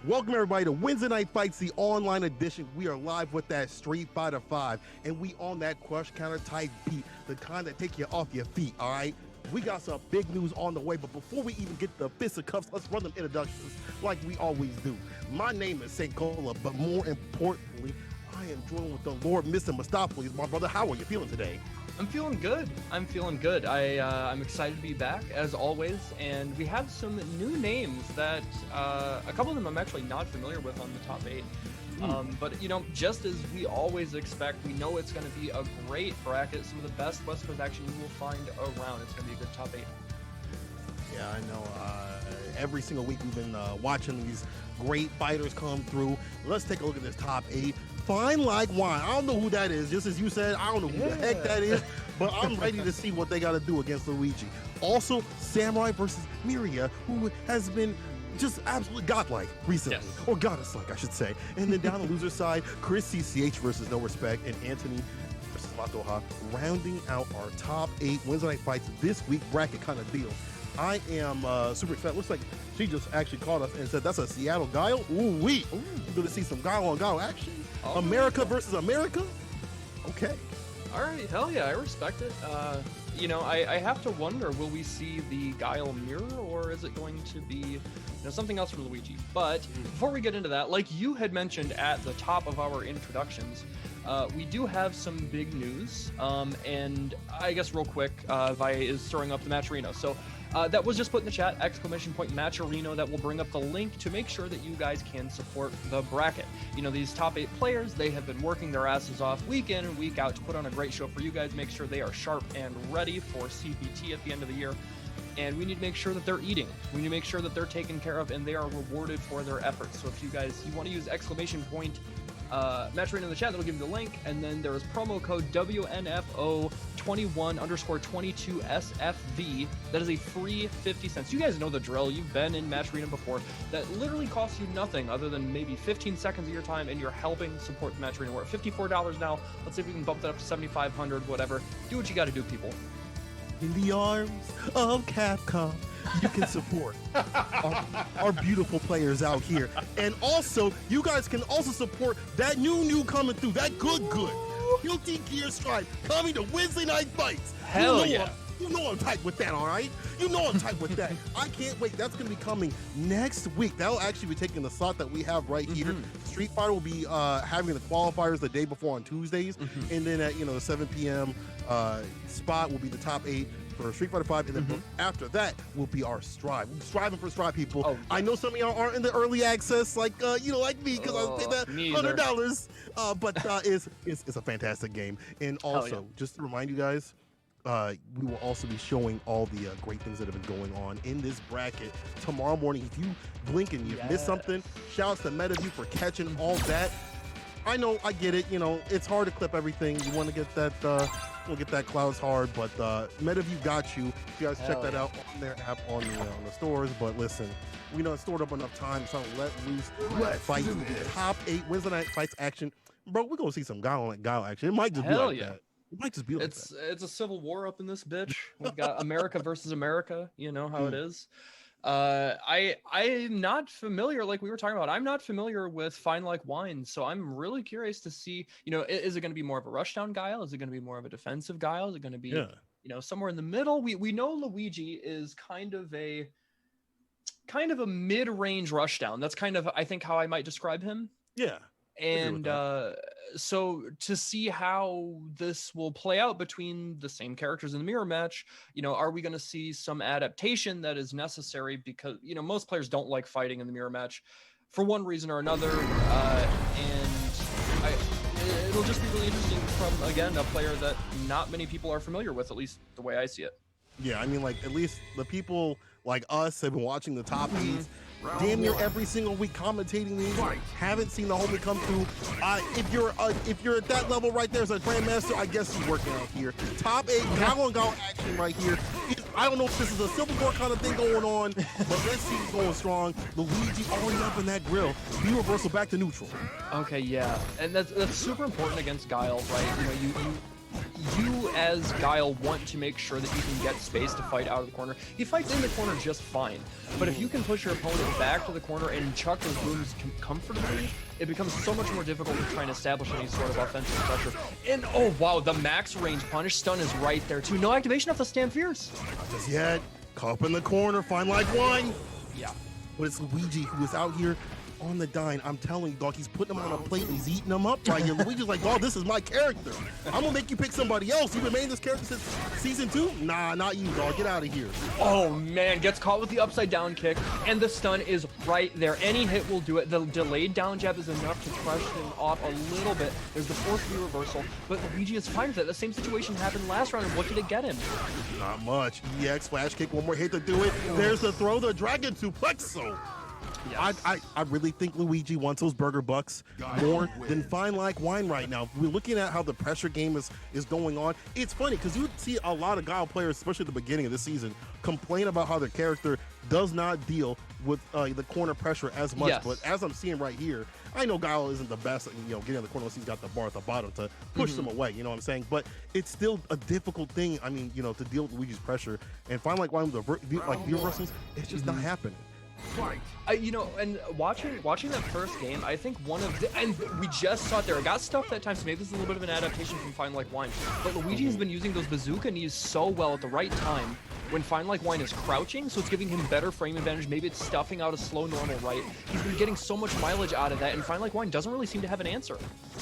Welcome everybody to Wednesday Night Fights, the online edition. We are live with that Street Fighter 5, and we on that crush counter type beat, the kind that take you off your feet, all right? We got some big news on the way, but before we even get the fisticuffs, let's run them introductions like we always do. My name is St. Cola, but more importantly, I am joined with the Lord Mr. Mustafa. My brother, how are you feeling today? I'm feeling good. I'm excited to be back as always, and we have some new names that a couple of them I'm actually not familiar with on the top 8. But you know, just as we always expect, we know it's going to be a great bracket, some of the best West Coast action you will find around. It's going to be a good top 8. Yeah, I know. Every single week we've been watching these great fighters come through. Let's take a look at this top 8. Fine like wine. I don't know who that is. Just as you said, I don't know who the heck that is, but I'm ready to see what they got to do against Luigi. Also, Samurai versus Mira, who has been just absolutely godlike recently, or goddess-like, I should say. And then down the loser side, Chris CCH versus No Respect, and Anthony versus Matoha, rounding out our top 8 Wednesday Night Fights this week bracket kind of deal. I am super excited. Looks like she just actually called us and said that's a Seattle Guile. Ooh-wee. We're going to see some Guile on Guile action. America versus America? Okay. All right, hell yeah, I respect it. You know, I have to wonder, will we see the Guile mirror, or is it going to be something else from Luigi? But before we get into that, like you had mentioned at the top of our introductions, we do have some big news, and I guess real quick, Vi is throwing up the Matcherino. So that was just put in the chat, ! Matcherino. That will bring up the link to make sure that you guys can support the bracket. You know, these top 8 players, they have been working their asses off week in and week out to put on a great show for you guys, make sure they are sharp and ready for CPT at the end of the year. And we need to make sure that they're eating. We need to make sure that they're taken care of and they are rewarded for their efforts. So if you want to use ! Matcherino in the chat, that'll give you the link. And then there is promo code WNF2021_22SFV. That is a free 50 cents. You guys know the drill. You've been in Matcherino before. That literally costs you nothing other than maybe 15 seconds of your time, and you're helping support the Matcherino. We're at $54 now. Let's see if we can bump that up to $7,500, whatever. Do what you got to do, people. In the arms of Capcom, you can support our beautiful players out here. And also, you guys can also support that new coming through, that good. Guilty Gear Stripe coming to Wednesday Night Fights. Hell yeah. You know I'm tight with that, all right? You know I'm tight with that. I can't wait. That's going to be coming next week. That'll actually be taking the slot that we have right here. Street Fighter will be having the qualifiers the day before on Tuesdays. And then at, the 7 p.m. Spot will be the top 8 for Street Fighter 5. And then after that will be our Strive. We're striving for Strive, people. Oh, I know some of y'all aren't in the early access like like me, because I paid that $100. But it's a fantastic game. And also, just to remind you guys, we will also be showing all the great things that have been going on in this bracket tomorrow morning. If you blink and you miss something, shouts to MetaView for catching all that. I know, I get it. It's hard to clip everything. You want to get that, clouds hard, but MetaView got you. You guys check that out on their app on the stores. But listen, we know it's stored up enough time. So let loose, fight. Top 8 Wednesday Night Fights action, bro. We're gonna see some Guile action. It might just be like that. It might just be like that. It's a civil war up in this bitch. We've got America versus America. You know how it is. I'm not familiar, like we were talking about. I'm not familiar with Fine Like Wine, so I'm really curious to see. Is it going to be more of a rushdown Guile? Is it going to be more of a defensive Guile? Is it going to be somewhere in the middle? We know Luigi is kind of a mid-range rushdown. That's kind of, I think, how I might describe him. Yeah. And so to see how this will play out between the same characters in the mirror match, are we going to see some adaptation that is necessary? Because, most players don't like fighting in the mirror match for one reason or another. It'll just be really interesting from, again, a player that not many people are familiar with, at least the way I see it. Yeah, I mean, at least the people like us have been watching the top 8s damn near every single week, commentating these. Haven't seen the homie come through. If you're at that level right there as a grandmaster, I guess he's working out here. Top 8 Guile on Guile action right here. I don't know if this is a Civil War kind of thing going on, but let's see who's going strong. Luigi already up in that grill. B reversal back to neutral. Okay, yeah, and that's super important against Guile, right? you as Guile want to make sure that you can get space to fight out of the corner. He fights in the corner just fine, but if you can push your opponent back to the corner and chuck those booms comfortably, it becomes so much more difficult to try and establish any sort of offensive pressure. And oh wow, the max range punish stun is right there too. No activation off the Stand Fierce. Not just yet. Caught up in the corner, fine like wine. Yeah. But it's Luigi who is out here on the dime. I'm telling you, dog, he's putting them on a plate and he's eating them up right here. Luigi's like, dog, this is my character. I'm gonna make you pick somebody else. You've been making this character since season 2? Nah, not you, dog. Get out of here. Oh man, gets caught with the upside down kick, and the stun is right there. Any hit will do it. The delayed down jab is enough to crush him off a little bit. There's the force B reversal, but Luigi is fine with it. The same situation happened last round, and what did it get him? Not much. EX flash kick, one more hit to do it. There's the throw, the dragon suplex. So yes. I really think Luigi wants those burger bucks more than fine like wine right now. We're looking at how the pressure game is going on. It's funny because you see a lot of Guile players, especially at the beginning of this season, complain about how their character does not deal with the corner pressure as much. Yes. But as I'm seeing right here, I know Guile isn't the best at, getting in the corner unless he's got the bar at the bottom to push them away, you know what I'm saying? But it's still a difficult thing, I mean, to deal with Luigi's pressure. And fine like wine with the reversals, it's just not happening. And watching that first game, I think and we just saw it there. It got stuck that time, so maybe this is a little bit of an adaptation from Fine Like Wine. But Luigi has been using those bazooka knees so well at the right time when Fine Like Wine is crouching, so it's giving him better frame advantage. Maybe it's stuffing out a slow normal right. He's been getting so much mileage out of that, and Fine Like Wine doesn't really seem to have an answer.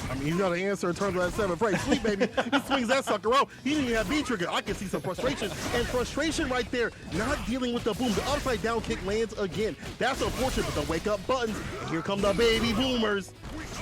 I mean, he's got an answer in terms of that 7 frame. Sleep, baby. He swings that sucker out. He didn't even have B-trigger. I can see some frustration. And frustration right there, not dealing with the boom. The upside down kick lands again. That's unfortunate, but the wake up buttons. And here come the baby boomers.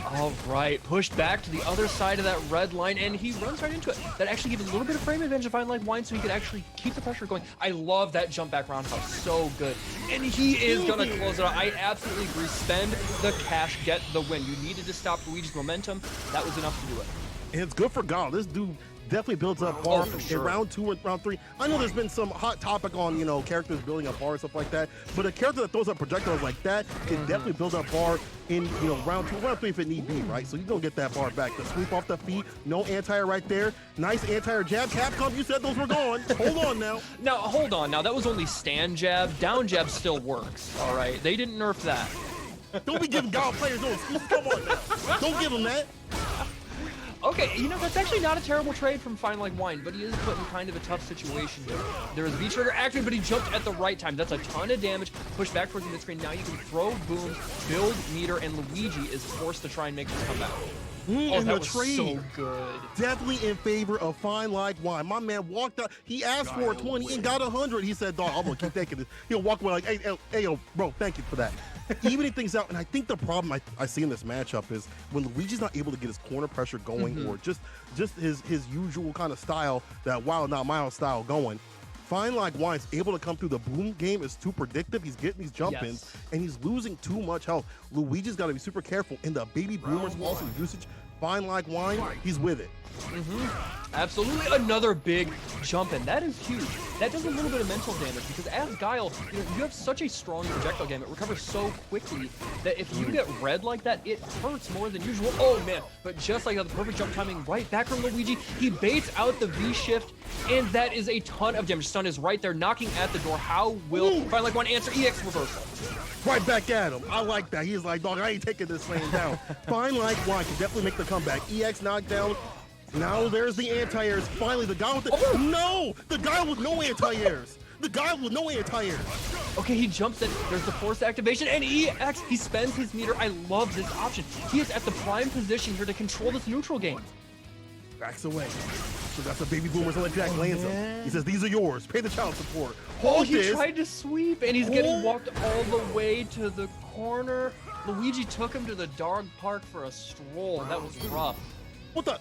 All right, pushed back to the other side of that red line, and he runs right into it. That actually gives a little bit of frame advantage to Fine Like Wine, so he could actually keep the pressure going. I love that jump back roundhouse, so good. And he is gonna close it out. I absolutely agree. Spend the cash, get the win. You needed to stop Luigi's momentum. That was enough to do it. And it's good for Guile. This dude definitely builds up bar in round 2 and round 3. I know there's been some hot topic on, characters building up bar and stuff like that, but a character that throws up projectiles like that can definitely build up bar in, round 2, round 3 if it need be, right? So you're gonna get that bar back. The sweep off the feet, no anti-air right there. Nice anti-air jab. Capcom, you said those were gone. Hold on now. Now, hold on. Now, that was only stand jab. Down jab still works, all right? They didn't nerf that. Don't be giving Guile players those. Come on now. Don't give them that. Okay, that's actually not a terrible trade from Fine Like Wine, but he is put in kind of a tough situation here. There is V-trigger active, but he jumped at the right time. That's a ton of damage. Push back towards the mid-screen. Now you can throw booms, build meter, and Luigi is forced to try and make this comeback. And that the trade, so good. Definitely in favor of Fine Like Wine. My man walked out. He asked for a 20 and got 100. He said, dog, I'm going to keep taking this. He'll walk away like, hey, yo, bro, thank you for that. Evening things out. And I think the problem I see in this matchup is when Luigi's not able to get his corner pressure going or just his usual kind of style, that wild, not mild style going. Fine Like Wine's able to come through. The boom game is too predictive. He's getting these jump ins and he's losing too much health. Luigi's got to be super careful. And the baby boomers also usage. Fine Like Wine, he's with it. Absolutely, another big jump in. That is huge. That does a little bit of mental damage because as Guile, you have such a strong projectile game. It recovers so quickly that if you get red like that, it hurts more than usual. Oh man, but just like that, the perfect jump timing right back from Luigi. He baits out the V-shift, and that is a ton of damage. Stun is right there, knocking at the door. How will Fine Like Wine answer? EX reversal. Right back at him. I like that. He's like, dog, I ain't taking this lane down. Fine Like Wine can definitely make the comeback. EX knockdown. Now there's the anti-airs. Finally, the guy with the... No! The guy with no anti-airs. The guy with no anti-airs. Okay, he jumps in. There's the forced activation, and EX, he spends his meter. I love this option. He is at the prime position here to control this neutral game. Backs away. So that's the baby boomers on Jack lands him. He says, these are yours. Pay the child support. He tried to sweep, and he's getting walked all the way to the corner. Luigi took him to the dog park for a stroll. That was rough. What the?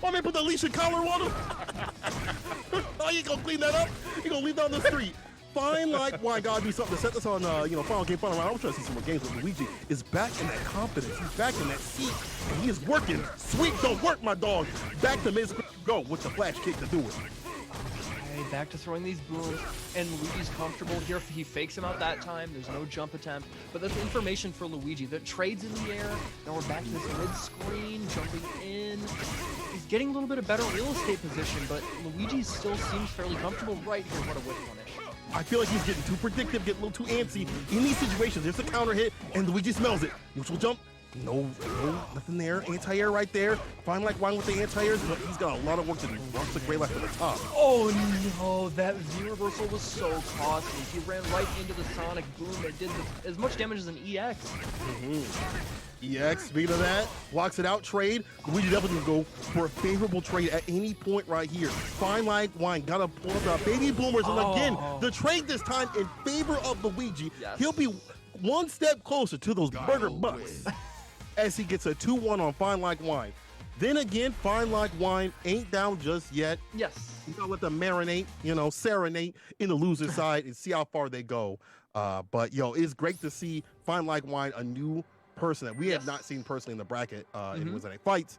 Why man put the leash and collar on him? Oh, you ain't gonna clean that up? You gonna leave that on the street? Fine Like Wine gotta do something to set this on, final game, final round. I'm trying to see some more games with Luigi. Is back in that confidence. He's back in that seat, and he is working. Sweep don't work, my dog. Back to mid-screen go with the flash kick to do it. Okay, back to throwing these booms, and Luigi's comfortable here. He fakes him out that time. There's no jump attempt, but that's information for Luigi. The trade's in the air. Now we're back to this mid-screen, jumping in. He's getting a little bit of better real estate position, but Luigi still seems fairly comfortable right here. What a whip punish. I feel like he's getting too predictive, getting a little too antsy. In these situations, there's a counter hit, and Luigi smells it. Neutral jump. No, nothing there. Anti-air right there. Fine like wine with the anti-airs, but he's got a lot of work to do. Wants the great life at the top. Oh no, that Z-reversal was so costly. He ran right into the Sonic Boom. It did as much damage as an EX. EX, speaking of that, blocks it out, trade. Luigi definitely can go for a favorable trade at any point right here. Fine like wine, gotta pull up the baby boomers, and again, the trade this time in favor of Luigi. Yes. He'll be one step closer to those burger bucks as he gets a 2-1 on Fine Like Wine. Then again, Fine Like Wine ain't down just yet. Yes. You gotta let them marinate, serenade in the loser side and see how far they go. But yo, it's great to see Fine Like Wine, a new person that we had not seen personally in the bracket in Weds Night Fights,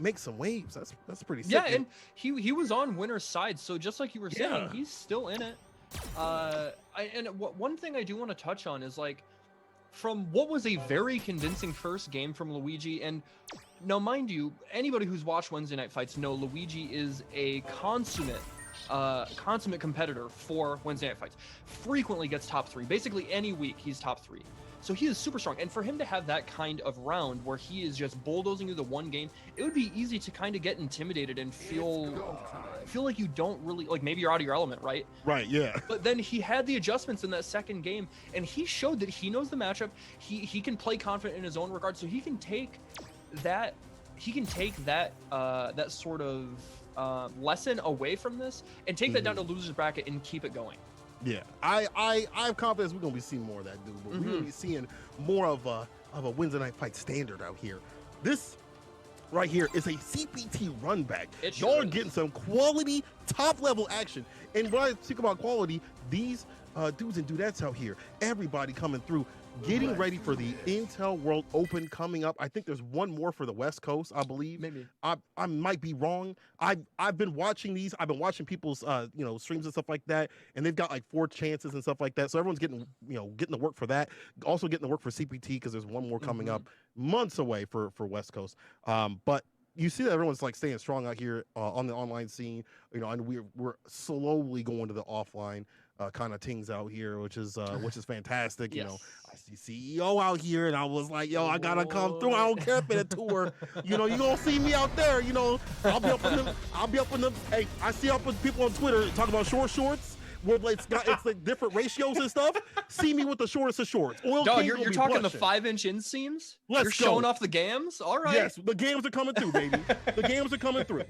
make some waves. That's pretty sick. Yeah, and he was on winner's side, so just like you were saying, he's still in it. One thing I do want to touch on is like, from what was a very convincing first game from Luigi, and now mind you, anybody who's watched Wednesday Night Fights know Luigi is a consummate competitor for Wednesday Night Fights. Frequently gets top 3. Basically any week he's top 3. So he is super strong, and for him to have that kind of round where he is just bulldozing through the one game, it would be easy to kind of get intimidated and feel like you don't really, like, maybe you're out of your element, right? Right, yeah. But then he had the adjustments in that second game, and he showed that he knows the matchup. He can play confident in his own regard, so he can take that that sort of lesson away from this and take that down to loser's bracket and keep it going. Yeah, I have confidence we're gonna be seeing more of that dude, but we're gonna be seeing more of a Wednesday Night Fight standard out here. This right here is a CPT run back. Y'all are getting some quality top level action, and when I speak about quality, these dudes and dudettes out here, everybody coming through, getting ready for the Intel World Open coming up. I think there's one more for the West Coast, I believe. Maybe. I might be wrong. I've been watching these. I've been watching people's streams and stuff like that, and they've got like 4 chances and stuff like that. So everyone's getting getting to work for that. Also getting to work for CPT because there's one more coming up months away for West Coast. But you see that everyone's like staying strong out here on the online scene, and we're slowly going to the offline kind of things out here, which is fantastic. Yes. I see CEO out here, and I was like, yo, I gotta come through. I don't care if it's a tour. You gonna see me out there. I'll be up in them. Hey, I see up with people on Twitter talking about short shorts, where it's like different ratios and stuff. See me with the shortest of shorts. Dog, you're talking the 5-inch inseams? You're showing off the gams? All right. Yes, the games are coming through, baby. The games are coming through.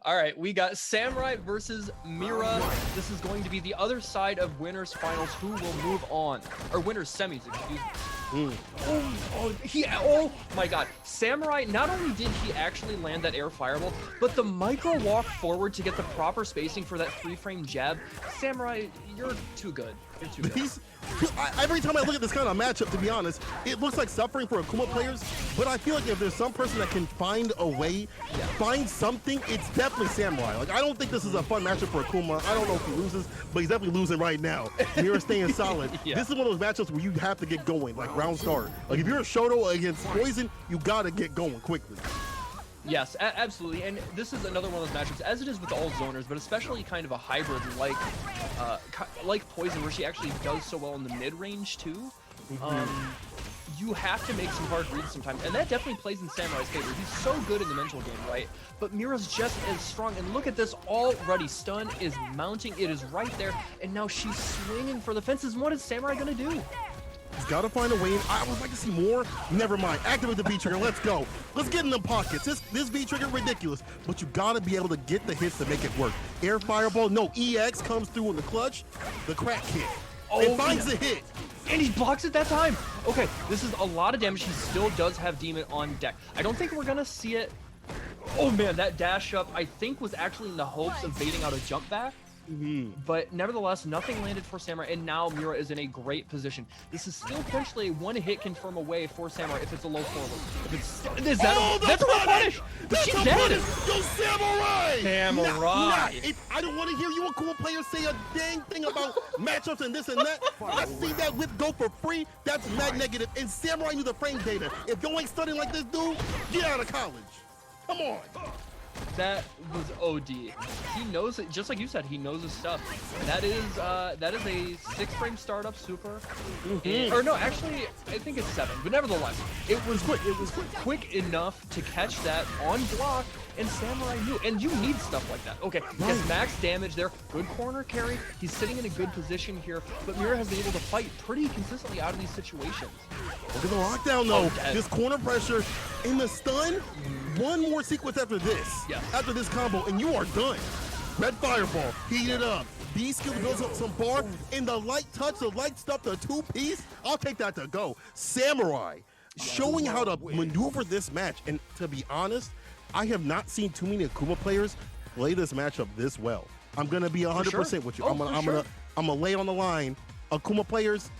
All right, we got Samurai versus Mira. This is going to be the other side of winners finals. Who will move on? Or winners semis, excuse me. Oh my god. Samurai, not only did he actually land that air fireball, but the micro walk forward to get the proper spacing for that 3-frame jab. Samurai, you're too good. You're too good. Every time I look at this kind of matchup, to be honest, it looks like suffering for Akuma players, but I feel like if there's some person that can find a way, find something, it's definitely Samurai. Like, I don't think this is a fun matchup for Akuma. I don't know if he loses, but he's definitely losing right now. Mira's staying solid. This is one of those matchups where you have to get going, like round start. Like, if you're a Shodown against Poison, you gotta get going quickly. Yes, absolutely, and this is another one of those matchups, as it is with all zoners, but especially kind of a hybrid like Poison, where she actually does so well in the mid-range too. You have to make some hard reads sometimes, and that definitely plays in Samurai's favor. He's so good in the mental game, right? But Mira's just as strong, and look at this already. Stun is mounting, it is right there, and now she's swinging for the fences. And what is Samurai gonna do? He's got to find a way in. I would like to see more. Never mind. Activate the V-trigger. Let's go. Let's get in the pockets. This V-trigger ridiculous, but you got to be able to get the hits to make it work. Air fireball. No, EX comes through in the clutch. The crack hit. It finds the hit. And he blocks it that time. Okay, this is a lot of damage. He still does have Demon on deck. I don't think we're going to see it. Oh, man, that dash up, I think, was actually in the hopes of baiting out a jump back. But nevertheless, nothing landed for Samurai, and now Mira is in a great position. This is still potentially a one-hit confirm away for Samurai if it's a low forward. If it's, is that that's a punish! But she's dead! Yo, Samurai! Samurai! I don't want to hear you Akuma players say a dang thing about matchups and this and that. I see that whip go for free. That's mad negative. And Samurai knew the frame data. If you ain't studying like this dude, get out of college. Come on. That was OD. He knows it, just like you said, he knows his stuff. That is a 6-frame startup super. Or no, actually, I think it's 7, but nevertheless, it was quick. It was quick enough to catch that on block, and Samurai knew. And you need stuff like that. Okay, he has max damage there, good corner carry. He's sitting in a good position here, but Mira has been able to fight pretty consistently out of these situations. Look at the lockdown though. This corner pressure in the stun. One more sequence after this. Yes. After this combo, and you are done. Red Fireball, heat it up. B-skill builds up some bar, and the light touch, the light stuff, the 2-piece. I'll take that to go. Samurai, showing how to maneuver this match. And to be honest, I have not seen too many Akuma players play this matchup this well. I'm gonna be 100% with you. I'm gonna lay on the line. Akuma players,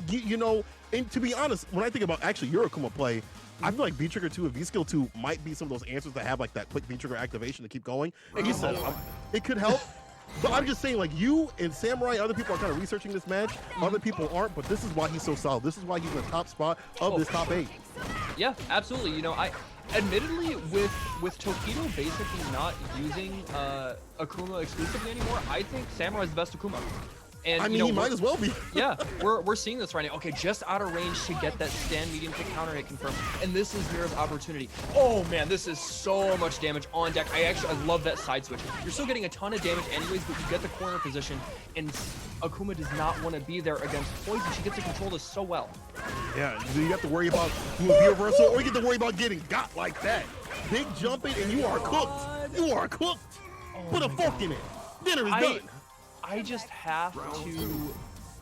you know, and to be honest, when I think about actually your Akuma play, I feel like V-Trigger 2 and V-Skill 2 might be some of those answers that have like that quick V-Trigger activation to keep going. And you said it could help, but I'm just saying, like, you and Samurai, other people are kind of researching this match. Other people aren't, but this is why he's so solid. This is why he's in the top spot of this top 8. Yeah, absolutely. You know, admittedly, with Tokido basically not using Akuma exclusively anymore, I think Samurai's the best Akuma. And, I mean, he might as well be. Yeah, we're seeing this right now. Okay, just out of range to get that stand medium to counter hit confirmed. And this is Mira's opportunity. Oh man, this is so much damage on deck. I love that side switch. You're still getting a ton of damage anyways, but you get the corner position, and Akuma does not want to be there against Poison. She gets to control this so well. Yeah, you have to worry about doing a reversal, or you get to worry about getting got like that. Big jumping, and you are cooked. You are cooked. Put a fork in it. Dinner is done. I just have to,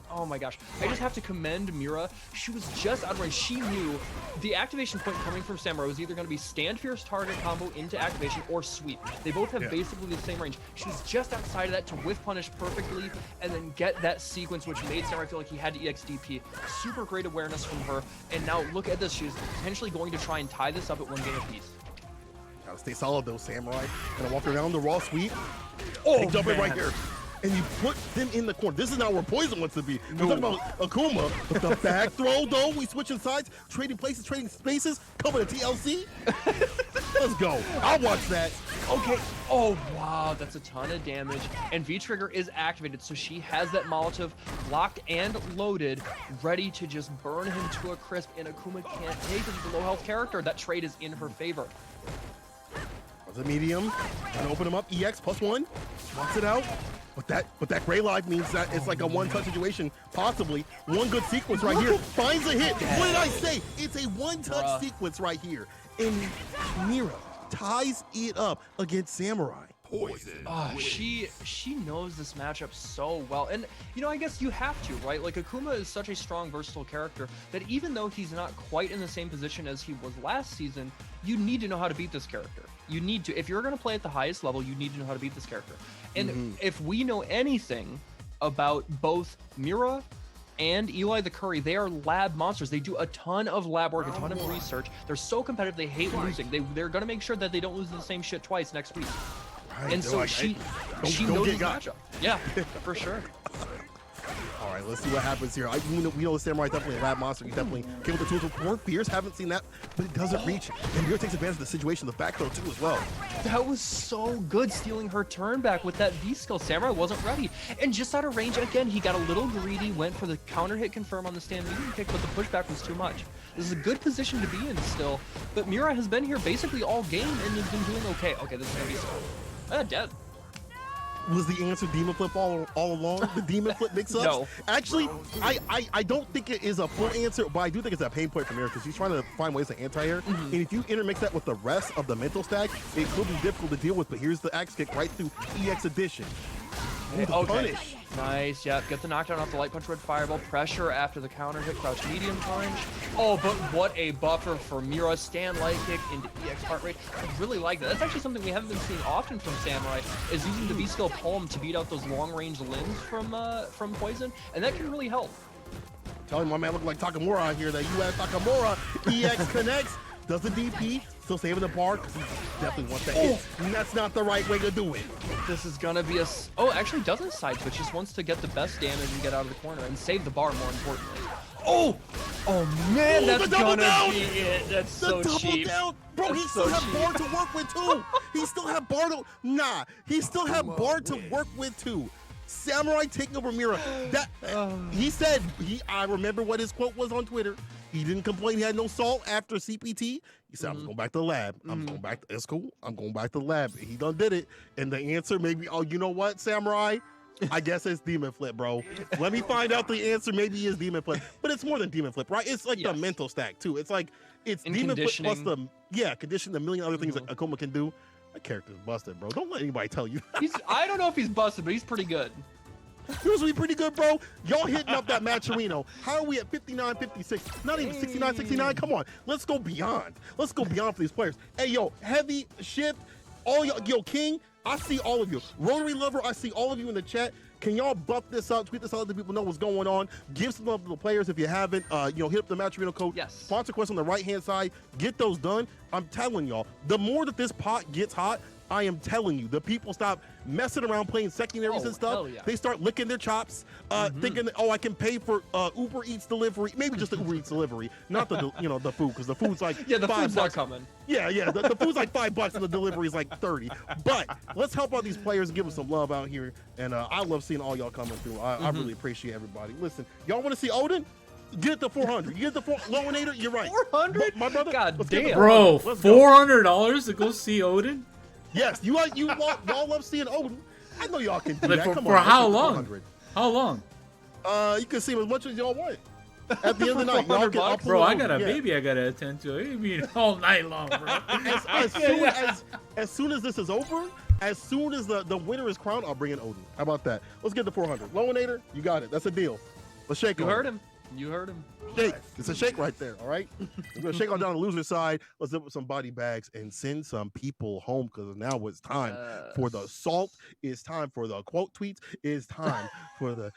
oh my gosh, I just have to commend Mira. She was just out of range. She knew the activation point coming from Samurai was either going to be stand fierce target combo into activation or sweep. They both have basically the same range. She was just outside of that to whiff punish perfectly and then get that sequence, which made Samurai feel like he had to EXDP. Super great awareness from her. And now look at this. She's potentially going to try and tie this up at 1 game apiece. Gotta stay solid though, Samurai. Gonna walk around the raw sweep. Oh, jump it right here. And you put them in the corner. This is not where Poison wants to be. We're talking about Akuma, but the back throw, though, we switching sides, trading places, trading spaces, coming to TLC. Let's go. I'll watch that. Okay. Oh, wow. That's a ton of damage. And V-Trigger is activated, so she has that Molotov locked and loaded, ready to just burn him to a crisp, and Akuma can't take it. He's a low-health character. That trade is in her favor. The medium, trying to open him up. EX +1, walks it out. But that gray live means that it's like a one-touch situation, possibly. One good sequence right here, finds a hit. What did I say? It's a one-touch sequence right here. And Mira ties it up against Samurai. Poison. She knows this matchup so well. And, you know, I guess you have to, right? Like, Akuma is such a strong, versatile character that even though he's not quite in the same position as he was last season, you need to know how to beat this character. You need to. If you're going to play at the highest level, you need to know how to beat this character. And if we know anything about both Mira and Eli the Curry, they are lab monsters. They do a ton of lab work, a ton of research. They're so competitive, they hate losing. They're going to make sure that they don't lose the same shit twice next week. Right, and so like, she knows the matchup. Yeah, for sure. All right, let's see what happens here. We know Samurai definitely a lab monster. He definitely came with the tools with more fears. Haven't seen that, but it doesn't reach. And Mira takes advantage of the situation, the back throw too as well. That was so good, stealing her turn back with that V-skill. Samurai wasn't ready. And just out of range, again, he got a little greedy, went for the counter hit confirm on the stand medium kick, but the pushback was too much. This is a good position to be in still, but Mira has been here basically all game and has been doing okay. Okay, this is gonna be dead. Was the answer Demon Flip all along? The Demon Flip mix-ups? No. Actually, I don't think it is a full answer, but I do think it's a pain point for Mira because she's trying to find ways to anti-air. And if you intermix that with the rest of the mental stack, it could be difficult to deal with, but here's the axe kick right through EX Edition. The punish. Nice, yeah. Get the knockdown off the light punch red fireball. Pressure after the counter hit, crouch medium punch. Oh, but what a buffer for Mira. Stand light kick into EX heart rate. I really like that. That's actually something we haven't been seeing often from Samurai, is using the V-skill palm to beat out those long-range limbs from Poison, and that can really help. Telling my man look like Takamura out here, that US Takamura. EX connects, does the DP, still saving the bar because he definitely wants that hit. And that's not the right way to do it. This is gonna be actually doesn't side switch, just wants to get the best damage and get out of the corner and save the bar more importantly. Oh man, Ooh, that's the double gonna down! be it. That's The so double cheap. down! Bro, he That's still so had cheap. Bar to work with too. He still had Bar to he still had Bar to work with too. Samurai taking over Mira. That he said I remember what his quote was on Twitter. He didn't complain he had no salt after CPT. He said, I was going back to the lab. I'm going back. It's cool. I'm going back to the lab. He done did it. And the answer maybe, oh, you know what, Samurai? I guess it's Demon Flip, bro. Let me find out the answer. Maybe it's Demon Flip. But it's more than Demon Flip, right? It's like the mental stack, too. It's like, it's Demon Flip plus the, condition, the million other things that Akuma can do. That character's busted, bro. Don't let anybody tell you. I don't know if he's busted, but he's pretty good. Usually pretty good, bro. Y'all hitting up that Matcherino. How are we at 59, 56? Not even 69, 69. Come on. Let's go beyond. Let's go beyond for these players. Hey, yo, Heavy, Shift, all y'all, yo, King, I see all of you. Rotary Lover, I see all of you in the chat. Can y'all buff this up, tweet this out, let the people know what's going on. Give some love to the players if you haven't. Hit up the Matcherino code. Yes. Sponsor quest on the right-hand side. Get those done. I'm telling y'all, the more that this pot gets hot, I am telling you, the people stop messing around playing secondaries and stuff. Yeah. They start licking their chops, thinking that, I can pay for Uber Eats delivery, maybe just the Uber Eats delivery, not the the food, because the food's like the $5. food's not coming. Yeah, the food's like $5 and the delivery is like 30. But let's help out these players and give them some love out here. And I love seeing all y'all coming through. I really appreciate everybody. Listen, y'all want to see Odin? Get the 400. You get the Lowinator? You're right. 400? My brother? God damn. Bro, $400 to go see Odin? Yes, y'all love seeing Odin. I know y'all can do Like that. Come for on, how long? How long? You can see him as much as y'all want. At the end of the night, y'all can. Bro, I got a baby I gotta attend to. I mean, all night long, bro. As soon as this is over, as soon as the winner is crowned, I'll bring in Odin. How about that? Let's get the 400. Lowinator, you got it. That's a deal. Let's shake on. You heard him. You heard him. Shake. It's a shake right there, all right? We're going to shake on down the loser side. Let's zip up some body bags and send some people home, because now it's time for the salt. It's time for the quote tweets. It's time for the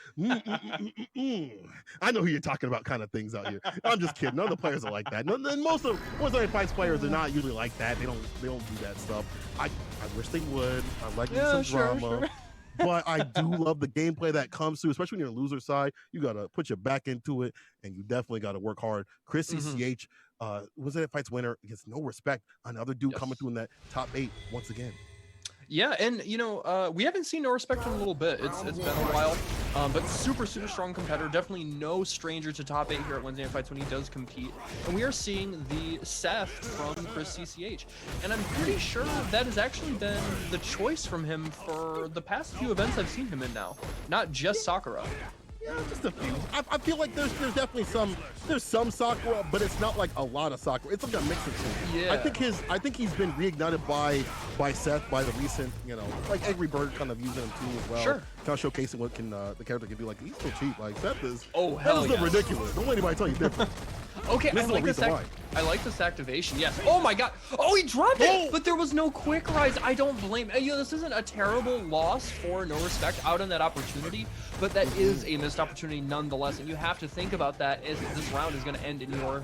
I know who you're talking about kind of things out here. I'm just kidding. None of the players are like that. Most of Weds Night Fights players are not usually like that. They don't do that stuff. I wish they would. I like some drama. Sure. But I do love the gameplay that comes through, especially when you're on the loser side. You got to put your back into it, and you definitely got to work hard. Chris CCH, Weds Night Fights winner, gets no respect. Another dude coming through in that top 8 once again. Yeah, and we haven't seen No Respect in a little bit. It's been a while, but super strong competitor. Definitely no stranger to top 8 here at Weds Night Fights when he does compete. And we are seeing the Seth from Chris CCH, and I'm pretty sure that has actually been the choice from him for the past few events I've seen him in now, not just Sakura. Yeah, just a few. I feel like there's definitely some Sakura, but it's not like a lot of Sakura. It's like a mix of two. Yeah. I think he's been reignited by Seth by the recent, like Angry Bird kind of using him too as well. Sure. Kind of showcasing what the character can do. Like, he's so cheap. Like, Seth is. Oh, hell that is ridiculous. Don't let anybody tell you different. Okay, I like this activation. Yes. Oh my god. Oh, he dropped it. But there was no quick rise. I don't blame. This isn't a terrible loss for No Respect out on that opportunity, but that is a missed opportunity nonetheless, and you have to think about that as this round is going to end in your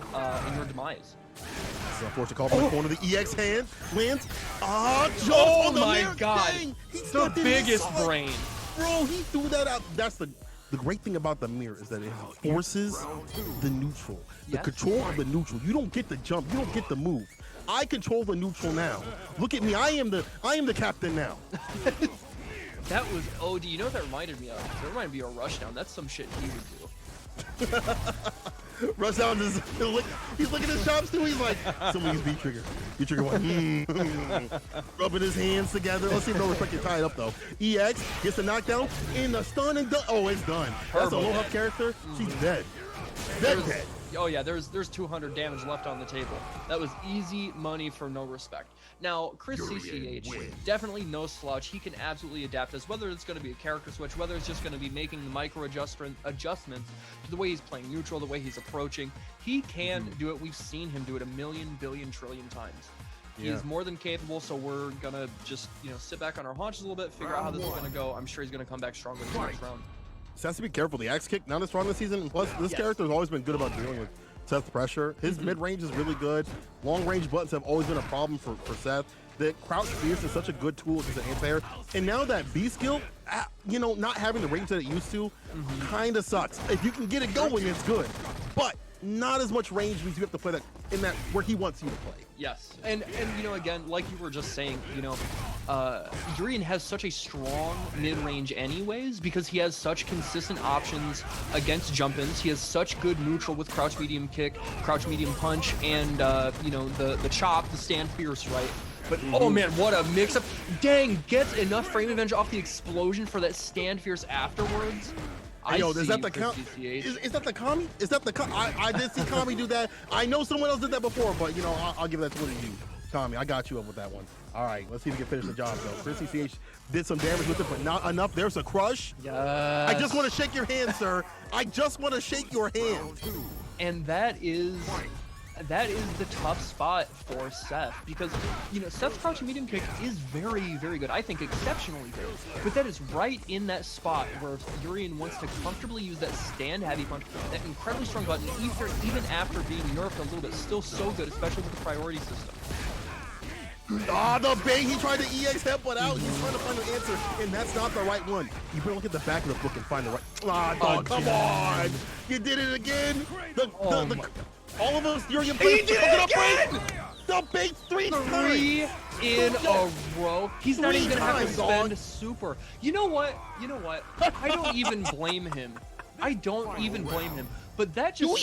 demise. It's an unfortunate call by the corner. The EX hand lands. Oh my god. He's the biggest brain. Bro, he threw that out. That's the great thing about the mirror is that it forces the neutral. The control of the neutral. You don't get the jump. You don't get the move. I control the neutral now. Look at me. I am the captain now. That was OD. You know what that reminded me of? It reminded me of Rushdown. That's some shit he would do. Rushdown is he's looking at his chops too. He's like, somebody's B trigger. B trigger one. Rubbing his hands together. Let's see if No Respect can tie it up though. EX gets a knockdown in the stun and done. Oh, it's done. That's a low health character. She's dead. Dead. Oh yeah, there's 200 damage left on the table. That was easy money for No Respect. Now, Chris CCH, definitely no slouch. He can absolutely adapt this, whether it's going to be a character switch, whether it's just going to be making the micro adjustments to the way he's playing neutral, the way he's approaching. He can do it. We've seen him do it a million, billion, trillion times. He is more than capable, so we're going to just, sit back on our haunches a little bit, figure out how this is going to go. I'm sure he's going to come back stronger in the next round. So has to be careful. The axe kick, not as strong this season. And plus, this character has always been good about dealing with Seth's pressure. His mid-range is really good. Long-range buttons have always been a problem for Seth. The crouch fierce is such a good tool against an anti-air. And now that B skill, not having the range that it used to, kind of sucks. If you can get it going, it's good. but not as much range means you have to play that in that where he wants you to play. Yes, and you know, again, like you were just saying, you know, Urian has such a strong mid-range anyways because he has such consistent options against jump-ins. He has such good neutral with crouch medium kick, crouch medium punch, and you know, the chop, the stand fierce, right? But oh man, what a mix-up! Dang, gets enough frame advantage off the explosion for that stand fierce afterwards. Yo, is that the is that the Kami? Is that the I did see Kami do that. I know someone else did that before, but you know, I'll give that to you, Kami. I got you up with that one. All right, let's see if we can finish the job though. Chris CCH did some damage with it, but not enough. There's a crush. Yes. I just want to shake your hand, sir. I just want to shake your hand. And that is the tough spot for Seth because, you know, Seth's crouch medium kick is very, very good. I think exceptionally good. But that is right in that spot where Urian wants to comfortably use that stand heavy punch, that incredibly strong button, even after being nerfed a little bit, still so good, especially with the priority system. Ah, the bait, he tried to EX headbutt out. He's trying to find an answer, and that's not the right one. You better look at the back of the book and find the right. Ah, dog, come on. You did it again. All of us, Urian players, he did it again! The bait three in a row. He's not even gonna have to spend dog. super. You know what? I don't even blame him. I don't even blame him. But that just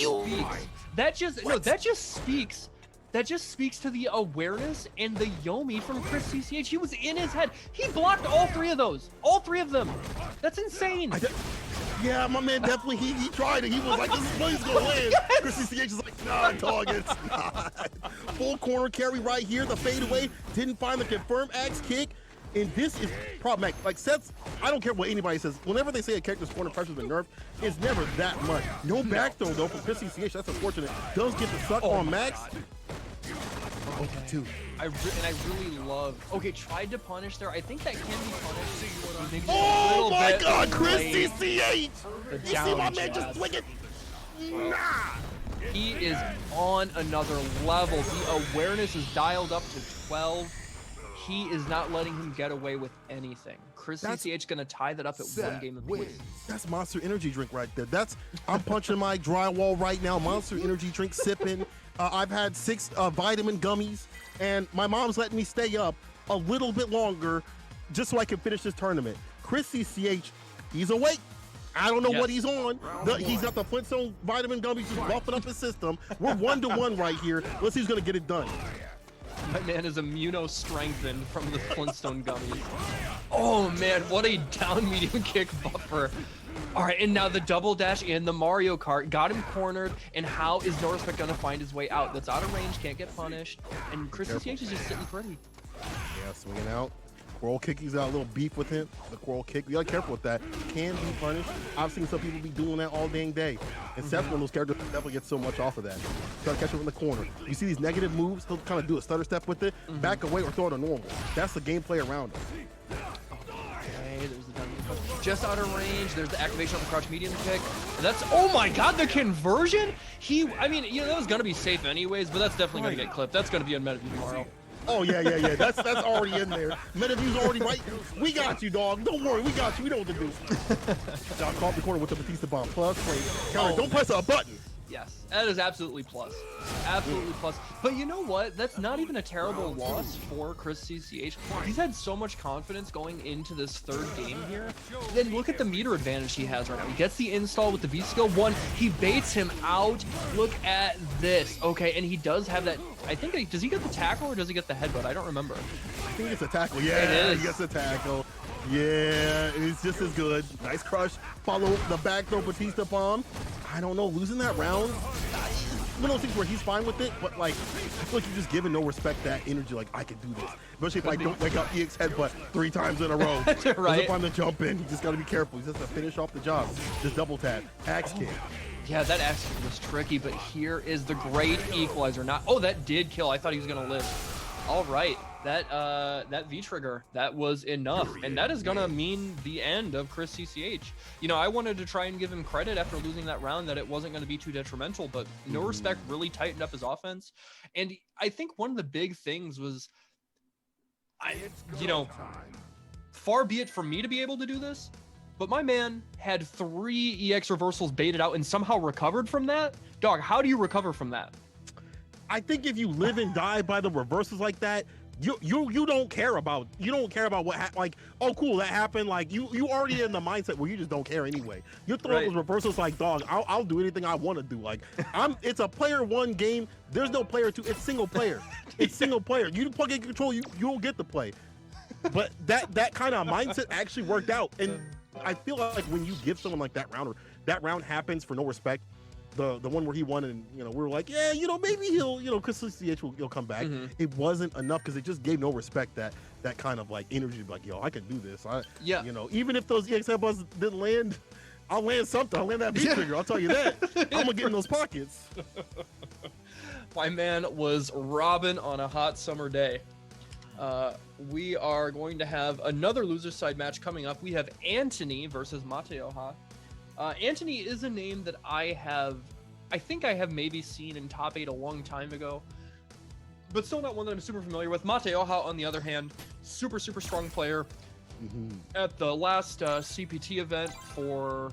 speaks. That just speaks to the awareness and the Yomi from Chris CCH. He was in his head. He blocked all three of those. All three of them. That's insane. Yeah, my man definitely, he tried it. He was like, this is what he's gonna win. Chris CCH is like, nah, dog, it's not. Full corner carry right here. The fadeaway didn't find the confirmed axe kick. And this is problematic. Like Seth's, I don't care what anybody says. Whenever they say a character's corner pressure's been nerfed, it's never that much. No back throw though from Chris CCH. That's unfortunate. Does get the suck on Max. Okay, two. I really love. Okay, tried to punish there. I think that can be punished. Maybe Oh my God, Chris late. CCH! You see my man just swing it? Nah! He is on another level. The awareness is dialed up to 12. He is not letting him get away with anything. Chris CCH gonna tie that up at one game apiece. That's Monster Energy drink right there. I'm punching my drywall right now. Monster Energy drink sipping. I've had 6 vitamin gummies, and my mom's letting me stay up a little bit longer just so I can finish this tournament. Chris CCH, he's awake. I don't know what he's on. He's got the Flintstone vitamin gummies just buffing up his system. We're 1-1 right here. Let's see who's gonna get it done. My man is immuno-strengthened from the Flintstone gummies. Oh man, what a down medium kick buffer. All right, and now the double dash in the Mario Kart got him cornered. And how is NorCal gonna find his way out? That's out of range, can't get punished. And Chris CCH is just sitting pretty. Yeah, swinging out. Coral kick, he's got a little beef with him. The coral kick, you gotta be careful with that. Can be punished. I've seen some people be doing that all dang day. And Seth's one of those characters that definitely gets so much off of that. Gotta catch him in the corner. You see these negative moves, he'll kind of do a stutter step with it, back away or throw it to normal. That's the gameplay around it. Okay, there's the down medium. Just out of range, there's the activation of the crouch medium kick. And that's, oh my God, the conversion? I mean, you know, that was gonna be safe anyways, but that's definitely gonna get clipped. That's gonna be on MetaView tomorrow. Oh, yeah. That's already in there. MetaView's already right. We got you, dog. Don't worry. We got you. We know what to do. John caught the corner with the Batista bomb. Plus, counter. Don't press a button. Yes, that is absolutely plus. Absolutely plus. But you know what? That's not even a terrible loss for Chris CCH. He's had so much confidence going into this third game here. Then look at the meter advantage he has right now. He gets the install with the V skill 1. He baits him out. Look at this. Okay, and he does have that. I think, does he get the tackle or does he get the headbutt? I don't remember. I think it's a tackle. Yeah, he gets the tackle. Yeah, it's just as good. Nice crush. Follow the back throw Batista bomb. I don't know, losing that round. One of those things where he's fine with it, but like, I feel like you're just giving no respect that energy. Like, I can do this. Especially if I don't wake up EX headbutt 3 times in a row. Right. If I'm to jump in, you just got to be careful. He's just to finish off the job. Just double tap. Axe kick. Yeah, that axe kick was tricky, but here is the great equalizer. Oh, that did kill. I thought he was going to live. All right. That V-trigger, that was enough. And that is going to mean the end of Chris CCH. You know, I wanted to try and give him credit after losing that round that it wasn't going to be too detrimental, but No Respect really tightened up his offense. And I think one of the big things was, you know, far be it from me to be able to do this, but my man had 3 EX reversals baited out and somehow recovered from that. Dog, how do you recover from that? I think if you live and die by the reversals like that, you don't care about what like, oh cool, that happened. Like you already in the mindset where you just don't care anyway. You throw those reversals like, dog, I'll do anything I want to do. Like it's a player 1 game. There's no player 2. It's single player. It's single player. You plug in control, you don't get to play. But that kind of mindset actually worked out. And I feel like when you give someone like that round, or that round happens for no respect, the one where he won, and we were like, yeah, maybe he'll, because CH he'll come back. It wasn't enough because it just gave no respect, that kind of like energy, like, yo, I can do this. Even if those EX headbutts didn't land, I'll land something. I'll land that beat trigger. I'll tell you that. I'm gonna get in those pockets. My man was robbing on a hot summer day. We are going to have another loser side match coming up. We have Anthony versus Mateo. Anthony is a name that I think I have maybe seen in top 8 a long time ago, but still not one that I'm super familiar with. Mateo, on the other hand, super strong player. At the last CPT event for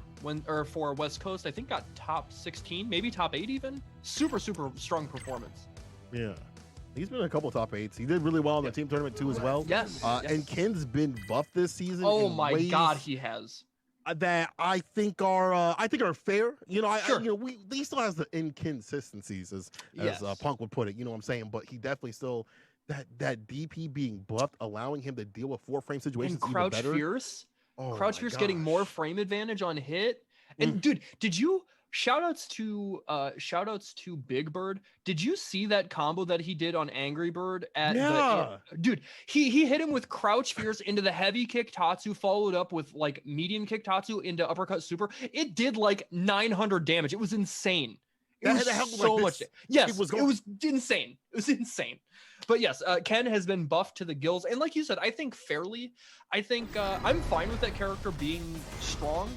West Coast, I think got top 16, maybe top 8 even. Super strong performance. Yeah. He's been in a couple of top 8s. He did really well in the team tournament too as well. Yes. And Ken's been buffed this season. Oh my God, he has. That I think are fair. He still has the inconsistencies as Punk would put it. You know what I'm saying? But he definitely still that DP being buffed, allowing him to deal with 4-frame situations and Crouch even better. Fierce. Oh Crouch Fierce getting more frame advantage on hit. And dude, did you shoutouts to Big Bird? Did you see that combo that he did on Angry Bird dude, he hit him with Crouch Fierce into the heavy kick Tatsu, followed up with like medium kick Tatsu into uppercut super. It did like 900 damage. It was insane. It was so much. Yes, it was insane. It was insane. But yes, Ken has been buffed to the gills, and like you said, I think fairly. I think I'm fine with that character being strong.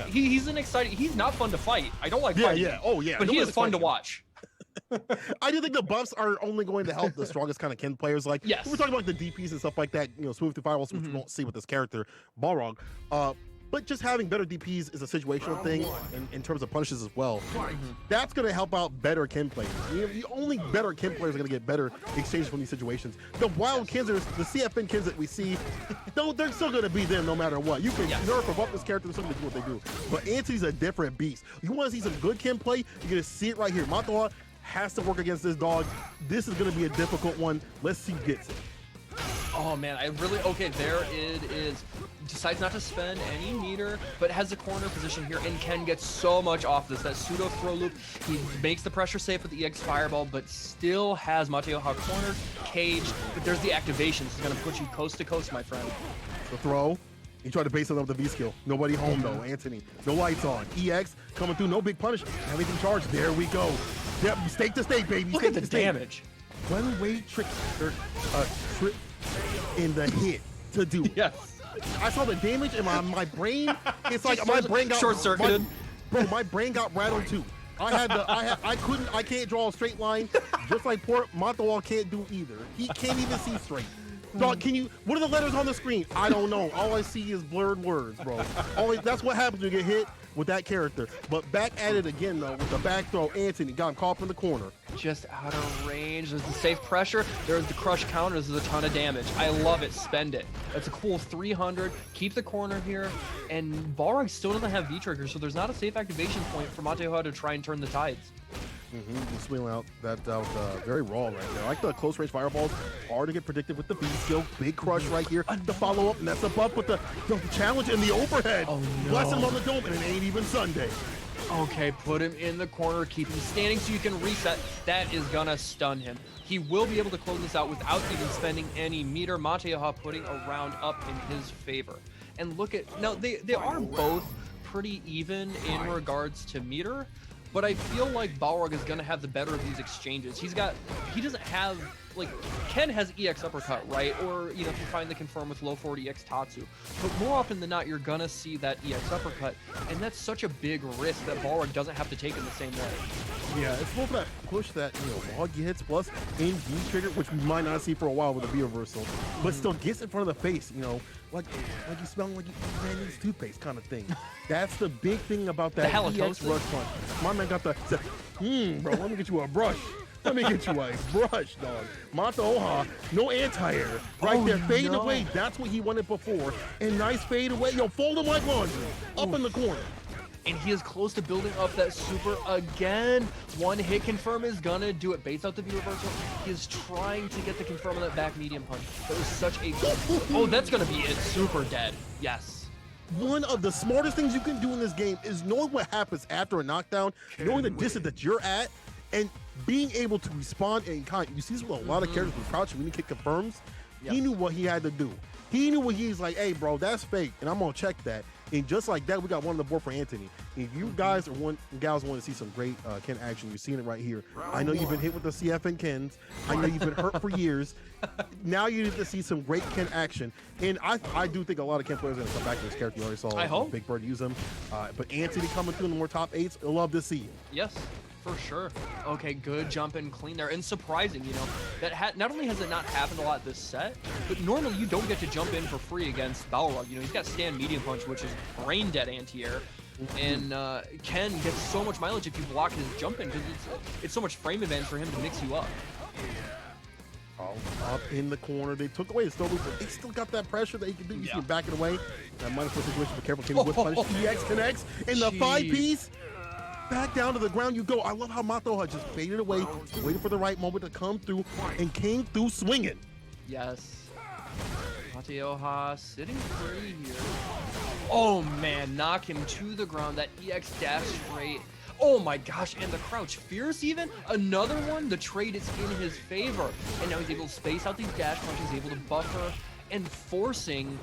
He's an exciting. He's not fun to fight. I don't like fighting. But he is fun to watch. I do think the buffs are only going to help the strongest kind of Ken players. Like we're talking about the DPs and stuff like that. Smooth through firewalls, which we won't see with this character, Balrog. But just having better DPs is a situational thing in terms of punishes as well. That's going to help out better Ken players. The only better Ken players are going to get better exchanges from these situations. The wild Kens, the CFN Kens that we see, they're still going to be them no matter what. You can nerf or buff this character, they're still going to do what they do. But Anthony's a different beast. You want to see some good Ken play, you're going to see it right here. Matoa has to work against this dog. This is going to be a difficult one. Let's see who gets it. Oh man, there it is. Decides not to spend any meter, but has a corner position here, and Ken gets so much off this. That pseudo throw loop, he makes the pressure safe with the EX fireball, but still has Mateo cornered, caged, but there's the activation. This is gonna put you coast to coast, my friend. The throw, he tried to base it up with the V skill. Nobody home though, Anthony. No lights on. EX coming through, no big punish. Everything charged, there we go. Yep, stake to stake, baby. Look at the damage. One-way trick in the hit to do it. Yes. I saw the damage in my brain. It's like my brain got short-circuited. My brain got rattled too. I can't draw a straight line, just like poor Matoa can't do either. He can't even see straight. Dog, what are the letters on the screen? I don't know. All I see is blurred words, bro. That's what happens when you get hit with that character. But back at it again, though, with the back throw. Anthony got him caught up in the corner. Just out of range. There's the safe pressure. There's the crush counter. There's a ton of damage. I love it. Spend it. That's a cool 300. Keep the corner here. And Balrog still doesn't have V-trigger, so there's not a safe activation point for Mateo to try and turn the tides. Just swinging out that very raw right there. I like the close range fireballs. Hard to get predicted with the V skill. Big crush right here. The follow up, and that's a buff with the challenge and the overhead. Oh no. Bless him on the dome, and it ain't even Sunday. Okay, put him in the corner, keep him standing so you can reset. That is gonna stun him. He will be able to close this out without even spending any meter. Mateo putting a round up in his favor. And look at, now they are both pretty even in regards to meter, but I feel like Balrog is going to have the better of these exchanges. He doesn't have, like, Ken has EX uppercut, right? Or, if you find the confirm with low forward EX Tatsu. But more often than not, you're going to see that EX uppercut, and that's such a big risk that Balrog doesn't have to take in the same way. Yeah, it's more of that push that, log hits plus in V trigger, which we might not see for a while with a V reversal, but still gets in front of the face, like you smelling like you mayonnaise toothpaste kind of thing. That's the big thing about that halitosis? EX rush punch. My man got the, bro, let me get you a brush. Let me get you a brush, dog. Mateo, no anti-air. Right there, fade away. That's what he wanted before. And nice fade away. Yo, fold him like laundry. Up in the corner. And he is close to building up that super again. One hit confirm is gonna do it. Baits out the V reversal. He is trying to get the confirm on that back medium punch. That was such a good. Oh, that's gonna be it. Super dead. Yes. One of the smartest things you can do in this game is knowing what happens after a knockdown, knowing the distance that you're at, and being able to respond in kind. You see this with a lot of characters with crouching when he kick confirms. He knew what he had to do. He knew what he's like, hey, bro, that's fake, and I'm gonna check that. And just like that, we got one on the board for Anthony. If you guys or gals want to see some great Ken action, you're seeing it right here. I know you've been hit with the CF and Kens. I know you've been hurt for years. Now you need to see some great Ken action. And I do think a lot of Ken players are going to come back to this character. You already saw Big Bird use him. But Anthony coming through in the more top 8s, I love to see. Yes. For sure. Okay, good jump and clean there. And surprising, you know, that not only has it not happened a lot this set, but normally you don't get to jump in for free against Balrog. You know, he's got stand medium punch, which is brain dead anti-air. And Ken gets so much mileage if you block his jump in, because it's so much frame advantage for him to mix you up. Up in the corner. They took away his throw, but they still got that pressure that he can do. You see him backing away. That -4 situation, but careful, Ken with punish. EX connects, and the 5-piece. Back down to the ground you go. I love how Mateo had just faded away, waiting for the right moment to come through, and came through swinging. Yes. Mateo sitting pretty here. Oh man, knock him to the ground. That EX dash straight. Oh my gosh, and the crouch fierce even. Another one, the trade is in his favor. And now he's able to space out these dash punches, able to buffer, and forcing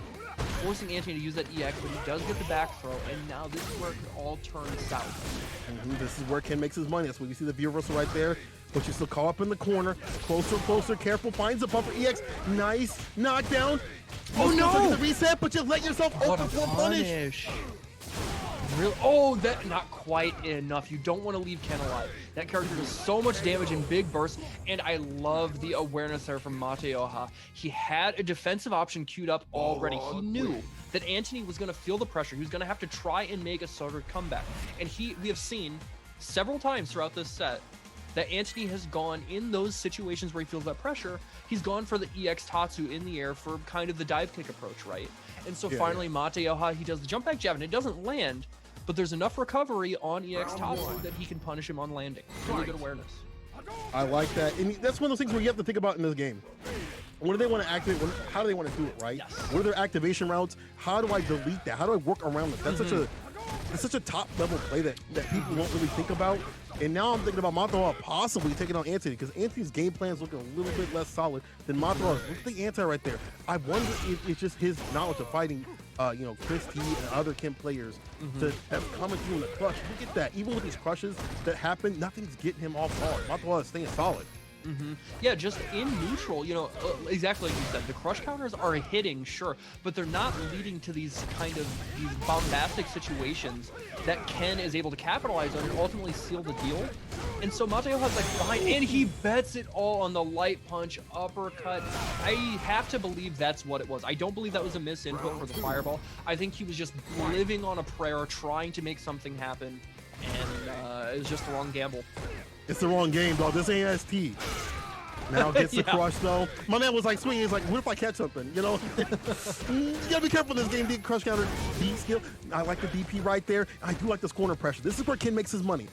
Anthony to use that EX, but he does get the back throw, and now this is where it could all turn south. This is where Ken makes his money. That's when you see the V reversal right there, but you still caught up in the corner. Closer, closer, careful, finds the buffer, EX, nice, knockdown. Oh no! The reset, but you let yourself open for punish. Really? Oh, that not quite enough. You don't want to leave Ken alive. That character does so much damage in big bursts, and I love the awareness there from Mateo. He had a defensive option queued up already. He knew that Anthony was going to feel the pressure. He was going to have to try and make a sort of comeback. And we have seen several times throughout this set that Anthony has gone in those situations where he feels that pressure. He's gone for the EX Tatsu in the air for kind of the dive kick approach, right? And so finally, Mateo, he does the jump back jab, and it doesn't land, but there's enough recovery on EX Tatsu that he can punish him on landing. Really good awareness. I like that. And that's one of those things where you have to think about in this game. What do they want to activate? How do they want to do it, right? Yes. What are their activation routes? How do I delete that? How do I work around it? That's such a top level play that people won't really think about. And now I'm thinking about Mateo possibly taking on Anthony, because Anthony's game plan is looking a little bit less solid than Mateo. Look at the anti right there. I wonder if it's just his knowledge of fighting, Chris T and other Ken players that's coming through in the crush. Look at that. Even with these crushes that happen, nothing's getting him off guard. Mateo is staying solid. Yeah, just in neutral, exactly like you said, the crush counters are hitting, sure, but they're not leading to these bombastic situations that Ken is able to capitalize on and ultimately seal the deal. And so Mateo has behind, and he bets it all on the light punch uppercut. I have to believe that's what it was. I don't believe that was a misinput for the fireball. I think he was just living on a prayer, trying to make something happen, and it was just the wrong gamble. It's the wrong game, dog. This ain't ST. Now gets the crush, though. My man was swinging. He's like, what if I catch something? You gotta be careful in this game. Big crush counter, D skill. I like the DP right there. I do like this corner pressure. This is where Ken makes his money.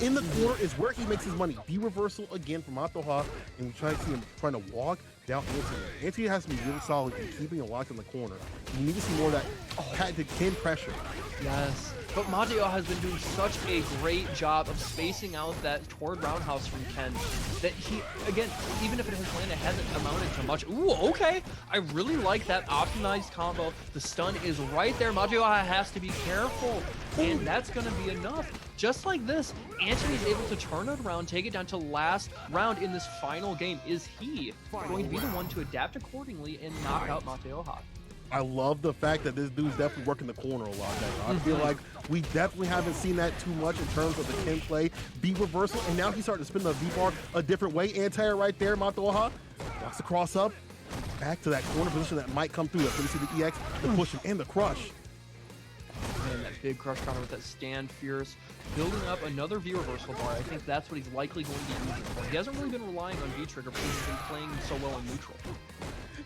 In the corner is where he makes his money. D reversal again from Mateo, and we try to see him trying to walk down Anthony. Anthony has to be really solid in keeping it locked in the corner. You need to see more of that patented Ken pressure. Yes. But Mateo has been doing such a great job of spacing out that toward roundhouse from Ken that he, again, even if it has landed, it hasn't amounted to much. Ooh, okay. I really like that optimized combo. The stun is right there. Mateo has to be careful, and that's going to be enough. Just like this, Anthony's able to turn it around, take it down to last round in this final game. Is he going to be the one to adapt accordingly and knock out Mateo? I love the fact that this dude's definitely working the corner a lot better. I feel like we definitely haven't seen that too much in terms of the Ken play. B reversal, and now he's starting to spin the V-bar a different way. Anti-air right there, Mateo. Walks the cross up. back to that corner position that might come through. That's when you see the EX, the push him, and the crush. And that big crush counter with that stand fierce, building up another V reversal bar. I think that's what he's likely going to be using for. He hasn't really been relying on V trigger because he's been playing so well in neutral.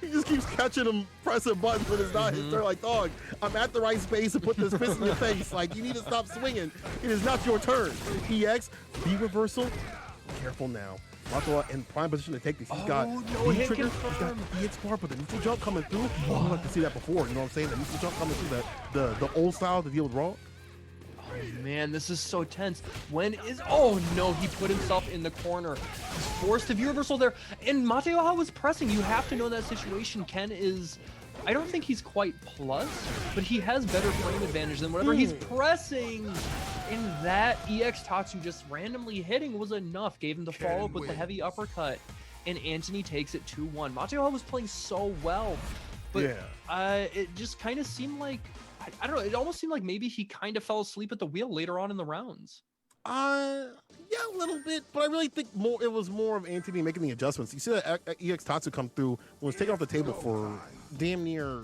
He just keeps catching him, pressing buttons, but it's not his turn. Like, dog, I'm at the right space to put this fist in your face. Like, you need to stop swinging. It is not your turn. EX, V reversal. Careful now. Mateo in prime position to take this. He's got V trigger, he's got EX bar, but the neutral jump coming through. Oh, I'd like to see that before. You know what I'm saying? The neutral jump coming through, the old style to deal with raw. Oh man, this is so tense. When is, oh no, he put himself in the corner. He's forced to V reversal there. And Mateo was pressing. You have to know that situation. Ken is, I don't think he's quite plus, but he has better frame advantage than whatever he's pressing. And that EX Tatsu just randomly hitting was enough. Gave him the follow-up with the heavy uppercut. And Anthony takes it 2-1. Mateo was playing so well. But it just kind of seemed like, I don't know, it almost seemed like maybe he kind of fell asleep at the wheel later on in the rounds. Yeah, a little bit, but I really think it was more of Anthony making the adjustments. You see that EX Tatsu come through, was taken off the table for damn near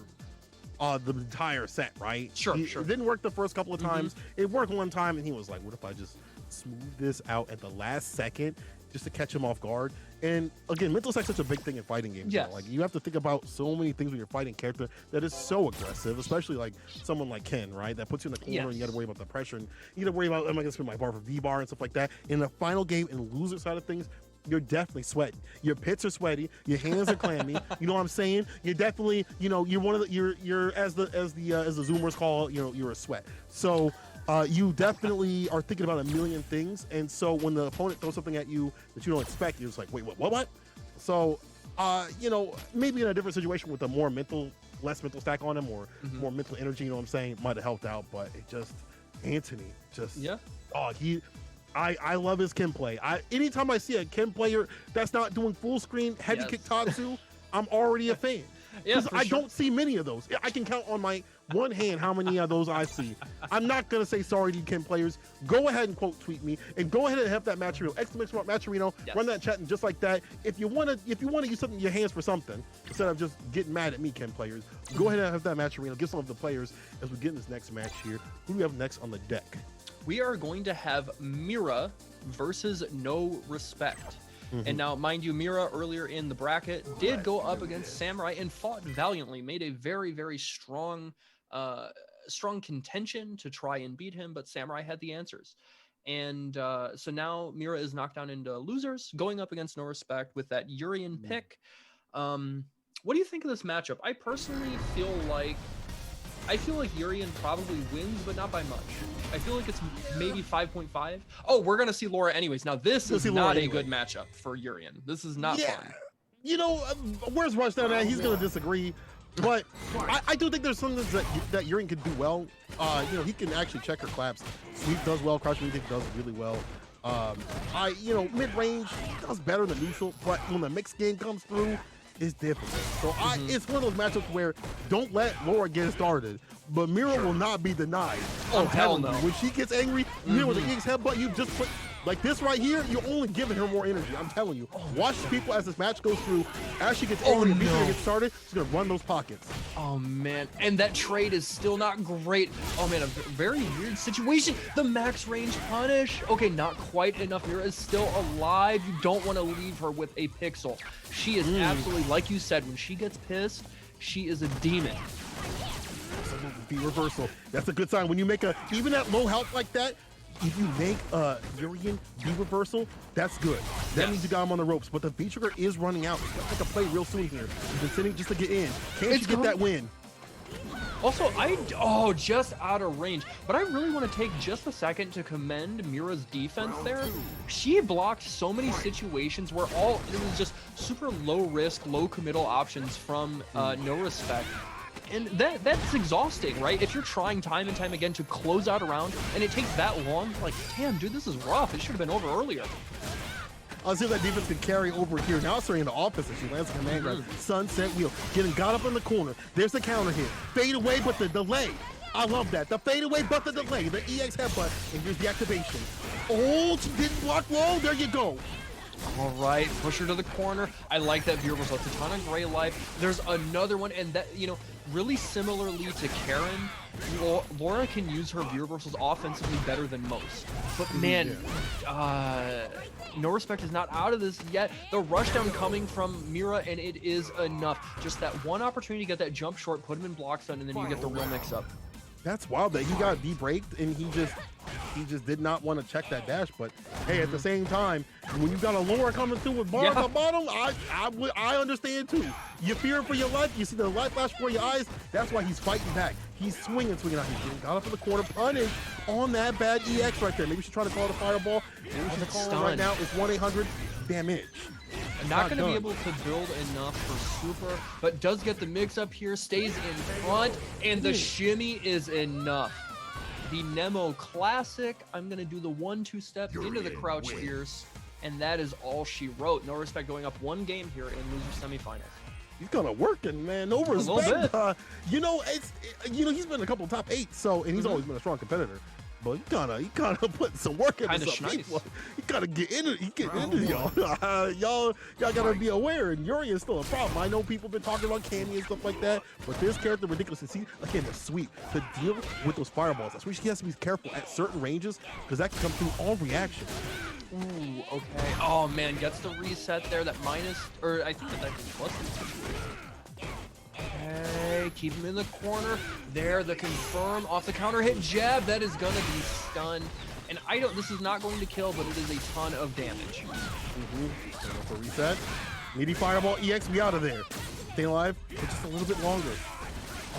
the entire set, right? Sure. It didn't work the first couple of times. It worked one time, and he was like, what if I just smooth this out at the last second just to catch him off guard? And again, mental is like such a big thing in fighting games. Yes. Like, you have to think about so many things when you're fighting a character that is so aggressive, especially like someone like Ken, right? That puts you in the corner and you got to worry about the pressure, and you got to worry about, am I going to spin my bar for V-bar and stuff like that. In the final game and loser side of things, you're definitely sweating. Your pits are sweaty. Your hands are clammy. You know what I'm saying? You're definitely, you know, you're one of the, you're as the Zoomers call, you know, you're a sweat. So you definitely are thinking about a million things. And so when the opponent throws something at you that you don't expect, you're just like, wait, what? So, you know, maybe in a different situation with a more less mental stack on him, or more mental energy, you know what I'm saying, might have helped out. But it just, Anthony, just, I love his Ken play. Anytime I see a Ken player that's not doing full screen heavy kick Tatsu, I'm already a fan. Because I don't see many of those. I can count on my one hand how many of those I see. I'm not gonna say sorry to you Ken players. Go ahead and quote tweet me, and go ahead and help that Matcherino, Matcherino, run that chat, and just like that. If you wanna use something in your hands for something, instead of just getting mad at me, Ken players, go ahead and have that Matcherino. Get some of the players as we get in this next match here. Who do we have next on the deck? We are going to have Mira versus No Respect. And now, mind you, Mira earlier in the bracket did go up against Samurai and fought valiantly, made a very, very strong contention to try and beat him, but Samurai had the answers. And so now Mira is knocked down into losers, going up against No Respect with that Urian pick. What do you think of this matchup? I personally feel like Urian probably wins, but not by much. I feel like it's maybe 5.5. Oh, we're going to see Laura anyways. Now, this is not a good matchup for Urian. This is not fun. You know, where's Rushdown at? He's going to disagree. But I do think there's some things that Urian can do well. You know, he can actually check her claps. Sweep does well. Crouch Music does really well. You know, mid-range does better than neutral. But when the mixed game comes through, it's difficult. So it's one of those matchups where don't let Laura get started, but Mira will not be denied. Oh, hell no. When she gets angry, you hear with the EX headbutt, you just put, like this right here, you're only giving her more energy. I'm telling you. Watch people as this match goes through. As she gets angry and gets started, she's going to run those pockets. Oh, man. And that trade is still not great. Oh, man, a very weird situation. The max range punish. Okay, not quite enough. Mira is still alive. You don't want to leave her with a pixel. She is absolutely, like you said, when she gets pissed, she is a demon. Absolutely. Reversal. That's a good sign. When you make even at low health like that, if you make Urian B reversal, that's good. That means you got him on the ropes. But the B trigger is running out. It's gonna take a play real soon here. He's been sitting just to get in. Can she get that win? Also, just out of range. But I really want to take just a second to commend Mira's defense there. She blocked so many situations where it was just super low risk, low committal options from No Respect. And that's exhausting, right? If you're trying time and time again to close out a round and it takes that long, like, damn, dude, this is rough. It should have been over earlier. Let's see if that defense can carry over here. Now it's starting the offense as she lands a command grab. Sunset wheel. Got up in the corner. There's the counter hit. Fade away, but the delay. I love that. The fade away, but the delay. The EX headbutt. And here's the activation. Oh, she didn't block low. There you go. All right, push her to the corner. I like that viewer reversal. It's a ton of gray life. There's another one, and that, you know, really similarly to Karen, Laura can use her viewer reversals offensively better than most. But man, No Respect is not out of this yet. The rushdown coming from Mira, and it is enough. Just that one opportunity to get that jump short, put him in block stun, and then you get the real mix up. That's wild that he got de-braked and he just did not want to check that dash. But hey, at the same time, when you got a Laura coming through with bars on bottom, I understand too. You fear for your life. You see the light flash before your eyes. That's why he's fighting back. He's swinging out. He got up in the corner, punish on that bad EX right there. Maybe she's trying to call the fireball. Maybe she's calling right now. It's 1-800 damage. Not going to be able to build enough for super, but does get the mix up here, stays in front, and the shimmy is enough. The Nemo classic. I'm going to do the 1-2 step into the crouch fierce, and that is all she wrote. No Respect going up one game here in loser semifinals. He's gonna work it, man. No respect. You know, he's been a couple of top 8, so and he's always been a strong competitor. But he kind of put some work into some people. He gotta get into y'all. y'all gotta be aware. And Yuri is still a problem. I know people been talking about Candy and stuff like that, but this character ridiculous. And see, again, the sweep to deal with those fireballs. That's why she has to be careful at certain ranges because that can come through on reaction. Ooh, okay. Oh man, gets the reset there. That minus, or I think that plus. Okay, keep him in the corner. There, the confirm off the counter hit jab. That is gonna be stunned. And this is not going to kill, but it is a ton of damage. For reset. Meaty fireball, EX, be out of there. Stay alive for just a little bit longer.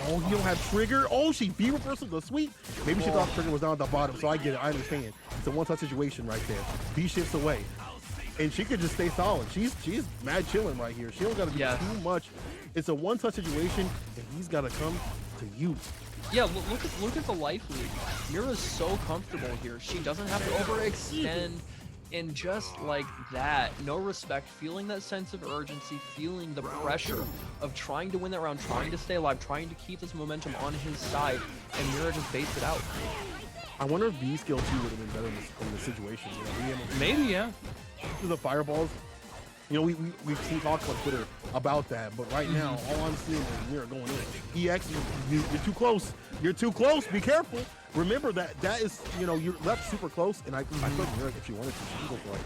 Oh, you don't have trigger. Oh, she B reversal the sweep. Maybe she thought trigger was down at the bottom, so I get it. I understand. It's a one-touch situation right there. B shifts away. And she could just stay solid. She's mad chilling right here. She don't gotta do too much. It's a one-touch situation, and he's gotta come to you. Yeah, look at the life lead. Mira's so comfortable here. She doesn't have to overextend, and just like that, No Respect, feeling that sense of urgency, feeling the pressure of trying to win that round, trying to stay alive, trying to keep this momentum on his side, and Mira just baits it out. I wonder if B skill 2 would have been better in this situation. You know, maybe, yeah. The fireballs. You know, we've seen talks on Twitter about that, but right now, all I'm seeing is Mira going in. EX, you're too close. You're too close. Be careful. Remember that is, you know, you're left super close, and I feel like Mira, if she wanted to, she can go for like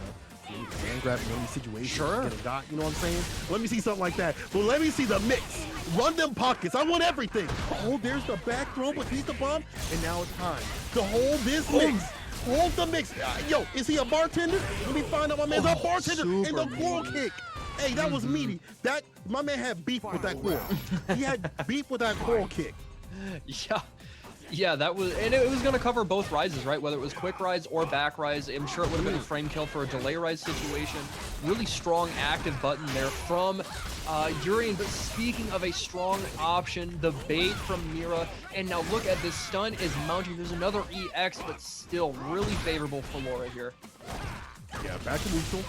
a hand grab in any situation. Sure. Get a dot, you know what I'm saying? Let me see something like that. But let me see the mix. Run them pockets. I want everything. Oh, there's the back throw with Pizza Bomb, and now it's time to hold this mix. Hold the mix. Yo, is he a bartender? Let me find out my man's a bartender. And the coral kick. Hey, that was meaty. My man had beef with that coral. He had beef with that coral kick. Yeah, that was, and it was going to cover both rises, right? Whether it was quick rise or back rise. I'm sure it would have been a frame kill for a delay rise situation. Really strong active button there from Urian. But speaking of a strong option, the bait from Mira. And now look at this stun is mounting. There's another EX, but still really favorable for Laura here. Yeah, back to neutral.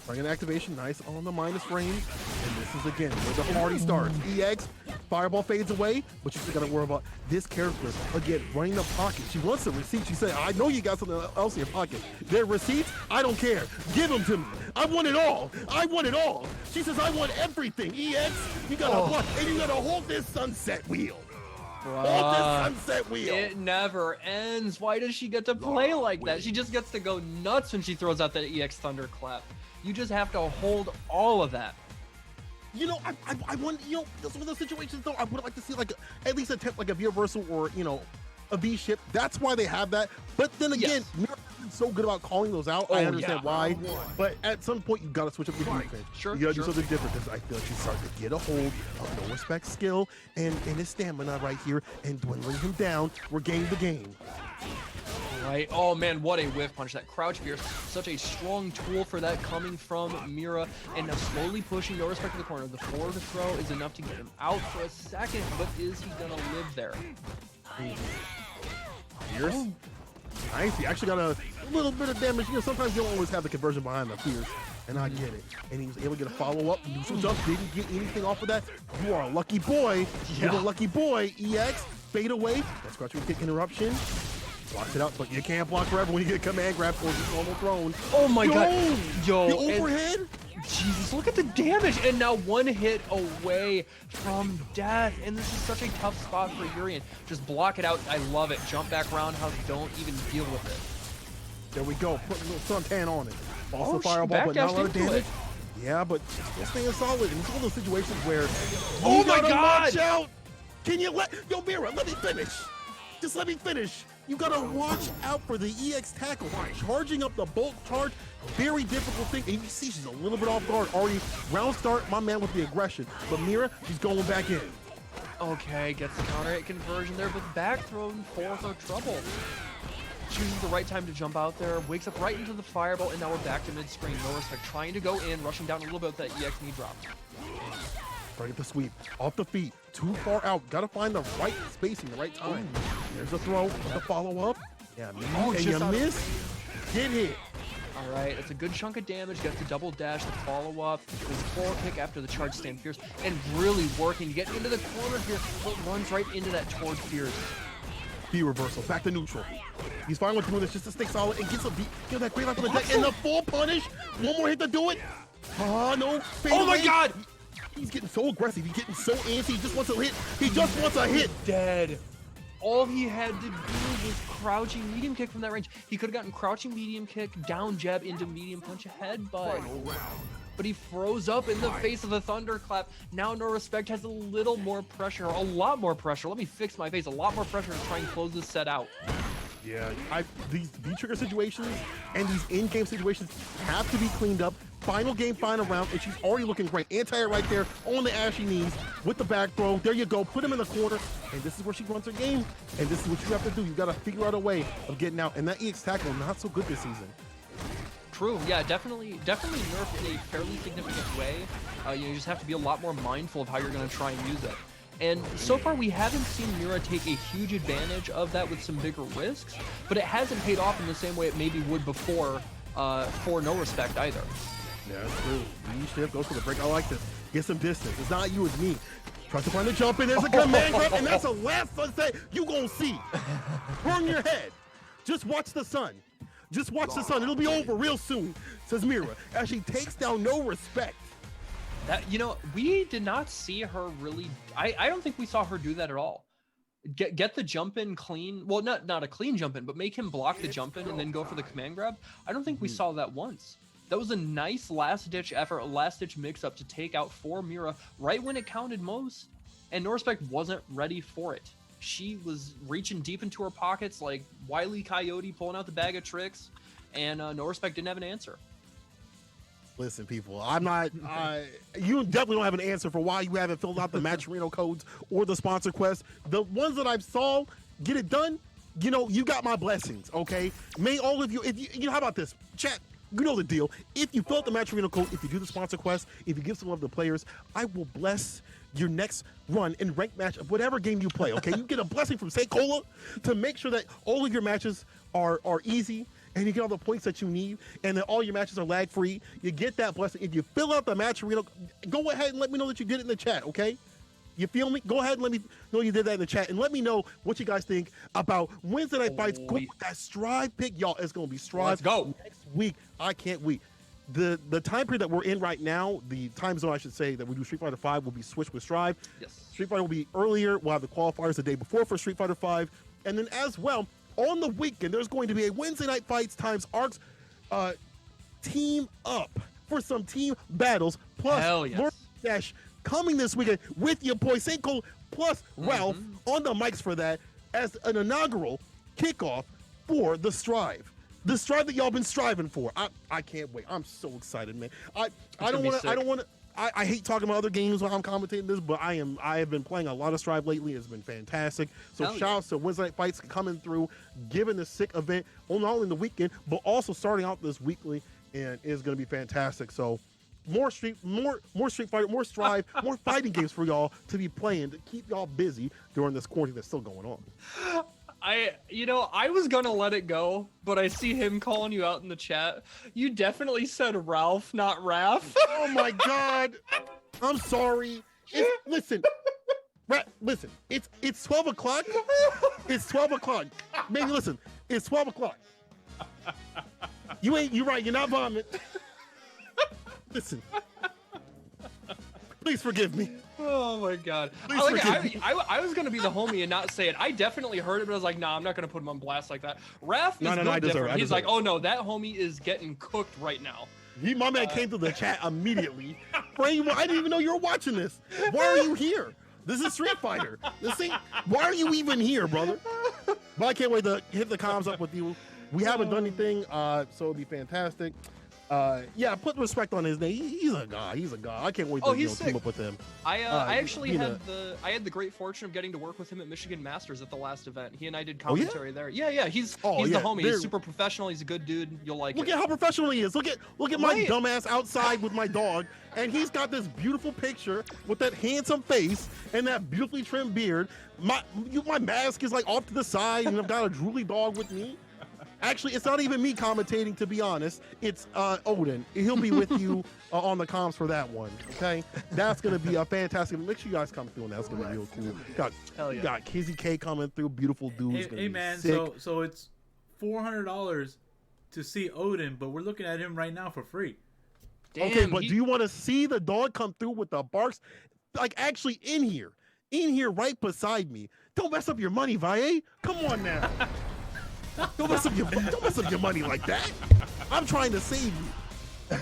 Bringing activation, nice on the minus range. And this is again where the party starts. EX, fireball fades away, but you still gotta worry about this character. Again, running the pocket. She wants the receipt. She said, I know you got something else in your pocket. Their receipts, I don't care. Give them to me. I want it all. I want it all. She says, I want everything. EX, you gotta block, and you gotta hold this sunset wheel. Hold this sunset wheel. It never ends. Why does she get to play like that? She just gets to go nuts when she throws out that EX thunderclap. You just have to hold all of that. You know, I want, you know, some of those situations though, I would like to see like at least attempt like a V reversal or, you know, a V ship. That's why they have that. But then again, Mira is so good about calling those out. I understand why. But at some point, you got to switch up your defense. You got to do something different because I feel like she's starting to get a hold of No Respect skill and his stamina right here and dwindling him down. We're game to game. Right. Oh man, what a whiff punch. That crouch fierce, such a strong tool for that coming from Mira. And now slowly pushing No Respect to the corner. The forward throw is enough to get him out for a second, but is he gonna live there? Fierce. Nice. He actually got a little bit of damage. You know, sometimes you don't always have the conversion behind the fierce, and I get it. And he was able to get a follow-up, do some jumps, didn't get anything off of that. You are a lucky boy. You're a lucky boy. EX, fade away. That scratch kick interruption. Blocks it out, but you can't block forever when you get command grab or just normal thrown. Oh my god. Yo, the overhead? Jesus, look at the damage. And now one hit away from death. And this is such a tough spot for Urian. Just block it out. I love it. Jump back roundhouse. Don't even deal with it. There we go. Put a little suntan on it. Also Oh, fireball, but not a lot of damage. it. Yeah, but still staying solid. And it's one of those situations where Oh you my gotta God! watch out. Can you Yo, Mira, let me finish. Just let me finish. You gotta watch out for the EX tackle. Charging up the bulk charge, very difficult thing. And you see she's a little bit off guard already. Round start, my man with the aggression. But Mira, she's going back in. Okay, gets the counter hit conversion there, but back thrown for the trouble. Chooses the right time to jump out there, wakes up right into the fireball, and now we're back to mid-screen. No respect, trying to go in, rushing down a little bit with that EX knee drop. Try to get the sweep. Off the feet. Too far out. Gotta find the right spacing, the right time. There's a throw. The follow-up. Yeah, and you miss. Get hit. All right, it's a good chunk of damage. Gets the double dash, the follow-up. There's a forward kick after the charge stand fierce. And really working to get into the corner here, but runs right into that toward fierce. B reversal. Back to neutral. He's fine with doing this just to stay solid and gets a beat. Get that great off of the deck. And the full punish. One more hit to do it. Oh, no. Oh my god! He's getting so aggressive. He's getting so antsy. He just wants a hit. He just wants a hit. Dead. All he had to do was crouching medium kick from that range. He could have gotten crouching medium kick, down jab into medium punch ahead, but he froze up in the face of a thunderclap. Now No Respect has a little more pressure, a lot more pressure. Let me fix my face. A lot more pressure to try and close this set out. Yeah, these V-trigger situations and these in-game situations have to be cleaned up. Final game, final round, and she's already looking great. Anti-air right there on the ashy knees with the back throw. There you go. Put him in the corner, and this is where she runs her game. And this is what you have to do. You got to figure out a way of getting out. And that EX tackle, not so good this season. True. Yeah, definitely nerfed in a fairly significant way. You just have to be a lot more mindful of how you're going to try and use it. And so far, we haven't seen Mira take a huge advantage of that with some bigger risks, but it hasn't paid off in the same way it maybe would before for No Respect either. Yeah, that's true. V-shift goes for the break. I like this. Get some distance. It's not you, it's me. Tries to find the jump in. There's a command grab, and that's a last sunset. You gonna see. Burn your head. Just watch the sun. Just watch the sun. It'll be over real soon, says Mira, as she takes down No Respect. That, you know, we did not see her really. I don't think we saw her do that at all. Get the jump in clean. Well, not a clean jump in, but make him block the jump in and then go for the command grab. I don't think we saw that once. That was a nice last-ditch effort, a last-ditch mix-up to take out for Mira right when it counted most. And No Respect wasn't ready for it. She was reaching deep into her pockets like Wile E. Coyote pulling out the bag of tricks, and No Respect didn't have an answer. Listen, people, I'm not. You definitely don't have an answer for why you haven't filled out the Matcherino codes or the sponsor quest. The ones that I saw, get it done. You know, you got my blessings. Okay, may all of you. If you know, how about this, chat? You know the deal. If you fill out the Matcherino code, if you do the sponsor quest, if you give some of the players, I will bless your next run in ranked match of whatever game you play. Okay, you get a blessing from Seikola to make sure that all of your matches are easy. And you get all the points that you need, and then all your matches are lag-free. You get that blessing. If you fill out the Matcherino, go ahead and let me know that you did it in the chat, okay? You feel me? Go ahead and let me know you did that in the chat, and let me know what you guys think about Wednesday Night Fights. Go with that Strive pick, y'all. It's going to be Strive. Let's go. Next week. I can't wait. The time period that we're in right now, the time zone, I should say, that we do Street Fighter V will be switched with Strive. Yes. Street Fighter will be earlier. We'll have the qualifiers the day before for Street Fighter V, and then as well, on the weekend, there's going to be a Wednesday Night Fights times ARCs team up for some team battles. Plus, Hell yes. Lord Dash coming this weekend with your boy Seiko plus Ralph on the mics for that as an inaugural kickoff for the Strive. The Strive that y'all been striving for. I can't wait. I'm so excited, man. I don't want to. I hate talking about other games while I'm commentating this, but I have been playing a lot of Strive lately. It's been fantastic. So shout outs to Wednesday Night Fights coming through, giving this sick event not only in the weekend, but also starting out this weekly, and it's going to be fantastic. So more Street Fighter, more Strive, more fighting games for y'all to be playing to keep y'all busy during this quarantine that's still going on. I was gonna let it go, but I see him calling you out in the chat. You definitely said Ralph, not Raph. Oh my God. I'm sorry. Listen, it's 12 o'clock. It's 12 o'clock. Maybe listen, It's 12 o'clock. You're right. You're not vomit. Listen. Please forgive me. Oh my god. I was gonna be the homie and not say it. I definitely heard it, but I was like, nah, I'm not gonna put him on blast like that. Raph is no, different. He's like, oh no, that homie is getting cooked right now. My man came to the chat immediately. I didn't even know you were watching this. Why are you here? This is Street Fighter. Why are you even here, brother? But I can't wait to hit the comms up with you. We haven't done anything, so it'll be fantastic. Yeah, put respect on his name. He's a god. He's a god. I can't wait to team up with him. I actually had the great fortune of getting to work with him at Michigan Masters at the last event. He and I did commentary there. Yeah. He's the homie. He's super professional. He's a good dude. You'll like Look at how professional he is. Look at my dumbass outside with my dog, and he's got this beautiful picture with that handsome face and that beautifully trimmed beard. My mask is like off to the side, and I've got a drooly dog with me. Actually, it's not even me commentating, to be honest. It's Odin. He'll be with you on the comms for that one, okay? That's going to be a fantastic. Make sure you guys come through, and that's going to be real cool. Got Kizzy K coming through, beautiful dudes. Hey man, so it's $400 to see Odin, but we're looking at him right now for free. Damn, okay, but do you want to see the dog come through with the barks? Like, actually in here right beside me. Don't mess up your money, Valle. Come on now. Don't mess up your money like that. I'm trying to save you.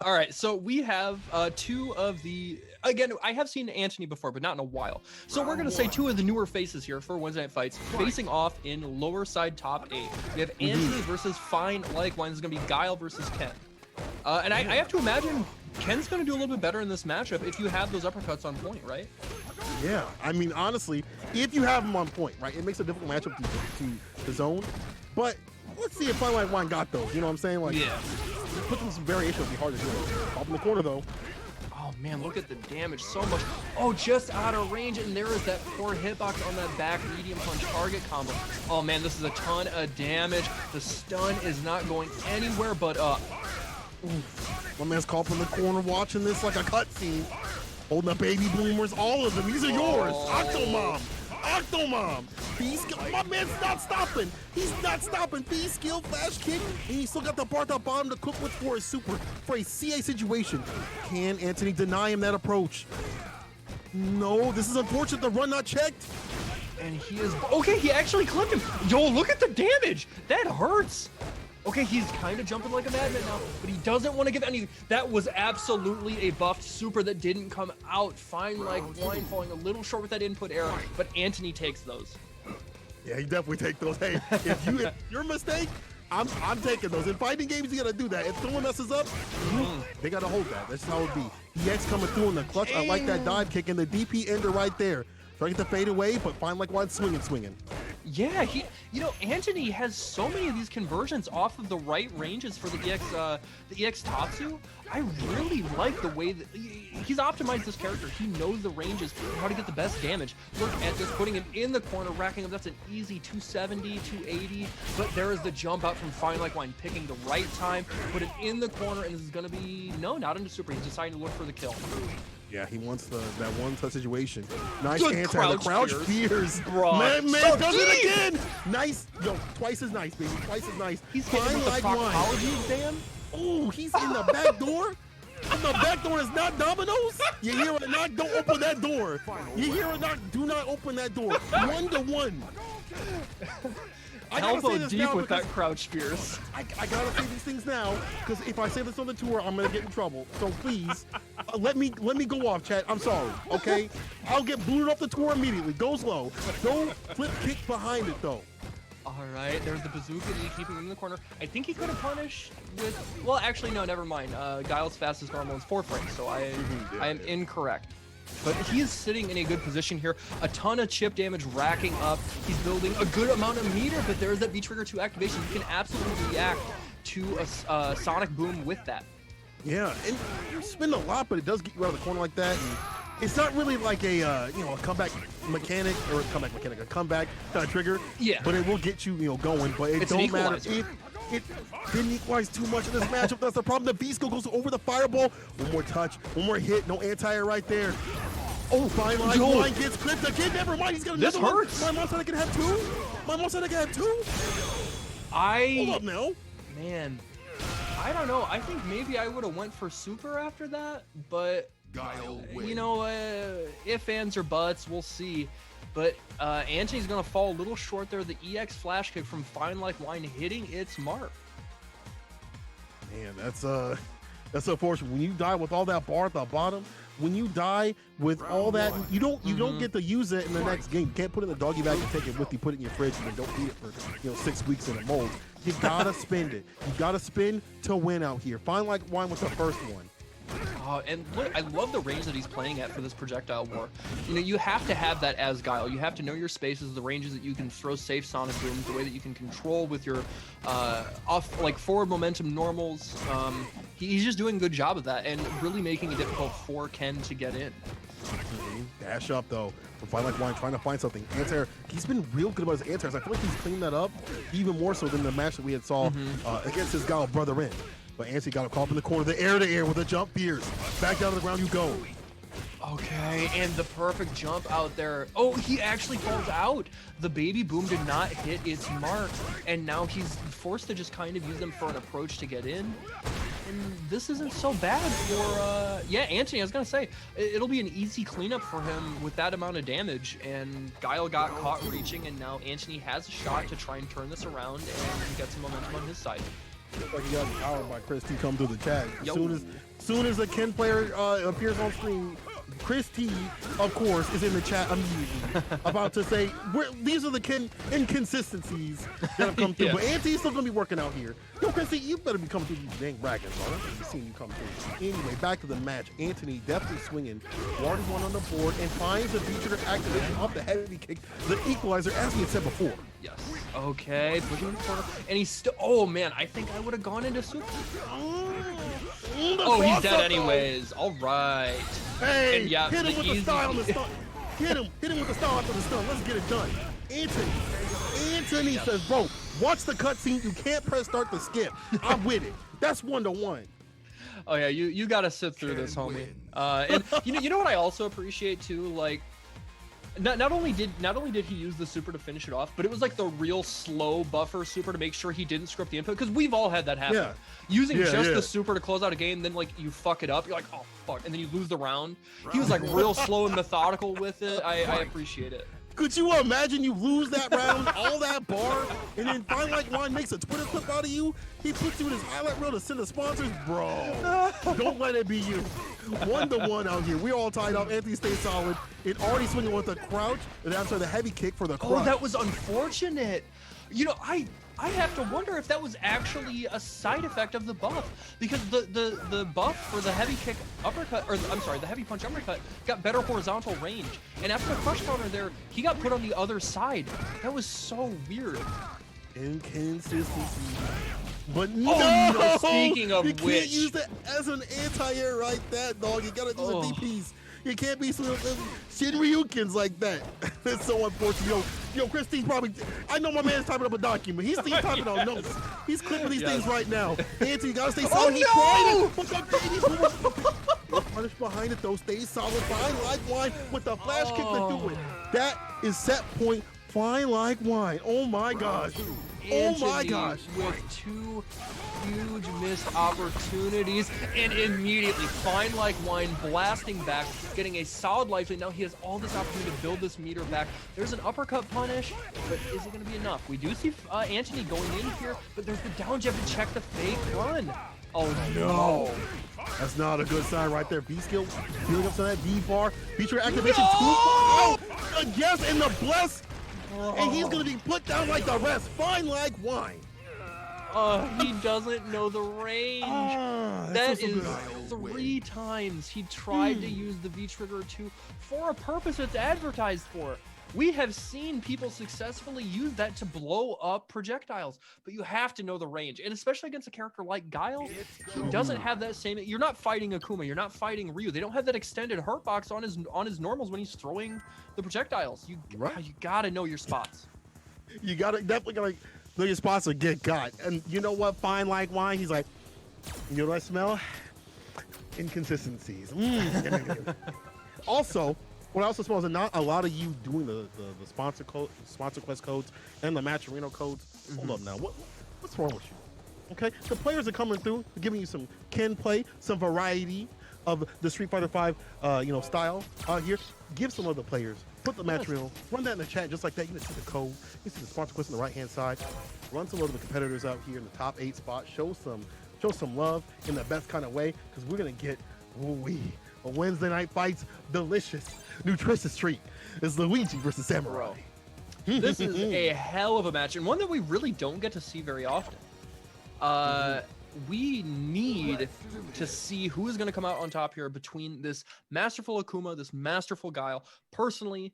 All right, so we have two of the, again, I have seen Anthony before, but not in a while. So we're going to say two of the newer faces here for Wednesday Night Fights, facing off in lower side top 8. We have Anthony versus Fine Likewise. This is going to be Guile versus Ken. And I have to imagine Ken's going to do a little bit better in this matchup if you have those uppercuts on point, right? Yeah, I mean, honestly, if you have them on point, right, it makes a difficult matchup to zone. But let's see if Fine Likewise got those. You know what I'm saying? Like, yeah. Put them some variation would be hard to do. Up in the corner, though. Oh, man, look at the damage. So much. Oh, just out of range, and there is that poor hitbox on that back medium punch target combo. Oh, man, this is a ton of damage. The stun is not going anywhere but up. My man's caught in the corner watching this like a cutscene. Holding up baby boomers, all of them. These are yours. Octomom. B-skill. My man's not stopping. He's not stopping. B-skill, flash kick. And he still got the bar at the bottom to cook with for his super, for a CA situation. Can Anthony deny him that approach? No, this is unfortunate. The run not checked. And he is, okay, he actually clipped him. Yo, look at the damage. That hurts. Okay, he's kind of jumping like a madman now, but he doesn't want to give anything. That was absolutely a buffed super that didn't come out. Fine Likewise falling a little short with that input error, but Anthony takes those. Yeah, he definitely takes those. Hey, if your mistake, I'm taking those. In fighting games, you gotta do that. If someone messes up, they gotta hold that. That's how it be. EX coming through in the clutch. I like that dive kick and the DP ender right there. Trying to get the fade away, but Fine Likewise swinging. Yeah, Anthony has so many of these conversions off of the right ranges for the EX Tatsu. I really like the way that he's optimized this character. He knows the ranges and how to get the best damage. Look at this, putting him in the corner, racking up. That's an easy 270, 280. But there is the jump out from Fine Likewise, picking the right time, put it in the corner, and this is going to be, no, not into super. He's deciding to look for the kill. Yeah, he wants that one touch situation. Nice Good anti, the crouch fears. Bro, man so does it again. Nice, yo, twice as nice, baby, twice as nice. He's hitting with the proctology exam. Oh, he's in the back door. And the back door is not Domino's. You hear it not? Don't open that door. You hear it not? Do not open that door. 1-to-1. Elbow deep with that crouch fierce. I gotta say these things now, because if I say this on the tour, I'm gonna get in trouble. So please, let me go off, chat. I'm sorry, okay? I'll get booted off the tour immediately. Go slow. Don't flip kick behind it though. All right, there's the bazooka knee keeping him in the corner. I think he could have punished with, well, actually, no, never mind. Guile's fastest normal is 4 frames, so I am incorrect. But he is sitting in a good position here. A ton of chip damage racking up. He's building a good amount of meter, but there's that V-Trigger 2 activation. You can absolutely react to a Sonic Boom with that. Yeah, and you spin a lot, but it does get you out of the corner like that. And it's not really like a a comeback mechanic or a comeback trigger. Yeah. But it will get you going. But it don't matter if it didn't equalize too much in this matchup. That's the problem. The V-Skill goes over the fireball. One more touch, one more hit, no anti-air right there. Oh, Fine Like Wine gets clipped again. Never mind, he's got another This hurts. one. My mom said I could have two. My mom said I could have two. Hold up now. Man, I don't know. I think maybe I would have went for super after that, but you know, if, ands, or buts, we'll see. But Antony's gonna fall a little short there. The EX flash kick from Fine Like Wine hitting its mark. Man, that's unfortunate. When you die with all that bar at the bottom, when you die with all that, you don't get to use it in the next game. You can't put it in the doggy bag and take it with you, put it in your fridge, and then don't eat it for 6 weeks in a mold. You gotta spend it. You gotta spin to win out here. Fine Like Wine was the first one. And look, I love the range that he's playing at for this projectile war. You know, you have to have that as Guile. You have to know your spaces, the ranges that you can throw safe sonic booms, the way that you can control with your forward momentum normals. He's just doing a good job of that and really making it difficult for Ken to get in. Dash up though from Fine Like Wine, trying to find something. Anti-air, he's been real good about his anti-airs. I feel like he's cleaned that up even more so than the match that we had saw against his Guile brother in. But Ansi got him caught up in the corner, the air-to-air with a jump pierce. Back down to the ground you go. Okay, and the perfect jump out there. Oh, he actually falls out. The baby boom did not hit its mark, and now he's forced to just kind of use them for an approach to get in. And this isn't so bad for, yeah, Antony, I was going to say, it'll be an easy cleanup for him with that amount of damage. And Guile got caught reaching, and now Antony has a shot to try and turn this around and get some momentum on his side. Looks like he got empowered by Chris T come through the chat. As soon as a Ken player appears on screen, Chris T, of course, is in the chat immediately about to say, these are the Ken inconsistencies that have come through. But Anti's still going to be working out here. Yo, Chris T, you better be coming through these dang brackets, bro. I've seen you come through. Anyway, back to the match. Antony definitely swinging. Guardy one on the board and finds the V-trigger activation off the heavy kick, the equalizer, as we had said before. Yes. Okay, pushing in the corner. And he's still, oh man, I think I would have gone into super. Oh, he's dead anyways. All right. Hey, and yeah, hit him with the style on the stun. Hit him with the style after the stun. Let's get it done. Antony says, bro, watch the cutscene. You can't press start to skip. I'm with it. That's 1-to-1. Oh yeah, you gotta sit through this, homie. And you know what I also appreciate too, like, not only did he use the super to finish it off, but it was like the real slow buffer super to make sure he didn't screw up the input, because we've all had that happen. Yeah. Using the super to close out a game, then like you fuck it up, you're like, oh fuck, and then you lose the round. He was like real slow and methodical with it. I appreciate it. Could you imagine you lose that round, all that bar, and then Fine Like Wine makes a Twitter clip out of you? He puts you in his highlight reel to send the sponsors? Bro, don't let it be you. 1-to-1 out here. We're all tied up. Anthony stays solid. It already swinging with a crouch, and after the heavy kick for the crouch. Oh, that was unfortunate. You know, I have to wonder if that was actually a side effect of the buff, because the buff for the heavy kick uppercut, or I'm sorry, the heavy punch uppercut got better horizontal range, and after the crush counter there, he got put on the other side. That was so weird. Inconsistency. But no, speaking of you which, can't use it as an anti-air like that, dog. You gotta use a DPs. You can't be Shinryukins like that. It's so unfortunate. Yo, Christine's probably, I know my man's typing up a document. He's typing out notes. He's clipping these things right now. Anthony, you gotta stay solid. He tried it. Punish behind it though. Stay solid. Fine Like Wine with the flash kick to do it. That is set point. Fine Like Wine. Oh my gosh. Oh my gosh. With two huge missed opportunities, and immediately Fine Like Wine blasting back, getting a solid life lead. Now he has all this opportunity to build this meter back. There's an uppercut punish, but is it going to be enough? We do see Antony going in here, but there's the down jab to check the fake run. Oh no. That's not a good sign right there. B-skill, building up to that B-bar. Feature activation 2. Oh, yes, and the bless. And he's going to be put down like the rest. Fine Like Wine. He doesn't know the range. That is 3 times he tried to use the V-Trigger 2 for a purpose it's advertised for. We have seen people successfully use that to blow up projectiles, but you have to know the range, and especially against a character like Guile, he doesn't have that same. You're not fighting Akuma, you're not fighting Ryu. They don't have that extended hurt box on his normals when he's throwing the projectiles. You gotta know your spots. You definitely gotta know your spots or get got. And you know what? Fine Like Wine. He's like, you know what I smell? Inconsistencies. Also, What I also smell is not a lot of you doing the sponsor quest codes and the Match Arena codes. Hold up now. What's wrong with you? Okay, the players are coming through, giving you some kin play, some variety of the Street Fighter V, style here. Give some other players. Put the match reel. Run that in the chat just like that. You can see the code. You see the sponsor quest on the right-hand side. Run some of the competitors out here in the top 8 spot. Show some love in the best kind of way, because we're gonna get a Wednesday night fights delicious, nutritious treat. It's Luigi versus Samurai. This is a hell of a match, and one that we really don't get to see very often. We need to see who is going to come out on top here between this masterful Akuma, this masterful Guile. Personally,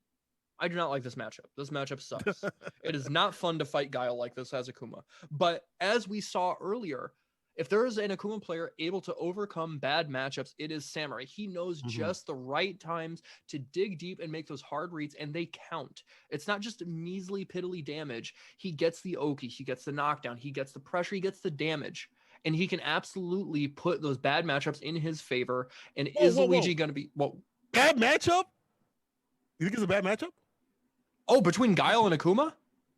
I do not like this matchup. This matchup sucks. It is not fun to fight Guile like this as Akuma. But as we saw earlier, if there is an Akuma player able to overcome bad matchups, it is Samurai. He knows just the right times to dig deep and make those hard reads, and they count. It's not just measly, piddly damage. He gets the Oki, he gets the knockdown, he gets the pressure, he gets the damage. And he can absolutely put those bad matchups in his favor. And is Luigi going to be... Bad matchup? You think it's a bad matchup? Oh, between Guile and Akuma?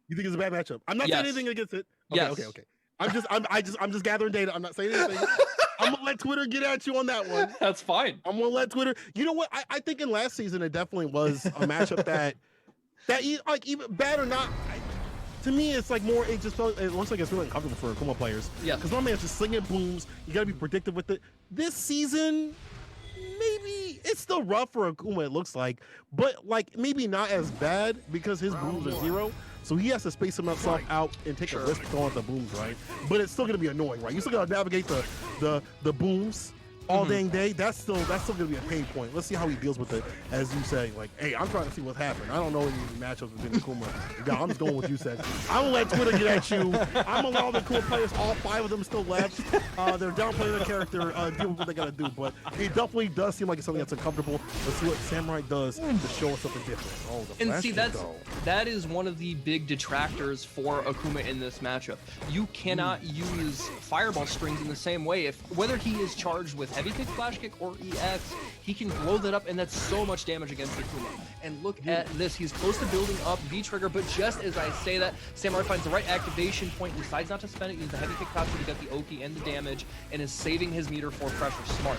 You think it's a bad matchup? I'm not saying anything against it. Okay. I'm just gathering data. I'm not saying anything. I'm gonna let Twitter get at you on that one. That's fine. I'm gonna let Twitter. You know what? I think in last season it definitely was a matchup that like, even bad or not. To me, it's like more. It looks like it's really uncomfortable for Akuma players. Yeah. Because my man's just slinging booms. You gotta be predictive with it. This season, maybe it's still rough for Akuma. It looks like, but like maybe not as bad because his booms are 0. So he has to space himself out and take a risk going at the booms, right? But it's still gonna be annoying, right? You still gotta navigate the booms all dang day. That's still gonna be a pain point. Let's see how he deals with it. As you say, like, hey, I'm trying to see what's happening. I don't know any matchups between Akuma. I'm just going with you said. I'm gonna let Twitter get at you. I'm allowing the Akuma players, all 5 of them still left. They're downplaying their character, deal with what they gotta do. But it definitely does seem like it's something that's uncomfortable. Let's see what Samurai does to show us something different. Oh, the and see, that is one of the big detractors for Akuma in this matchup. You cannot use fireball strings in the same way. Whether he is charged with heavy kick, flash kick, or EX, he can blow that up, and that's so much damage against Akuma. And look at this. He's close to building up V-trigger, but just as I say that, Samurai finds the right activation point, decides not to spend it, uses the heavy kick faster to get the Oki and the damage, and is saving his meter for pressure. Smart.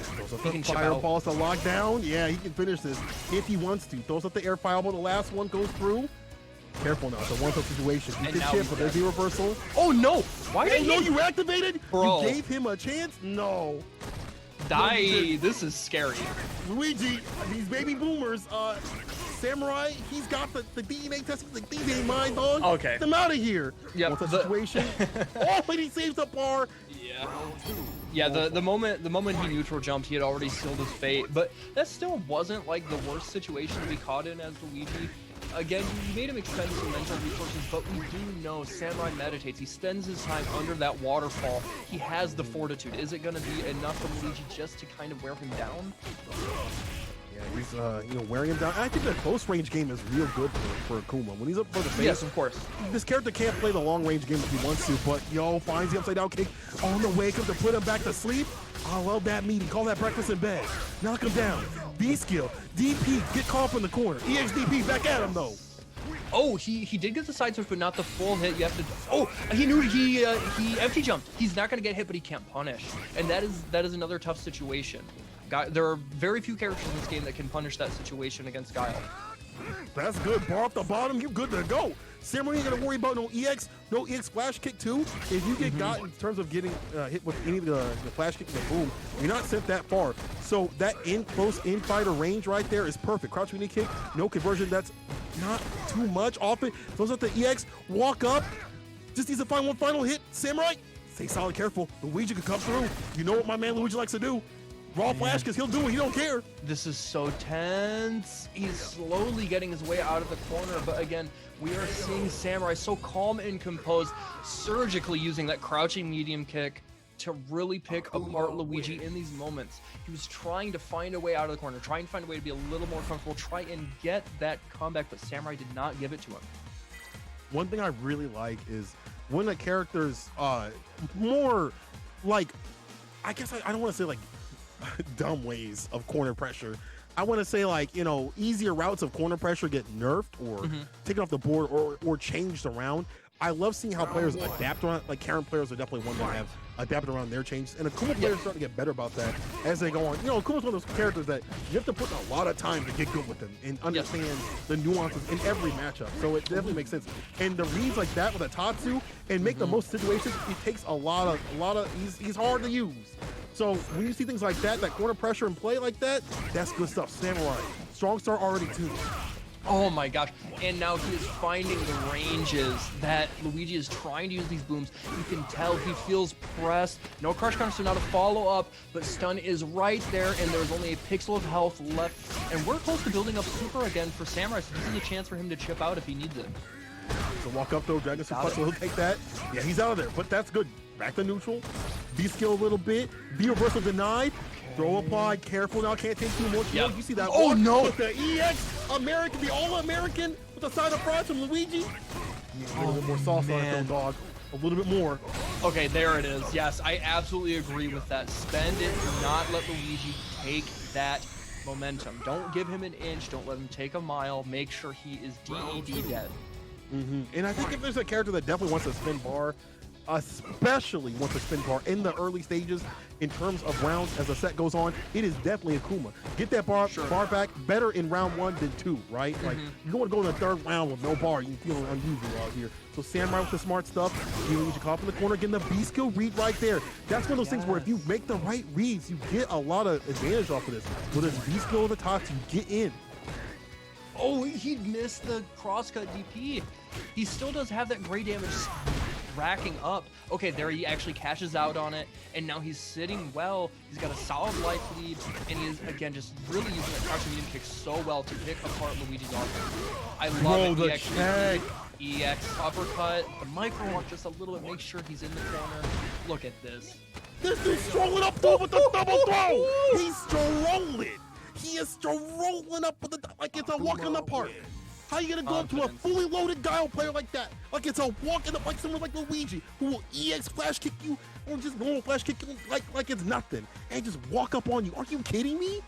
Throws up the fireball to lock down. Yeah, he can finish this if he wants to. Throws up the air fireball. The last one goes through. Careful now. It's a one-up situation. He did chip, but there's the reversal. Oh, no. Why did you activated? Bro. You gave him a chance? No. Die. This is scary. Luigi, these baby boomers, Samurai, he's got the DNA testing. Like, these ain't mine, dog. Okay. Get them out of here. Yeah. What's the situation? Oh, and he saves the bar. Yeah. Yeah, the moment he neutral jumped, he had already sealed his fate. But that still wasn't like the worst situation to be caught in as Luigi. Again, you made him expend some mental resources, but we do know Samurai meditates. He spends his time under that waterfall. He has the fortitude. Is it going to be enough for Luigi just to kind of wear him down? Yeah, he's wearing him down. I think the close range game is real good for Akuma. When he's up for the face, yes, of course. This character can't play the long range game if he wants to, but finds the upside down kick on the way, comes to put him back to sleep. I love that meeting. Call that breakfast in bed. Knock him down. B skill. DP. Get caught from the corner. EXDP back at him though. Oh, he did get the side switch, but not the full hit. You have to. Oh, he knew he empty jumped. He's not gonna get hit, but he can't punish, and that is another tough situation. There are very few characters in this game that can punish that situation against Guile. That's good. Bar off the bottom, you good to go. Samurai ain't gonna worry about no EX flash kick too. If you get got in terms of getting hit with any of the flash kick and the boom, you're not sent that far. So that close fighter range right there is perfect. Crouching knee kick, no conversion. That's not too much. Off it, throws up the EX, walk up. Just needs to find one final hit. Samurai, stay solid, careful. Luigi could come through. You know what my man Luigi likes to do. Raw flash, because he'll do it. He don't care. This is so tense. He's slowly getting his way out of the corner, but again, we are seeing Samurai so calm and composed, surgically using that crouching medium kick to really pick apart Luigi in these moments. He was trying to find a way out of the corner, trying to find a way to be a little more comfortable, try and get that comeback, but Samurai did not give it to him. One thing I really like is when the character's more like, I guess I don't want to say like dumb ways of corner pressure. I want to say, like, you know, easier routes of corner pressure get nerfed or taken off the board or changed around. I love seeing how players adapt around. Like, Karen players are definitely one that have adapted around their changes. And Akuma players starting to get better about that as they go on. You know, Akuma's one of those characters that you have to put in a lot of time to get good with him and understand the nuances in every matchup. So it definitely makes sense. And the reads like that with a Tatsu and make the most situations, it takes a lot of, he's hard to use. So when you see things like that corner pressure and play like that, that's good stuff. Samurai, strong start already too. Oh my gosh, and now he is finding the ranges that Luigi is trying to use these booms. You can tell he feels pressed. No crush counter, so not a follow-up, but stun is right there, and there's only a pixel of health left. And we're close to building up super again for Samurai, so this is a chance for him to chip out if he needs it. So walk up though, Dragon Suplex, so he'll take that. Yeah, he's out of there, but that's good. Back to neutral. V-skill a little bit. V-reversal denied. Throw applied, careful now, can't take too much. You see that? Oh no! With the EX American, the All-American with the side of fries from Luigi. A little bit more sauce on it though, dog. A little bit more. Okay, there it is. Yes, I absolutely agree with that. Spend it, do not let Luigi take that momentum. Don't give him an inch, don't let him take a mile. Make sure he is DED dead. And I think if there's a character that definitely wants to spin bar, especially wants to spin bar in the early stages in terms of rounds as the set goes on, it is definitely Akuma. Get that bar back better in round 1 than 2, right? Like, you don't want to go in the 3rd round with no bar. You feel unusual out here. So Samurai with the smart stuff, you need to call up in the corner, getting the B-skill read right there. That's one of those things where if you make the right reads, you get a lot of advantage off of this. With this B-skill at the top, you get in. Oh, he missed the crosscut DP. He still does have that great damage racking up. Okay, there he actually cashes out on it, and now he's sitting well. He's got a solid life lead, and he is, again, just really using that crouching medium kick so well to pick apart Luigi's offense. I love it. He actually EX uppercut, the micro walk just a little bit, make sure he's in the corner. Look at this. This dude's strolling up though with the double throw. He's strolling. He is strolling up with the, like it's a walk in the park. How are you gonna go up to a fully loaded Guile player like that? Like it's a walk in the, like someone like Luigi who will EX flash kick you or just normal flash kick you like it's nothing and just walk up on you. Are you kidding me?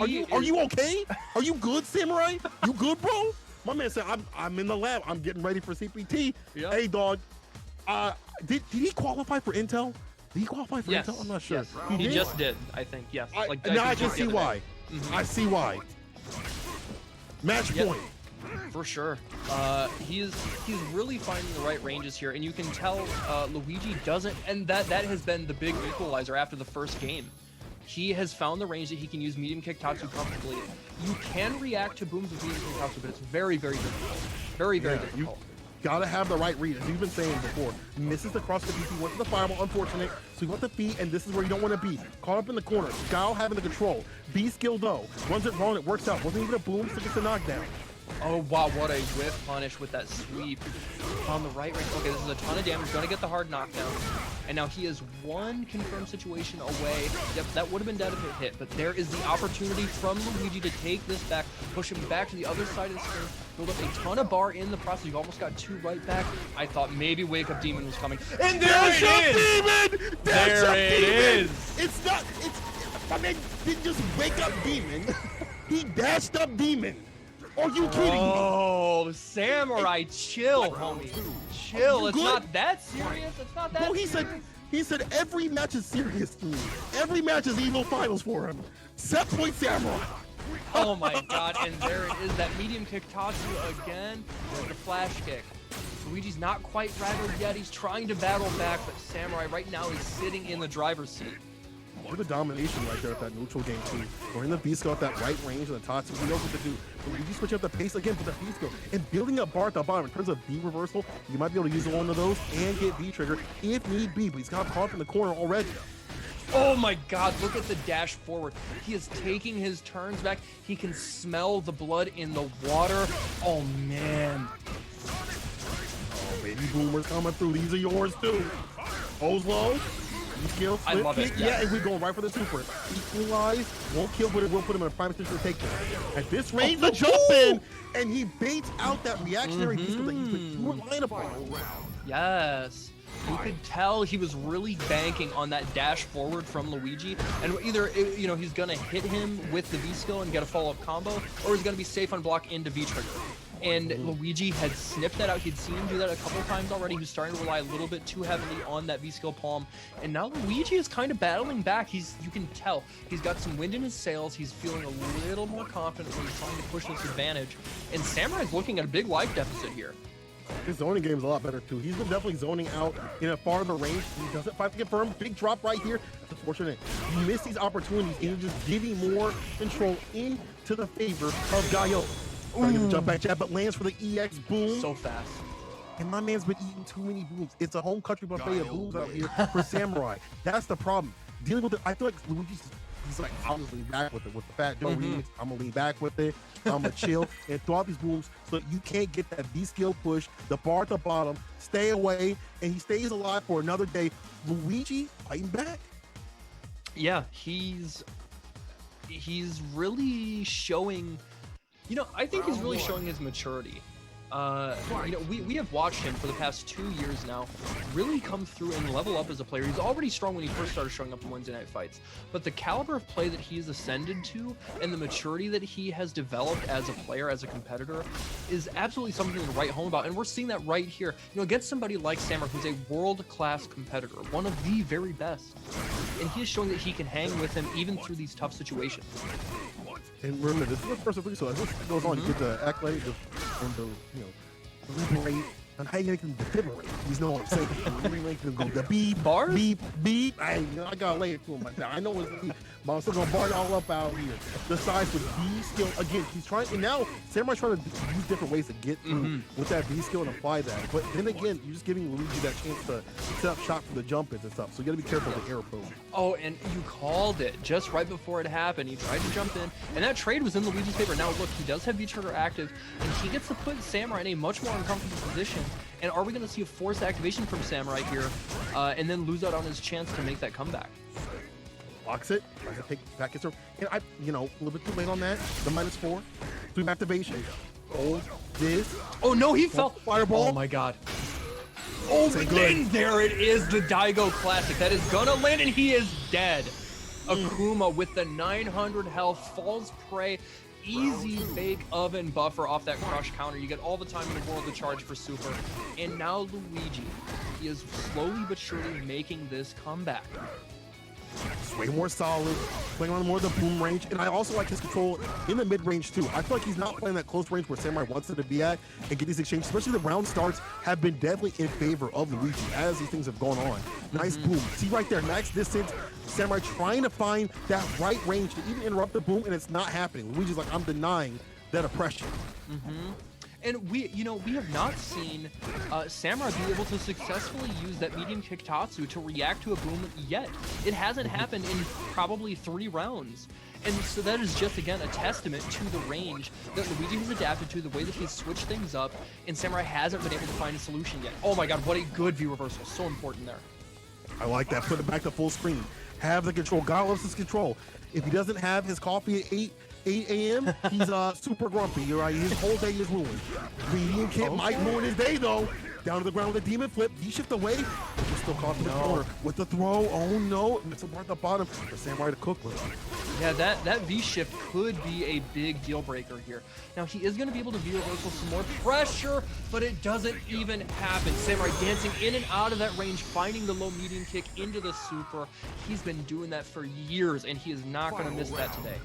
Are you okay? Are you good, Samurai? You good, bro? My man said I'm in the lab. I'm getting ready for CPT. Yep. Hey, dog. Did he qualify for Intel? Did he qualify for Intel? I'm not sure. Yes. He just did, I think. Yes. Now I can see why. I see why. Match point. For sure. He's really finding the right ranges here, and you can tell Luigi doesn't, and that has been the big equalizer after the first game. He has found the range that he can use medium kick Tatsu comfortably. You can react to booms with medium kick Tatsu, but it's very, very difficult. Very, very difficult. Gotta have the right read, as you've been saying before. Misses the cross the DP, went to the fireball, unfortunate. So you got the feet, and this is where you don't want to be. Caught up in the corner, Guile having the control. B skill though, runs it wrong, it works out. Wasn't even a boom, so gets a knockdown. Oh wow, what a whiff punish with that sweep on the right range. Okay, this is a ton of damage, gonna get the hard knockdown. And now he is one confirmed situation away. Yep, that would have been dead if it hit, but there is the opportunity from Luigi to take this back, push him back to the other side of the screen, build up a ton of bar in the process. You almost got 2 right back. I thought maybe Wake Up Demon was coming. And there it is! Demon! There it is! It's not, my man didn't just wake up Demon. He dashed up Demon. Are you kidding me? Oh, Samurai, chill, homie. Chill. It's not that serious. It's not that serious. He said every match is serious to me. Every match is Evo Finals for him. Set point Samurai. Oh my god, and there it is, that medium kick Tatsu again with the flash kick. Luigi's not quite rattled yet. He's trying to battle back, but Samurai right now is sitting in the driver's seat. Look at the domination right there at that neutral game too. We're in the V-skill at that right range of the Tatsu. He knows what to do. But you switch up the pace again for the V-skill and building up bar at the bottom. In terms of V reversal, you might be able to use one of those and get V trigger if need be. But he's got caught in the corner already. Oh my god, look at the dash forward. He is taking his turns back. He can smell the blood in the water. Oh man. Oh, baby boomers coming through. These are yours too. Oslo. Skill, I love it. Yeah, and we're going right for the super. Equalize, won't kill, but it will put him in a prime position to take this. At this range, the jump in, and he baits out that reactionary disco that he's been relying upon. Yes. You could tell he was really banking on that dash forward from Luigi, and either he's gonna hit him with the V skill and get a follow-up combo, or he's gonna be safe on block into V trigger. And Luigi had sniffed that out. He'd seen him do that a couple times already. He was starting to rely a little bit too heavily on that V-skill palm. And now Luigi is kind of battling back. You can tell he's got some wind in his sails. He's feeling a little more confident when he's trying to push this advantage. And Samurai's looking at a big life deficit here. His zoning game is a lot better too. He's been definitely zoning out in a farther range. He doesn't fight to confirm. Big drop right here. That's unfortunate. You miss these opportunities and you're just giving more control into the favor of Gaio. Trying to get the jump back jab, but lands for the EX boom. So fast. And my man's been eating too many booms. It's a home country buffet of booms out here for Samurai. That's the problem. Dealing with it, I feel like Luigi's he's like, I'll just lean back with it. With the Fat Joe remix, I'm gonna lean back with it. I'm gonna chill and throw out these booms so that you can't get that V-skill push, the bar at the bottom, stay away, and he stays alive for another day. Luigi fighting back. Yeah, he's really showing. I think he's really showing his maturity. We have watched him for the past 2 years now really come through and level up as a player. He's already strong when he first started showing up in Wednesday Night Fights, but the caliber of play that he's ascended to and the maturity that he has developed as a player, as a competitor, is absolutely something to write home about. And we're seeing that right here, against somebody like Samurai, who's a world-class competitor, one of the very best. And he is showing that he can hang with him even through these tough situations. And remember, this is the first three, so as this goes on, you get the accolade and the, liberate, and how you can defibrillate. You know what I'm saying? Liberate can go the beep, bars? beep. I gotta lay it to him like that. I know it's beep, but I'm still gonna bar it all up out here. The size with B skill, again, he's trying, and now Samurai's trying to use different ways to get through with that B skill and apply that. But then again, you're just giving Luigi that chance to set up shot for the jump ins and stuff. So you gotta be careful with the air probe. Oh, and you called it just right before it happened. He tried to jump in, and that trade was in Luigi's favor. Now, look, he does have V-trigger active, and he gets to put Samurai in a much more uncomfortable position. And are we going to see a forced activation from Samurai here, and then lose out on his chance to make that comeback? Blocks it, tries to take back his throw. And a little bit too late on that. The -4, 3 activation. Hold this. Oh, no, he fell. Fireball. Oh, my God. Oh, and then there it is, the Daigo Classic. That is gonna land, and he is dead. Akuma with the 900 health falls prey. Easy bake oven buffer off that crush counter. You get all the time in the world to charge for super. And now Luigi, he is slowly but surely making this comeback. It's way more solid, playing on more of the boom range, and I also like his control in the mid-range too. I feel like he's not playing that close range where Samurai wants it to be at and get these exchanges, especially the round starts have been definitely in favor of Luigi as these things have gone on. Nice boom. See right there, max distance, Samurai trying to find that right range to even interrupt the boom, and it's not happening. Luigi's like, I'm denying that oppression. And we have not seen Samurai be able to successfully use that medium kick Tatsu to react to a boom yet. It hasn't happened in probably 3 rounds. And so that is just, again, a testament to the range that Luigi has adapted to, the way that he's switched things up, and Samurai hasn't been able to find a solution yet. Oh my God, what a good V reversal. So important there. I like that. Put it back to full screen. Have the control. God loves his control. If he doesn't have his coffee at 8 a.m., he's super grumpy. Right? His whole day is ruined. Medium kick might ruin his day though. Down to the ground with a demon flip. He shift away. He's still caught in the corner with the throw. Oh no! It's a bar at the bottom for Samurai to cook with. Yeah, that V shift could be a big deal breaker here. Now he is going to be able to V reversal some more pressure, but it doesn't even happen. Samurai dancing in and out of that range, finding the low medium kick into the super. He's been doing that for years, and he is not going to miss that today.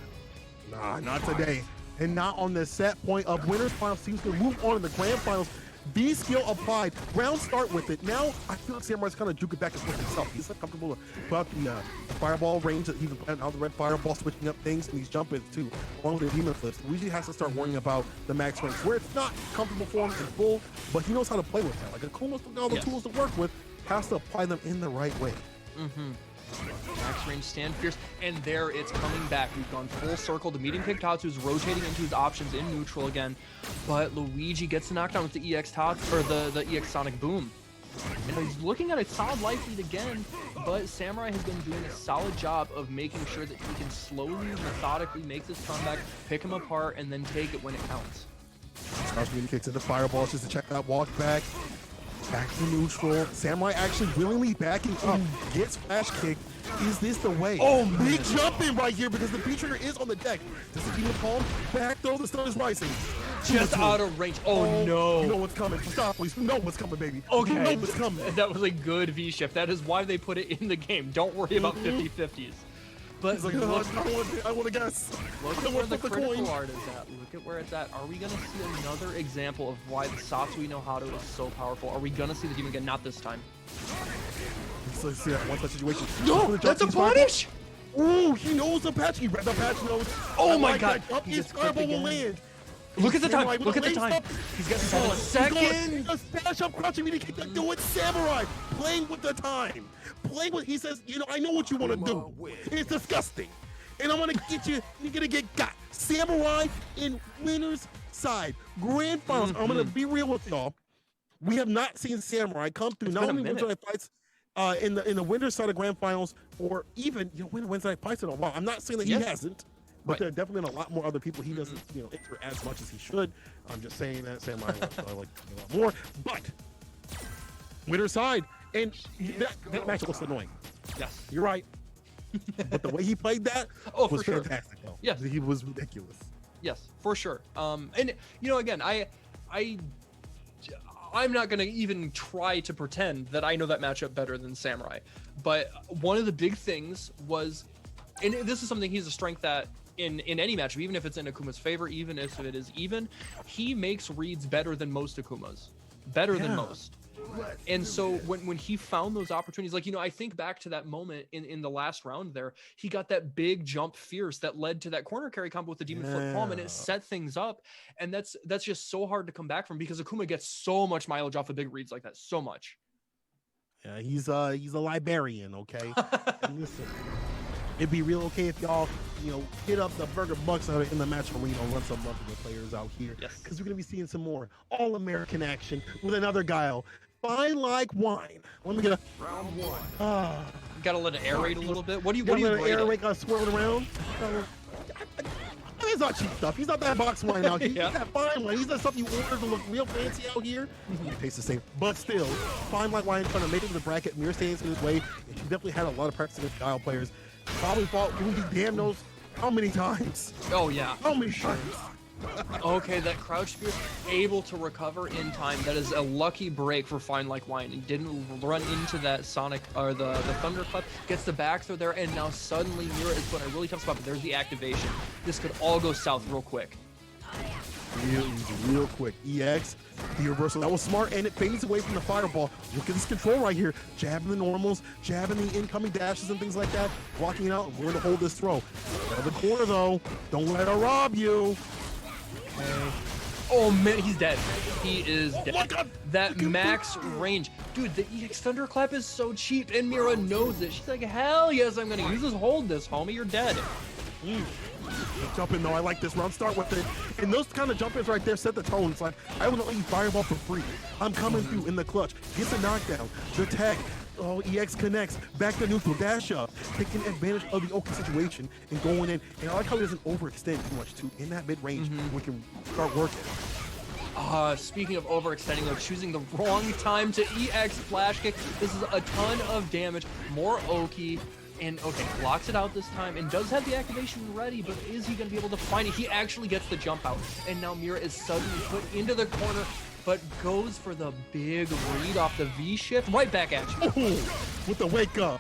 Nah, not today. And not on the set point of winners finals. Seems to move on in the grand finals. B skill applied. Round start with it. Now I feel like Samurai's kind of juking back and forth himself. He's not comfortable about the fireball range that he's been playing, how the red fireball switching up things, and he's jumping too, along with the demon flips. Luigi has to start worrying about the max range, where it's not comfortable for him in full, but he knows how to play with that. Like Akuma's got all the tools to work with, has to apply them in the right way. Max range stand fierce, and there it's coming back. We've gone full circle. The medium kick Tatsu is rotating into his options in neutral again, but Luigi gets the knockdown with the EX Tatsu, or the EX Sonic Boom. And he's looking at a solid life lead again, but Samurai has been doing a solid job of making sure that he can slowly, methodically make this comeback, pick him apart, and then take it when it counts. Smash medium kicks into fireballs just to check that walk back. Back to neutral. Samurai actually willingly backing up. Gets flash kick. Is this the way? Oh, big jump in right here because the B trigger is on the deck. Does the demon palm back throw? The stun is rising. Just out of range. Oh no. You know what's coming. Stop, please. You know what's coming, baby. Okay. You know what's coming. That was a good V shift. That is why they put it in the game. Don't worry about 50-50s. But He's like, look, I want to guess. look at where the critical art is at. Look at where it's at. Are we going to see another example of why the Satsui no Hado is so powerful? Are we going to see the demon again? Not this time. Let's see that one such situation. No, that's a punish! Ooh, he knows the patch. He read the patch notes. Oh my god. He gets fireball will land. Look at the time. Look at the time. He's got 7 seconds. A stash up crouching me to kick that. Do it, Samurai. Playing with the time. Playing with. He says, you know, I know what you want to do. It's disgusting, and I'm gonna get you. You're gonna get got. Samurai in winner's side. Grand finals. I'm gonna be real with y'all. We have not seen Samurai come through. Not only Weds Night Fights. In the winner's side of grand finals, or even win Weds Night Fights in a while. I'm not saying that he hasn't. But there are definitely a lot more other people he doesn't, enter as much as he should. I'm just saying that Samurai I like a lot more. But winner's side, and that matchup looks annoying. Yes, you're right. But the way he played that was fantastic. Though. Yes, he was ridiculous. Yes, for sure. And again, I'm not going to even try to pretend that I know that matchup better than Samurai. But one of the big things was, and this is something he's a strength that in any matchup, even if it's in Akuma's favor, even if it is even, he makes reads better than most Akumas. Better than most. And so when he found those opportunities, like, I think back to that moment in the last round there, he got that big jump fierce that led to that corner carry combo with the demon flip palm, and it set things up. And that's just so hard to come back from because Akuma gets so much mileage off of big reads like that. So much. Yeah, he's a librarian, okay? And listen, it'd be real okay if y'all, hit up the Burger Bucks out in the match arena, run some of the players out here. Yes. Because we're going to be seeing some more All-American action with another guile. Fine like wine. Let me get a round one. Gotta let it aerate a little bit. What do you let it rate aerate, gotta swirl it around. It's not cheap stuff. He's not that box wine out here. He's that fine wine. He's that stuff you order to look real fancy out here. It tastes the same. But still, fine like wine trying to make it to the bracket. Mira stays in his way. And she definitely had a lot of practice against guile players. Probably fought Rudy damn knows how many times. Oh, yeah. How many times? Okay, that crouch spear able to recover in time. That is a lucky break for Fine Like Wine. He didn't run into that Sonic or the Thunderclap. Gets the back throw there, and now suddenly Mira is put in a really tough spot. But there's the activation. This could all go south real quick. Real quick. EX, the reversal. That was smart, and it fades away from the fireball. Look at this control right here. Jabbing the normals, jabbing the incoming dashes and things like that. Blocking it out. We're going to hold this throw. Out of the corner, though. Don't let her rob you. Oh man, he's dead. He is dead. My God. That max range. Dude, the EX Thunderclap is so cheap, and Mira knows it. She's like, hell yes, I'm gonna use this. Hold this, homie. You're dead. Jump in though, I like this round. Start with it. And those kind of jump ins right there set the tone. It's like, I will not let you fireball for free. I'm coming through in the clutch. Get the knockdown. The tag. Oh, EX connects. Back to neutral. Dash up. Taking advantage of the open situation and going in. And I like how he doesn't overextend too much too. In that mid range, we can start working. Speaking of overextending, though, choosing the wrong time to EX flash kick. This is a ton of damage. More Oki. And okay, blocks it out this time and does have the activation ready, but is he going to be able to find it? He actually gets the jump out. And now Mira is suddenly put into the corner, but goes for the big read off the V shift. Right back at you. Ooh, with the wake up.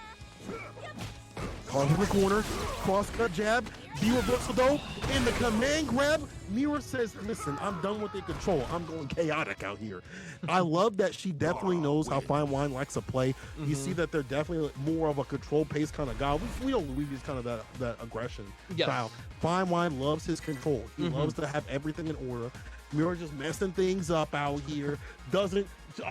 Caught in the corner. Cross cut jab. B reversal though. In the command grab. Mira says, listen, I'm done with the control. I'm going chaotic out here. I love that she definitely knows how Fine Wine likes to play. You see that they're definitely more of a control pace kind of guy. We know Luigi's kind of that aggression style. Fine Wine loves his control. He loves to have everything in order. Mira just messing things up out here. Doesn't, put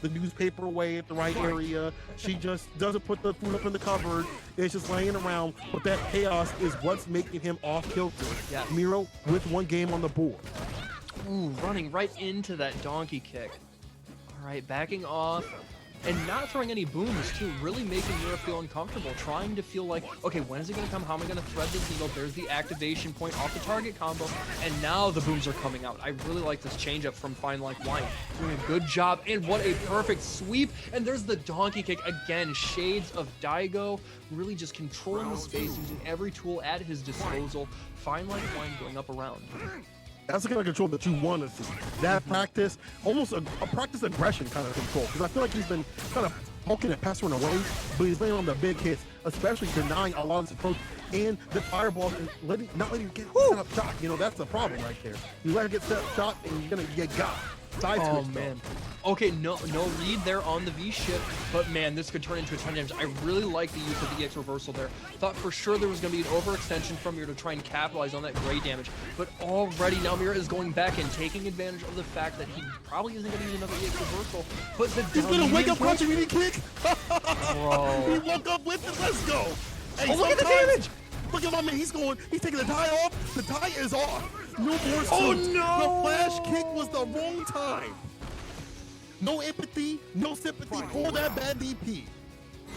the newspaper away at the right area. She just doesn't put the food up in the cupboard. It's just laying around. But that chaos is what's making him off kilter. Yes. Mira with one game on the board. Ooh, running right into that donkey kick. All right, backing off. and not throwing any booms too, really making Mira feel uncomfortable, trying to feel like, okay, when is it gonna come? How am I gonna thread this needle? There's the activation point off the target combo, and now the booms are coming out. I really like this changeup from Fine Like Wine, doing a good job, and what a perfect sweep, and there's the donkey kick again, shades of Daigo, really just controlling the space, using every tool at his disposal. Fine Like Wine going up around. That's the kind of control that you want to see. That practice, almost a practice aggression kind of control. Because I feel like he's been kind of poking and pestering away, but he's laying on the big hits, especially denying a lot of his approach and the fireball and not letting him get set up shot. You know, that's the problem right there. You let him get set up shot and you're gonna get got. Oh man. Okay, no read there on the V shift, but man, this could turn into a ton of damage. I really like the use of the EX reversal there. Thought for sure there was going to be an overextension from Mira to try and capitalize on that gray damage, but already now Mira is going back and taking advantage of the fact that he probably isn't going to use another EX reversal. But the he's going to wake up punching me kick. Bro. He woke up with it. Let's go. Hey, look at the damage. Look at my man. He's taking the tie off. The tie is off. No more suits. Oh no! The flash kick was the wrong time. No empathy, no sympathy for that bad DP.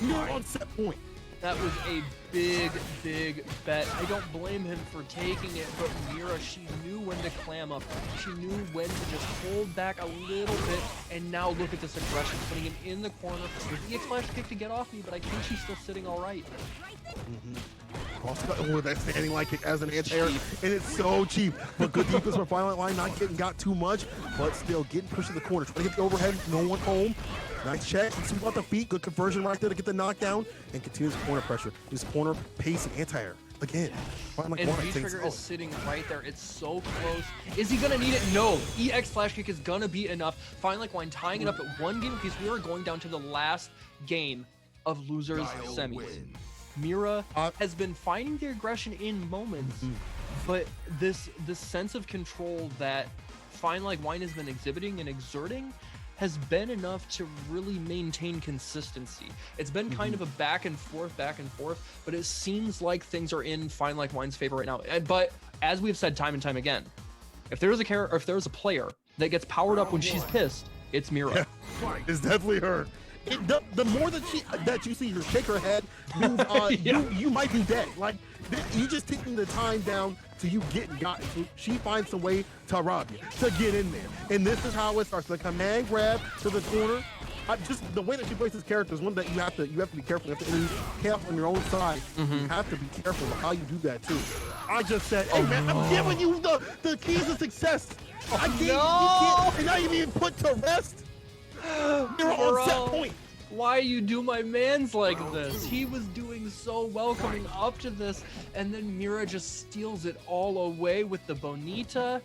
You're on set point. That was a big bet. I don't blame him for taking it, but Mira, she knew when to clam up. She knew when to just hold back a little bit, and now look at this aggression, putting him in the corner. With the EX flash kick to get off me, but I think she's still sitting all right. Oh, that standing light kick as an anti-air, and it's so cheap. But good defense from Fine Like Wine, not getting got too much, but still getting pushed to the corner. Trying to get the overhead, no one home. Nice check, sweep out the feet, good conversion right there to get the knockdown, and continues corner pressure. This corner pace and anti-air. Again, Fine Like Wine. V-Trigger is sitting right there. It's so close. Is he gonna need it? No. EX flash kick is gonna be enough. Fine Like Wine tying it up at one game apiece. We are going down to the last game of losers semis. Mira has been finding the aggression in moments, but this sense of control that Fine Like Wine has been exhibiting and exerting has been enough to really maintain consistency. It's been kind of a back and forth, but it seems like things are in Fine Like Wine's favor right now. But as we've said time and time again, if there's a player that gets powered up when she's pissed, it's Mira. Yeah, it's definitely her. The more that you see her shake her head means you might be dead. Like, you just taking the time down to you getting gotten. So she finds a way to rob you, to get in there. And this is how it starts. The command grab to the corner. Just the way that she plays this character is one that you have to be careful. You have to be careful on your own side. You have to be careful of how you do that too. I just said, hey man, I'm giving you the keys to success. I can't, you can't, and now you're being put to rest. You're on set point. Why you do my mans like this? He was doing so well coming up to this, and then Mira just steals it all away with the Bonita,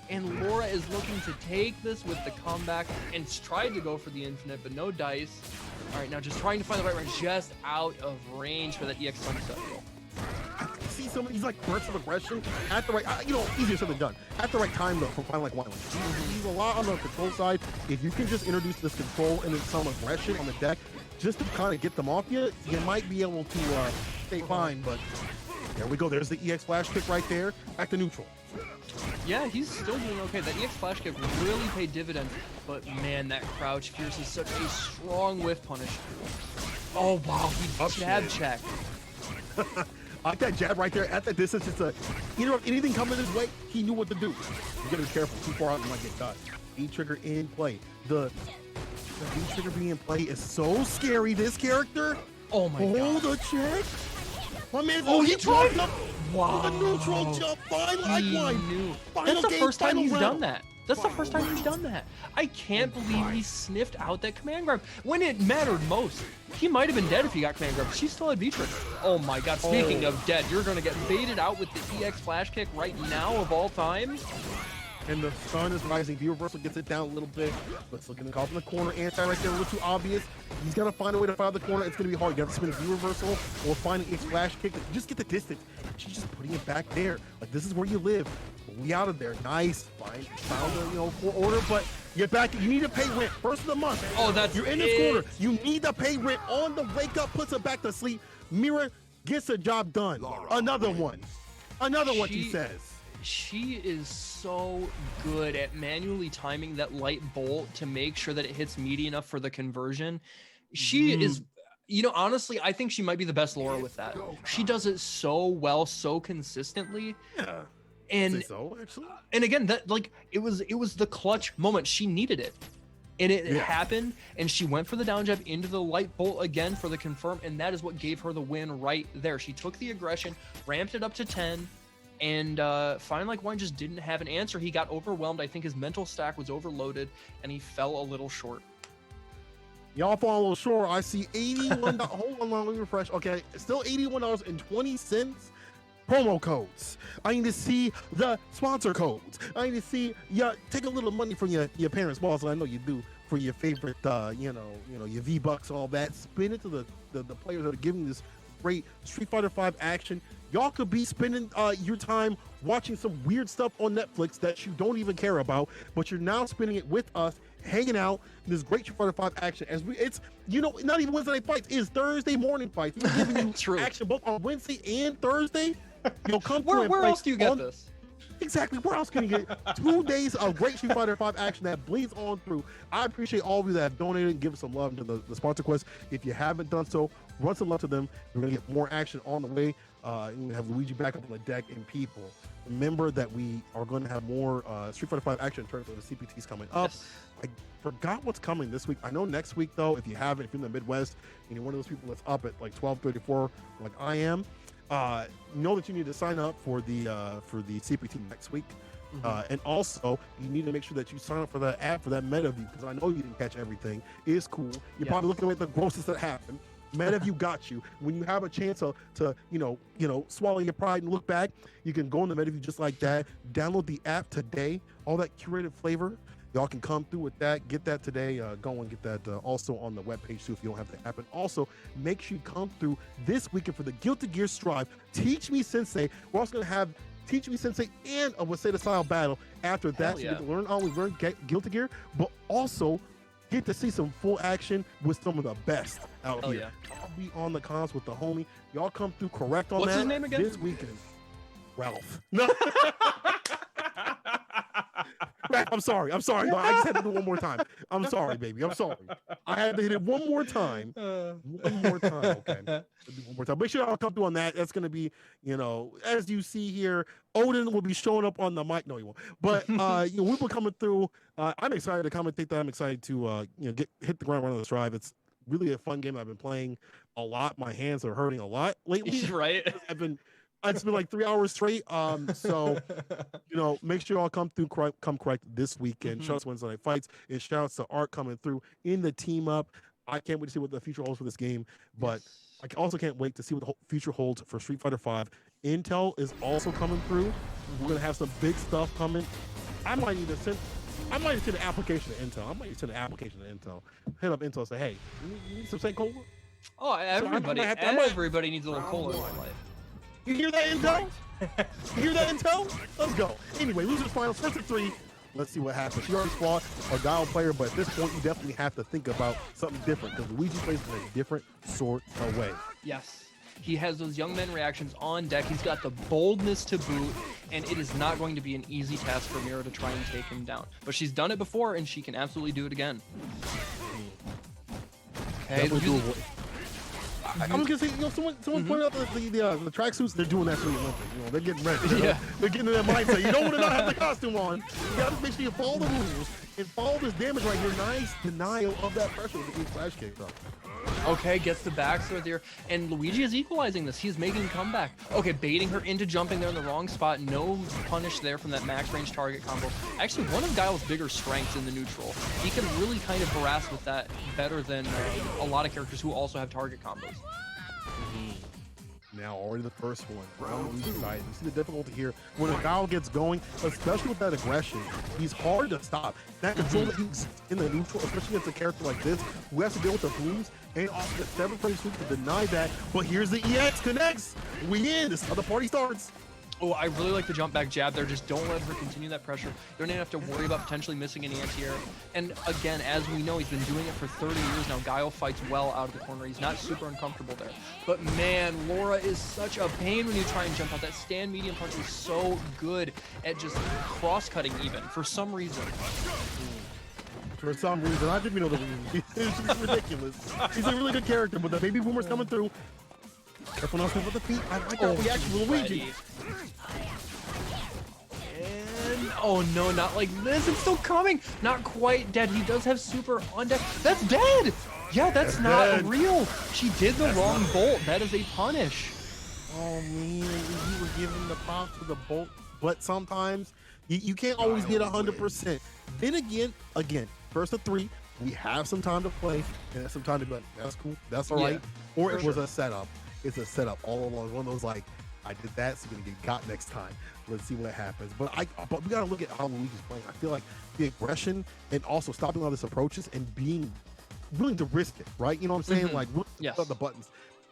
and Laura is looking to take this with the comeback and tried to go for the infinite, but no dice. All right, now just trying to find the right range, just out of range for that EX sunset roll. See some of these like bursts of aggression at the right, easier said than done. At the right time though, from Fine Like Wine. You rely on the control side. If you can just introduce this control and then some aggression on the deck, just to kind of get them off you, you might be able to stay fine. But there we go. There's the EX flash kick right there. Back to neutral. Yeah, he's still doing okay. That EX flash kick really paid dividends, but man, that crouch fierce is such a strong whiff punish. Oh wow, he jab checked. I like that jab right there at that distance. It's anything coming his way, he knew what to do. You gotta be careful. Too far out, you might get caught. V-Trigger in play. The V-Trigger being in play is so scary. This character. Oh my god. Hold the check. My man. He tried. Wow. The neutral jump. Fine Like Wine. That's the first time he's done that. That's the first time he's done that. I can't believe he sniffed out that command grab when it mattered most. He might have been dead if he got command grab. She still had V-Trigger. Oh my god, speaking of dead, you're going to get baited out with the EX flash kick right now of all time. And the sun is rising. V-Reversal gets it down a little bit. Let's look in the call from the corner. Anti right there, a little too obvious. He's got to find a way to fire the corner. It's going to be hard. You have to spin a V-Reversal or find an X-Flash kick. Just get the distance. She's just putting it back there. Like, this is where you live. We out of there. Nice. Fine. Found a, for order, but get back. You need to pay rent. First of the month. Oh, that's You're in this corner. You need to pay rent on the wake up, puts her back to sleep. Mira gets the job done. Another one. Another one, she says. she is so good at manually timing that light bolt to make sure that it hits meaty enough for the conversion. She is, you know, honestly, I think she might be the best Laura with that. She does it so well, so consistently. Yeah. And so, actually. And again, that like it was the clutch moment. She needed it. And it happened, and she went for the down jab into the light bolt again for the confirm, and that is what gave her the win right there. She took the aggression, ramped it up to 10, and Fine Like Wine just didn't have an answer. He got overwhelmed. I think his mental stack was overloaded, and he fell a little short. Y'all fall a little short. I see $81. Hold on, let me refresh. Okay, still $81.20. Promo codes. I need to see the sponsor codes. I need to see take a little money from your parents' balls. I know you do for your favorite, you know your V-Bucks, all that. Spin it to the players that are giving this great Street Fighter V action. Y'all could be spending your time watching some weird stuff on Netflix that you don't even care about, but you're now spending it with us, hanging out in this great Street Fighter V action. It's not even Wednesday Night Fights, it's Thursday morning fights. We're giving you action both on Wednesday and Thursday. Come where else do you get this? Exactly. Where else can you get 2 days of great Street Fighter V action that bleeds on through? I appreciate all of you that have donated and given some love to the sponsor quest. If you haven't done so, run some love to them. We're going to get more action on the way. We have Luigi back up on the deck and people. Remember that we are going to have more Street Fighter V action in terms of the CPTs coming up. Yes. I forgot what's coming this week. I know next week, though, if you're in the Midwest and you're one of those people that's up at like 12:34 like I am, know that you need to sign up for the CPT next week. And also you need to make sure that you sign up for that app for that MetaView, because I know you didn't catch everything. It's cool. You're probably looking at the grossest that happened. MetaView got you. When you have a chance to swallow your pride and look back, you can go on the MetaView just like that. Download the app today. All that curated flavor, y'all can come through with that. Get that today. Go and get that also on the webpage too if you don't have the app. And also make sure you come through this weekend for the Guilty Gear Strive Teach Me Sensei. We're also going to have Teach Me Sensei and a Waseda style battle after that. So you get to learn Guilty Gear, but also get to see some full action with some of the best out here. I'll be on the cons with the homie. Y'all come through correct on that. What's his name again? This weekend. Ralph. No. I'm sorry. No, I just had to do it one more time. I'm sorry, baby. I'm sorry. I had to hit it one more time. One more time. Okay. One more time. Make sure I'll come through on that. That's going to be, as you see here, Odin will be showing up on the mic. No, he won't. But we'll be coming through. I'm excited to commentate that. I'm excited to hit the ground running on this drive. It's really a fun game I've been playing a lot. My hands are hurting a lot lately. Right. It's been like 3 hours straight. So, make sure y'all come through, come correct this weekend. Shout out to Weds Night Fights. And shout out to Art coming through in the team up. I can't wait to see what the future holds for this game. But I also can't wait to see what the future holds for Street Fighter V. Intel is also coming through. We're going to have some big stuff coming. I might need to send an application to Intel. Hit up Intel and say, hey, you need some St. Cola? Oh, everybody needs a little cola in my life. You hear that, Intel? You hear that, Intel? Let's go. Anyway, losers finals, first of 3. Let's see what happens. She already fought a Guile player, but at this point, you definitely have to think about something different, because Luigi plays in a different sort of way. Yes. He has those young men reactions on deck. He's got the boldness to boot, and it is not going to be an easy task for Mira to try and take him down. But she's done it before, and she can absolutely do it again. Okay. I'm gonna say, someone pointed out the tracksuits. They're doing that for the Olympics. They're getting ready. They're getting in that mindset. You don't want to not have the costume on. You gotta make sure you follow the rules and follow this damage right here. Nice denial of that pressure with the flash kick though. Okay, gets the backthrow there, and Luigi is equalizing this. He's making a comeback. Okay, baiting her into jumping there in the wrong spot. No punish there from that max range target combo. Actually, one of Guile's bigger strengths in the neutral. He can really kind of harass with that better than a lot of characters who also have target combos. Now already the first one. You see the difficulty here. When a Guile gets going, especially with that aggression, he's hard to stop. That control that he's in the neutral, especially against a character like this, who has to deal with the blues and off the 7-frame sweep to deny that. But here's the EX connects. We in. This is how the party starts. Oh, I really like the jump back jab there. Just don't let her continue that pressure. You don't even have to worry about potentially missing any anti-air. And again, as we know, he's been doing it for 30 years now. Guile fights well out of the corner. He's not super uncomfortable there. But man, Laura is such a pain when you try and jump out. That stand medium punch is so good at just cross-cutting even, for some reason. For some reason, I didn't even know the reason. It's ridiculous. She's a really good character, but the baby boomer's coming through. Careful not to with the feet. I like that reaction with Luigi. And oh no, not like this. It's still coming. Not quite dead. He does have super on deck. That's dead. Yeah, that's not dead. real. She did the wrong bolt. That is a punish. Oh man, you were giving the props to the bolt, but sometimes you can't always get 100%. Then again, first of 3, we have some time to play, and that's some time to be like, that's cool, that's all right. Or it was a setup. It's a setup all along. One of those like, I did that, so you're gonna get got next time. Let's see what happens. But we gotta look at how Luigi's playing. I feel like the aggression and also stopping all these approaches and being willing to risk it, right? You know what I'm saying? Like, yes. The buttons.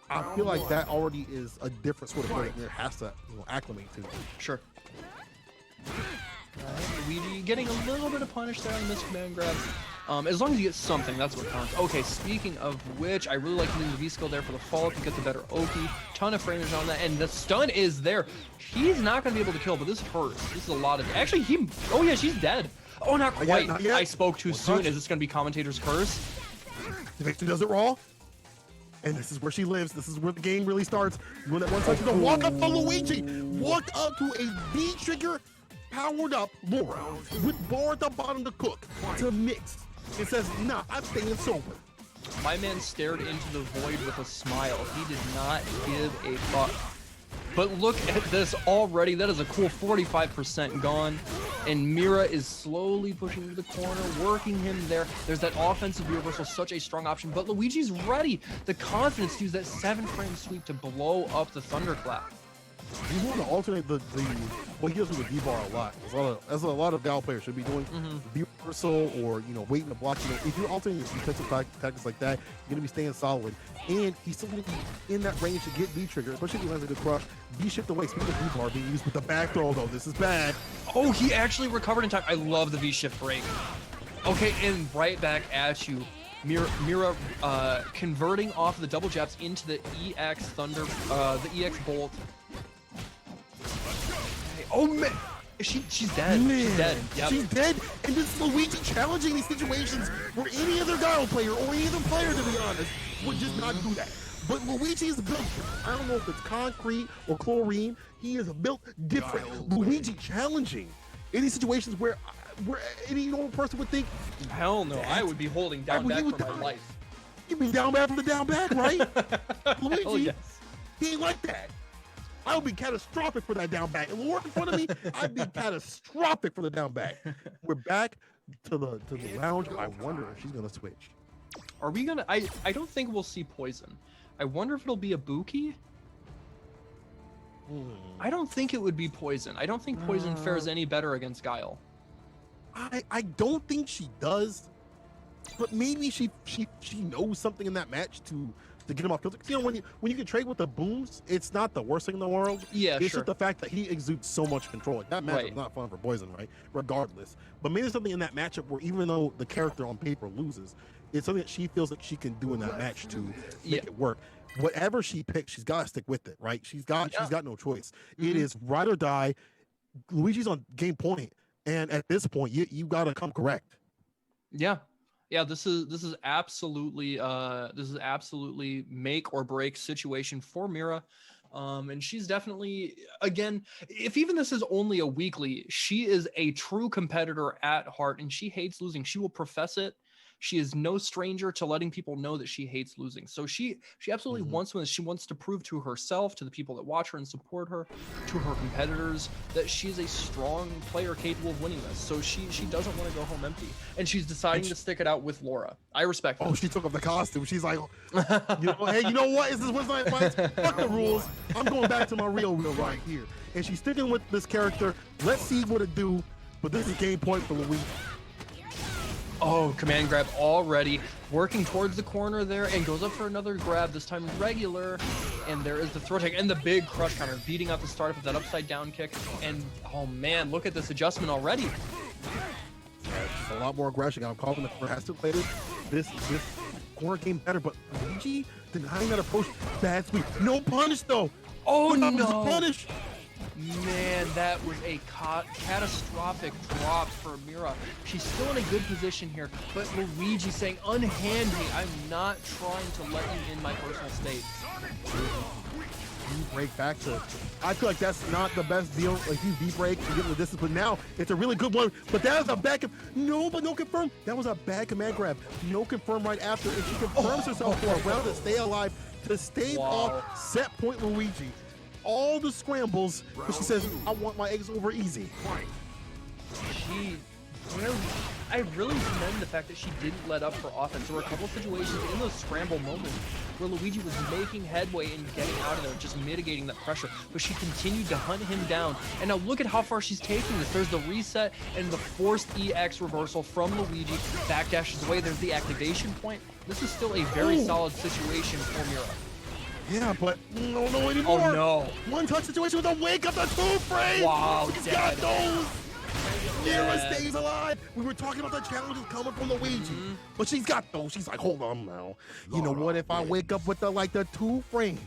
I feel like that already is a different sort of play that has to acclimate to. Sure. Luigi getting a little bit of punish there on this command grab. As long as you get something, that's what counts. Okay, speaking of which, I really like using the V-skill there for the follow-up. You get the better Oki. Ton of framage on that, and the stun is there. He's not going to be able to kill, but this hurts. This is a lot of... Actually, oh yeah, she's dead. Oh, not quite. Not yet. I spoke too soon. Is this going to be commentator's curse? Victor does it raw. And this is where she lives. This is where the game really starts. You want that one touch to walk up to Luigi. Walk up to a V-trigger powered up Laura with bar at the bottom to cook, to mix. It says, nah, I'm staying sober. My man stared into the void with a smile. He did not give a fuck. But look at this already. That is a cool 45% gone. And Mira is slowly pushing to the corner, working him there. There's that offensive reversal, such a strong option. But Luigi's ready. The confidence to use that 7-frame sweep to blow up the thunderclap. You want to alternate what he does with the V-bar a lot. As a lot of Gal players should be doing. V-reversal or, waiting to block. If you're alternating your defensive tactics like that, you're going to be staying solid. And he's still going to be in that range to get V-trigger, especially if he lands a good crush. V-shift away. Speaking of V-bar being used with the back throw, though, this is bad. Oh, he actually recovered in time. I love the V-shift break. Okay, and right back at you. Mira converting off the double jabs into the EX Thunder, the EX Bolt. Oh man, she's dead. Man, she's dead. Yep. She's dead, and this is Luigi challenging these situations where any other Guile player or any other player, to be honest, would just not do that. But Luigi is built different. I don't know if it's concrete or chlorine. He is built different. Luigi challenging in these situations where any normal person would think, hell no, I would be holding down back for my life. You'd be down bad from the down back, right? Luigi, oh, yes. He ain't like that. I would be catastrophic for that down back. If Laura in front of me, I'd be catastrophic for the down back. We're back to the lounge. I wonder if she's gonna switch. Are we gonna? I don't think we'll see poison. I wonder if it'll be a Buki. I don't think it would be poison. I don't think poison fares any better against Guile. I don't think she does, but maybe she knows something in that match to get him off kilter. When you can trade with the booms, it's not the worst thing in the world. Yeah, it's just the fact that he exudes so much control. Like, that matchup is not fun for Poison, right? Regardless, but maybe there's something in that matchup where even though the character on paper loses, it's something that she feels that she can do in that match to make it work. Whatever she picks, she's got to stick with it, right? She's got no choice. It is ride or die. Luigi's on game point, and at this point, you got to come correct. Yeah. Yeah, this is absolutely make or break situation for Mira. And she's definitely, again, if even this is only a weekly, she is a true competitor at heart, and she hates losing. She will profess it. She is no stranger to letting people know that she hates losing. So she absolutely wants to win. She wants to prove to herself, to the people that watch her and support her, to her competitors, that she's a strong player capable of winning this. So she doesn't want to go home empty. And she's deciding to stick it out with Laura. I respect that. Oh, she took off the costume. She's like, hey, you know what? Is this Weds Night Fights? Fuck the rules. I'm going back to my real wheel right here. And she's sticking with this character. Let's see what it do. But this is game point for Luigi. Oh, command grab already. Working towards the corner there and goes up for another grab, this time regular. And there is the throw tag and the big crush counter, beating out the startup with that upside down kick. And oh man, look at this adjustment already. A lot more aggression. I'm calling the corner. Has to play this corner game better, but Luigi denying that approach. Bad sweep. No punish though. Oh no. Punish. Man, that was a catastrophic drop for Mira. She's still in a good position here, but Luigi saying, unhand me. I'm not trying to let you in my personal state. You break back to, I feel like that's not the best deal. Like you V-break, you get the distance, but now it's a really good one. But that was a bad, no confirm. That was a bad command grab. No confirm right after, and she confirms herself for a round to stay alive, to stave off set point Luigi. All the scrambles, but she says, I want my eggs over easy. I really commend the fact that she didn't let up for offense. There were a couple situations in those scramble moments where Luigi was making headway and getting out of there, just mitigating that pressure, but she continued to hunt him down. And now look at how far she's taking this. There's the reset and the forced EX reversal from Luigi. Backdashes away. There's the activation point. This is still a very solid situation for Mira. Yeah, but no anymore. Oh no. One touch situation with a wake up the two frame. Wow, She's got those. Mira stays alive. We were talking about the challenges coming from Luigi, but she's got those. She's like, hold on now. You know what? If I wake up with the two frame,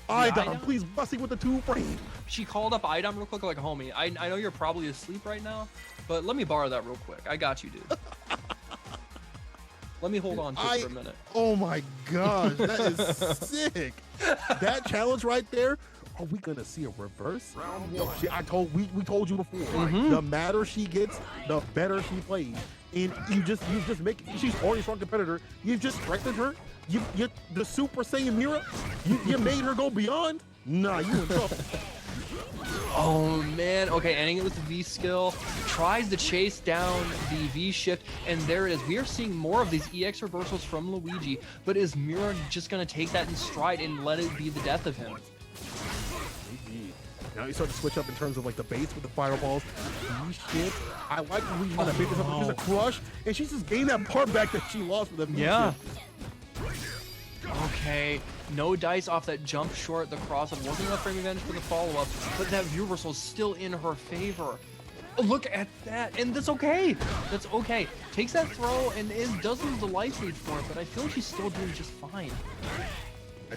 Idom, please busting with the two frame. She called up Idom real quick, like, homie, I know you're probably asleep right now, but let me borrow that real quick. I got you, dude. Let me hold on to it for a minute. Oh my gosh, that is sick. That challenge right there. Are we gonna see a reverse? No, we told you before. The madder she gets, the better she plays. And you just make. She's already a strong competitor. You've just strengthened her. You the Super Saiyan Mira. You made her go beyond. Nah, you in trouble. Oh man, okay, ending it with the V skill, tries to chase down the V shift, and there it is. We are seeing more of these EX reversals from Luigi, but is Mira just gonna take that in stride and let it be the death of him? Now you start to switch up in terms of like the base with the fireballs. Shit. I like Luigi trying to pick this up. There's a crush, and she's just gained that part back that she lost with the yeah. Okay, no dice off that jump short, the cross-up. Wasn't enough frame advantage for the follow-up, but that view reversal is still in her favor. Oh, look at that, and that's okay. That's okay. Takes that throw and does lose the life lead for it, but I feel like she's still doing just fine.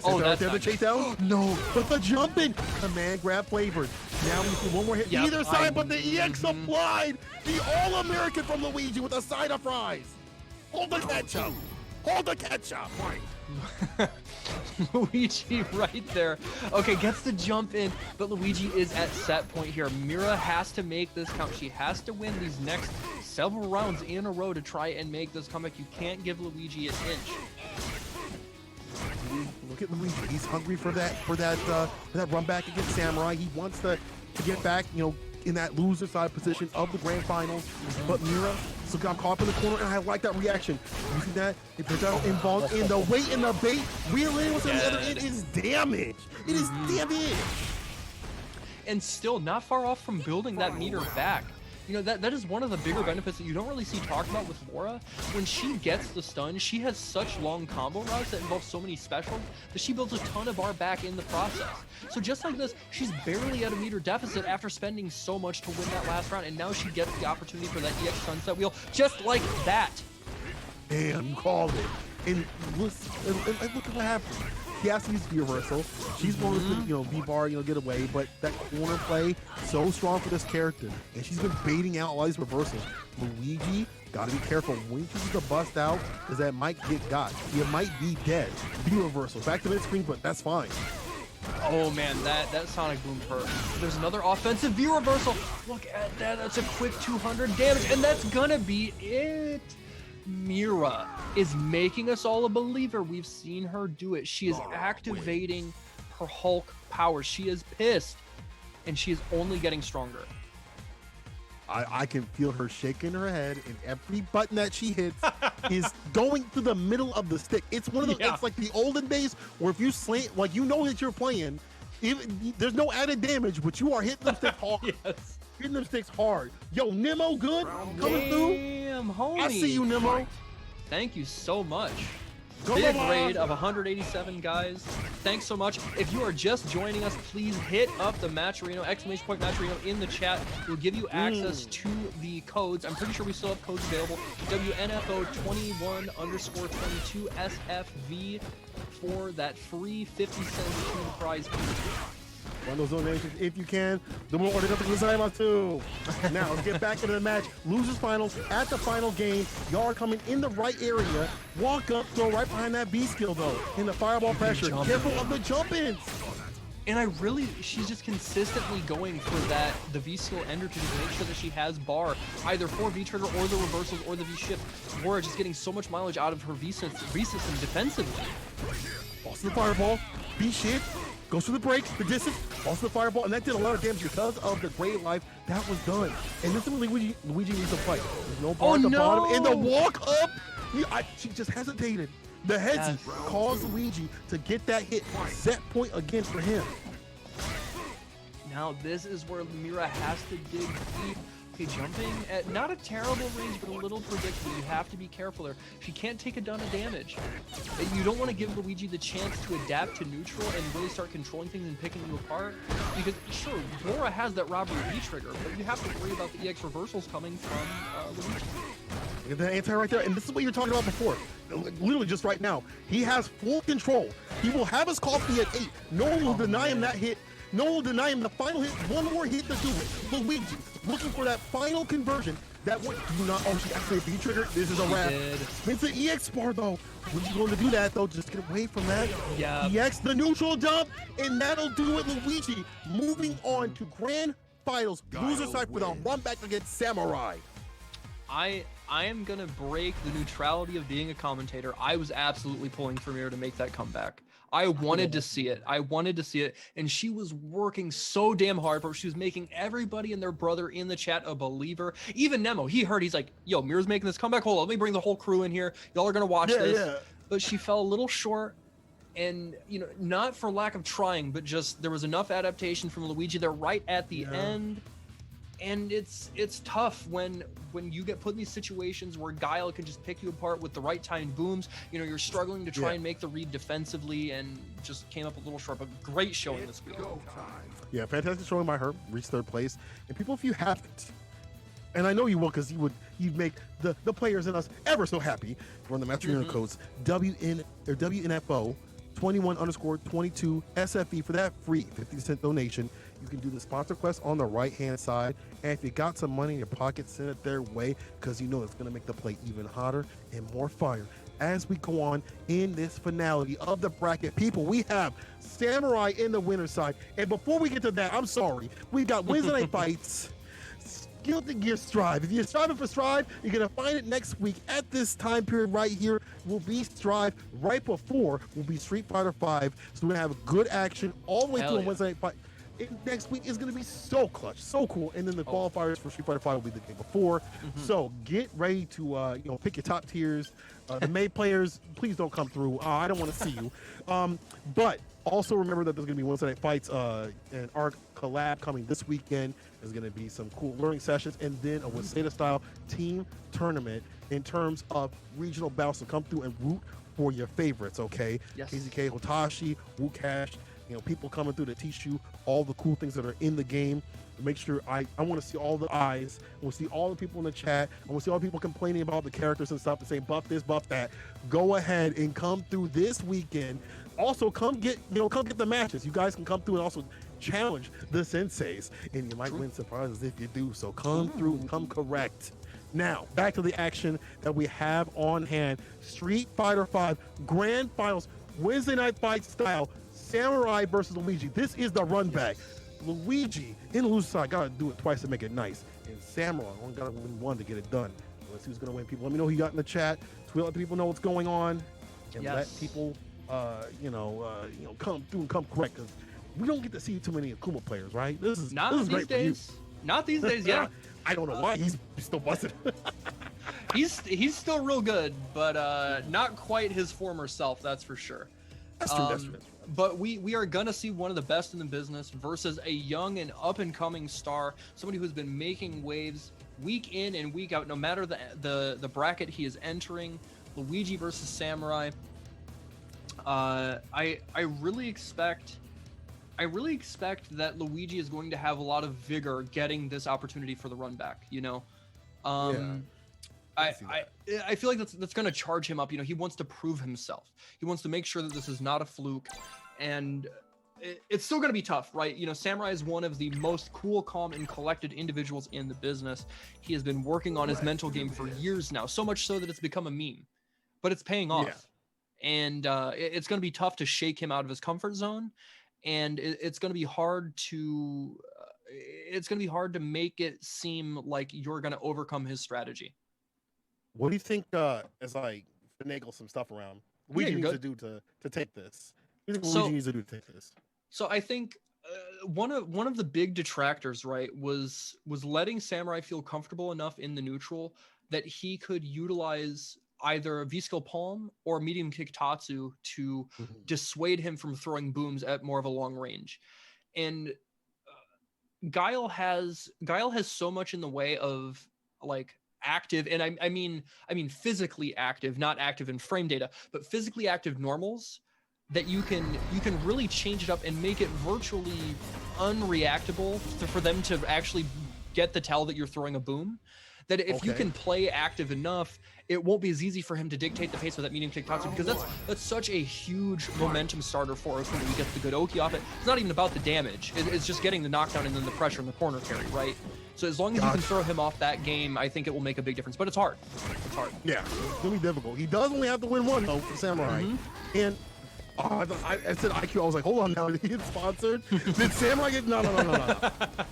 Oh, that's the chase down? No, but the jumping. Command grab flavored. Now we see one more hit either side, but the EX applied. The All-American from Luigi with a side of fries. Hold the ketchup. Hold the ketchup. Luigi right there. Okay, gets the jump in, but Luigi is at set point here. Mira has to make this count. She has to win these next several rounds in a row to try and make this comeback. You can't give Luigi an inch. Look at Luigi. He's hungry for that run back against Samurai. He wants to get back, in that loser side position of the grand finals. But Mira, so I'm caught in the corner, and I like that reaction. You see that? It puts out involved in the weight and the bait. Wheeling what's on the other end is damage. It is damage. And still not far off from building that meter back. That is one of the bigger benefits that you don't really see talked about with Laura. When she gets the stun, she has such long combo routes that involve so many specials that she builds a ton of bar back in the process. So just like this, she's barely at a meter deficit after spending so much to win that last round, and now she gets the opportunity for that EX sunset wheel just like that. Damn, you called it. And look at what happened. He has to use the reversal. She's willing to, V-bar, get away, but that corner play, so strong for this character. And she's been baiting out all these reversals. Luigi, gotta be careful. When she uses the bust out, because that might get got. You might be dead. V-reversal. Back to mid-screen, but that's fine. Oh man, that Sonic Boom hurt. There's another offensive V-reversal. Look at that. That's a quick 200 damage, and that's gonna be it. Mira is making us all a believer. We've seen her do it. She is activating her Hulk powers. She is pissed, and she is only getting stronger. I can feel her shaking her head, and every button that she hits is going to the middle of the stick. It's one of those. It's like the olden days where if you slant, like that you're playing, there's no added damage, but you are hitting them sticks hard. Hitting them sticks hard. Yo, Nemo, good coming through. Nim, homie. I see you, Nemo. Thank you so much. Go, Big Lamar. raid of 187 guys. Thanks so much. If you are just joining us, please hit up the Matcherino, !Matcherino in the chat. We'll give you access to the codes. I'm pretty sure we still have codes available. WNF2021_22 SFV for that free 50 cents to the prize pool. Run those donations if you can. The more order nothing to too. Now let's get back into the match. Losers finals at the final game. Y'all are coming in the right area. Walk up, throw right behind that B skill though. In the fireball pressure. Careful of the jump-ins. And she's just consistently going for the V-skill ender to just make sure that she has bar, either for V-trigger or the reversals or the V-shift. Laura just getting so much mileage out of her V-system defensively. Also the fireball, B-shift. Goes through the break, the distance, also the fireball, and that did a lot of damage because of the great life that was done. And this is when Luigi needs to fight. There's no bar at the bottom. And the walk up, she just hesitated. The headsy caused Luigi to get that hit. Set point again for him. Now this is where Mira has to dig deep. Okay, jumping at not a terrible range, but a little predictable. You have to be careful there. She can't take a ton of damage. You don't want to give Luigi the chance to adapt to neutral and really start controlling things and picking you apart. Because sure, Laura has that robbery V-trigger, but you have to worry about the EX reversals coming from Luigi. Look at that anti right there, and this is what you were talking about before. Literally just right now. He has full control. He will have his coffee at 8. No one will deny him that hit. No one will deny him the final hit. One more hit to do it. Luigi looking for that final conversion. That one, do not. Oh, she activated the trigger. This is a wrap. It's an EX bar though. When you going to do that though, just get away from that. Yeah. EX the neutral jump, and that'll do it. Luigi moving on to grand finals. Loser side for the run back against Samurai. I am gonna break the neutrality of being a commentator. I was absolutely pulling for Mira to make that comeback. I wanted to see it. And she was working so damn hard for it. She was making everybody and their brother in the chat a believer. Even Nemo, he heard, he's like, yo, Mira's making this comeback. Hold on, let me bring the whole crew in here. Y'all are gonna watch this. Yeah. But she fell a little short. And, not for lack of trying, but just there was enough adaptation from Luigi there right at the end. And it's tough when you get put in these situations where Guile can just pick you apart with the right time booms. You're struggling to try and make the read defensively and just came up a little short, but great showing this week. Yeah, fantastic showing by her, reached third place. And people, if you haven't, and I know you will because you'd make the players and us ever so happy, run the Matcherino codes WNF2021_22 SFE for that free 50-cent donation. You can do the sponsor quest on the right-hand side. And if you got some money in your pocket, send it their way because it's going to make the play even hotter and more fire. As we go on in this finale of the bracket, people, we have Samurai in the winner's side. And before we get to that, I'm sorry, we've got Weds Night Fights, Guilty Gear Strive. If you're striving for Strive, you're going to find it next week at this time period right here. Will be Strive. Right before will be Street Fighter 5. So we're going to have good action all the way through on Weds Night Fight. Next week is going to be so clutch, so cool. And then the qualifiers for Street Fighter 5 will be the day before. So get ready to pick your top tiers. The May players, please don't come through. I don't want to see you. But also remember that there's going to be Weds Night Fights and ARC collab coming this weekend. There's going to be some cool learning sessions and then a Waseda style team tournament in terms of regional battles to come through and root for your favorites, okay? Yes. KZK, Hotashi, Wukash, people coming through to teach you all the cool things that are in the game. Make sure I want to see all the eyes. I want to see all the people in the chat. I want to see all the people complaining about the characters and stuff and saying buff this, buff that. Go ahead and come through this weekend. Also, come get the matches. You guys can come through and also challenge the senseis, and you might win surprises if you do. So come through and come correct. Now, back to the action that we have on hand. Street Fighter 5 Grand Finals, Wednesday Night Fight style. Samurai versus Luigi. This is the run back. Luigi in the loser side gotta do it twice to make it nice. And Samurai only gotta win one to get it done. Let's see who's gonna win. People, let me know who you got in the chat. Tweet, let the people know what's going on, and let people, come through and come correct. Because we don't get to see too many Akuma players, right? This is great days. For you. Not these days. Yeah. I don't know why he's still busted. he's still real good, but not quite his former self. That's for sure. That's true. That's true. But we are gonna see one of the best in the business versus a young and up and coming star, somebody who's been making waves week in and week out, no matter the bracket he is entering, Luigi versus Samurai. I really expect that Luigi is going to have a lot of vigor getting this opportunity for the run back, you know. I feel like that's going to charge him up. You know, he wants to prove himself. He wants to make sure that this is not a fluke, and it's still going to be tough, right? You know, Samurai is one of the most cool, calm, and collected individuals in the business. He has been working on his mental game for years now, so much so that it's become a meme, but it's paying off. And it's going to be tough to shake him out of his comfort zone, and it's going to be hard to make it seem like you're going to overcome his strategy. What do you think as I finagle some stuff around? What do you need to do to take this? What do you think Luigi needs to do to take this? So I think one of the big detractors, right, was letting Samurai feel comfortable enough in the neutral that he could utilize either V-skill palm or medium kick Tatsu to dissuade him from throwing booms at more of a long range. And Guile has so much in the way of like active, and I mean physically active, not active in frame data, but physically active normals that you can really change it up and make it virtually unreactable for them to actually get the tell that you're throwing a boom. That if you can play active enough, it won't be as easy for him to dictate the pace with that medium kick Tatsu, because that's such a huge momentum starter for us when we get the good Oki off it. It's not even about the damage. It's just getting the knockdown and then the pressure in the corner carry, right? So as long as you can throw him off that game, I think it will make a big difference. But it's hard. It's hard. Yeah, it's going to be difficult. He does only have to win one, though, for Samurai. And I said IQ. I was like, hold on now. Did he get sponsored? Did Samurai get... No.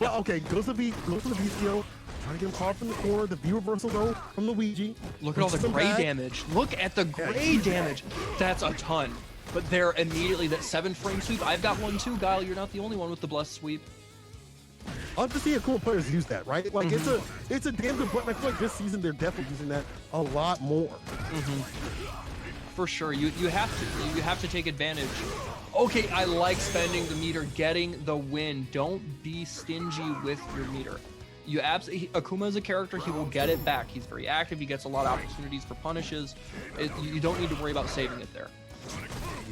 Well, okay, goes to the VCO. Trying to get him caught from the corner. The V reversal, though, from Luigi. Look at all the gray damage. Look at the gray damage. That's a ton. But there immediately, that 7-frame sweep. I've got one, too, Guile. You're not the only one with the blessed sweep. I love to see cool players use that, right? Like it's a damn good button. I feel like this season they're definitely using that a lot more. For sure, you have to take advantage. Okay, I like spending the meter, getting the win. Don't be stingy with your meter. Akuma is a character, he will get it back. He's very active. He gets a lot of opportunities for punishes. You don't need to worry about saving it there.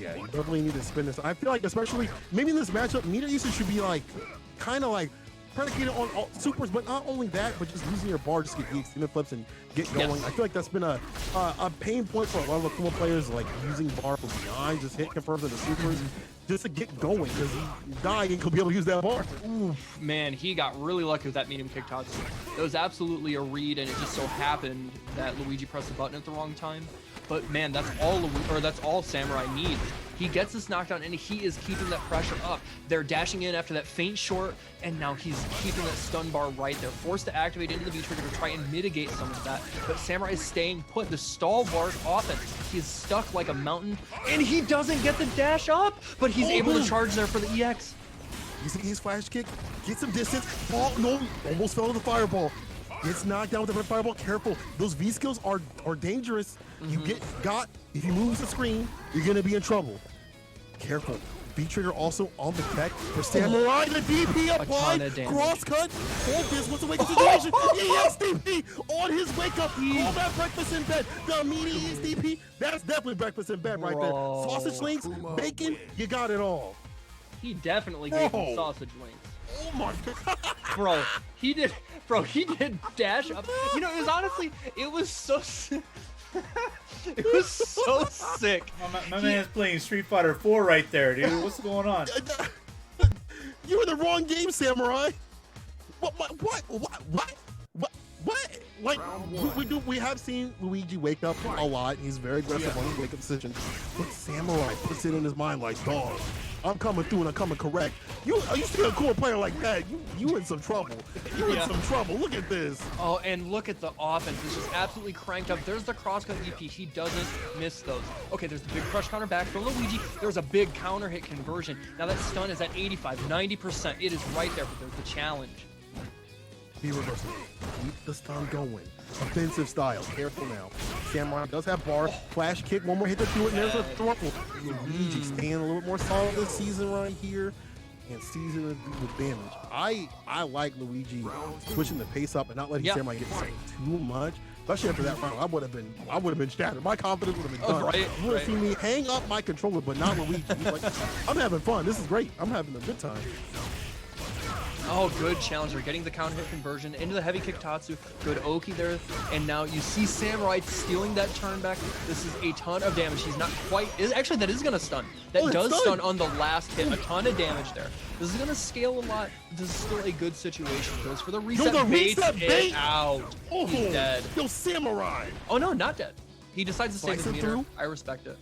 Yeah, you definitely need to spin this. I feel like, especially maybe in this matchup, meter usage should be like kind of like predicated on all supers, but not only that, but just using your bar just to get the extended flips and get going. I feel like that's been a pain point for a lot of Akuma players, like using bar from behind, just hit confirms into supers, just to get going, because he dying and could be able to use that bar. Oof, man, he got really lucky with that medium kick Tatsu. It was absolutely a read, and it just so happened that Luigi pressed the button at the wrong time. But man, that's all Samurai needs. He gets this knockdown, and he is keeping that pressure up. They're dashing in after that feint short, and now he's keeping that stun bar right there. Forced to activate into the V-trigger to try and mitigate some of that. But Samurai is staying put. The stall bars offense. He's stuck like a mountain, and he doesn't get the dash up, but he's able to charge there for the EX. You see his flash kick, get some distance, fall, no, almost fell to the fireball. Gets knocked down with the red fireball. Careful, those V skills are dangerous. You if you lose the screen, you're gonna be in trouble. Careful. V-trigger also on the deck for Samurai. The DP applied. Cross cut. Hold this. What's the wake up situation? Yes, DP on his wake up. All that breakfast in bed. The immediate is DP. That's definitely breakfast in bed right there. Sausage links, bacon. You got it all. He definitely gave him sausage links. Oh my god. Bro, he did dash up. You know, it was so it was so sick. My man's playing Street Fighter 4 right there, dude. What's going on? You were in the wrong game, Samurai. What? Like, we have seen Luigi wake up a lot. He's very aggressive on his wake up decision. But Samurai puts it in his mind like, dog, I'm coming through and I'm coming correct. You see a cool player like that, you in some trouble. You're in some trouble. Look at this. Oh, and look at the offense. It's just absolutely cranked up. There's the cross-cut EP. He doesn't miss those. Okay, there's the big crush counter back from Luigi. There's a big counter hit conversion. Now that stun is at 85, 90%. It is right there, but there's the challenge. Be reversal. Keep the stun going. Offensive style. Careful now. Samurai does have bar. Flash kick. One more hit to do it. And there's a thruple. Luigi staying a little bit more solid this season right here. and season it with damage. I like Luigi switching the pace up and not letting Samurai get sick too much. Especially after that round, I would have been shattered. My confidence would have been done. You would have seen me hang up my controller, but not Luigi. He's like, I'm having fun. This is great. I'm having a good time. Oh, good challenger, getting the counter hit conversion into the heavy kick Tatsu. Good Oki there, and now you see Samurai stealing that turn back. This is a ton of damage. He's not quite. Actually, that is gonna stun. That does stun on the last hit. A ton of damage there. This is gonna scale a lot. This is still a good situation. Goes for the reset bait. Out. Oh, he's dead. Yo, Samurai. Oh no, not dead. He decides to stay in the meter. I respect it.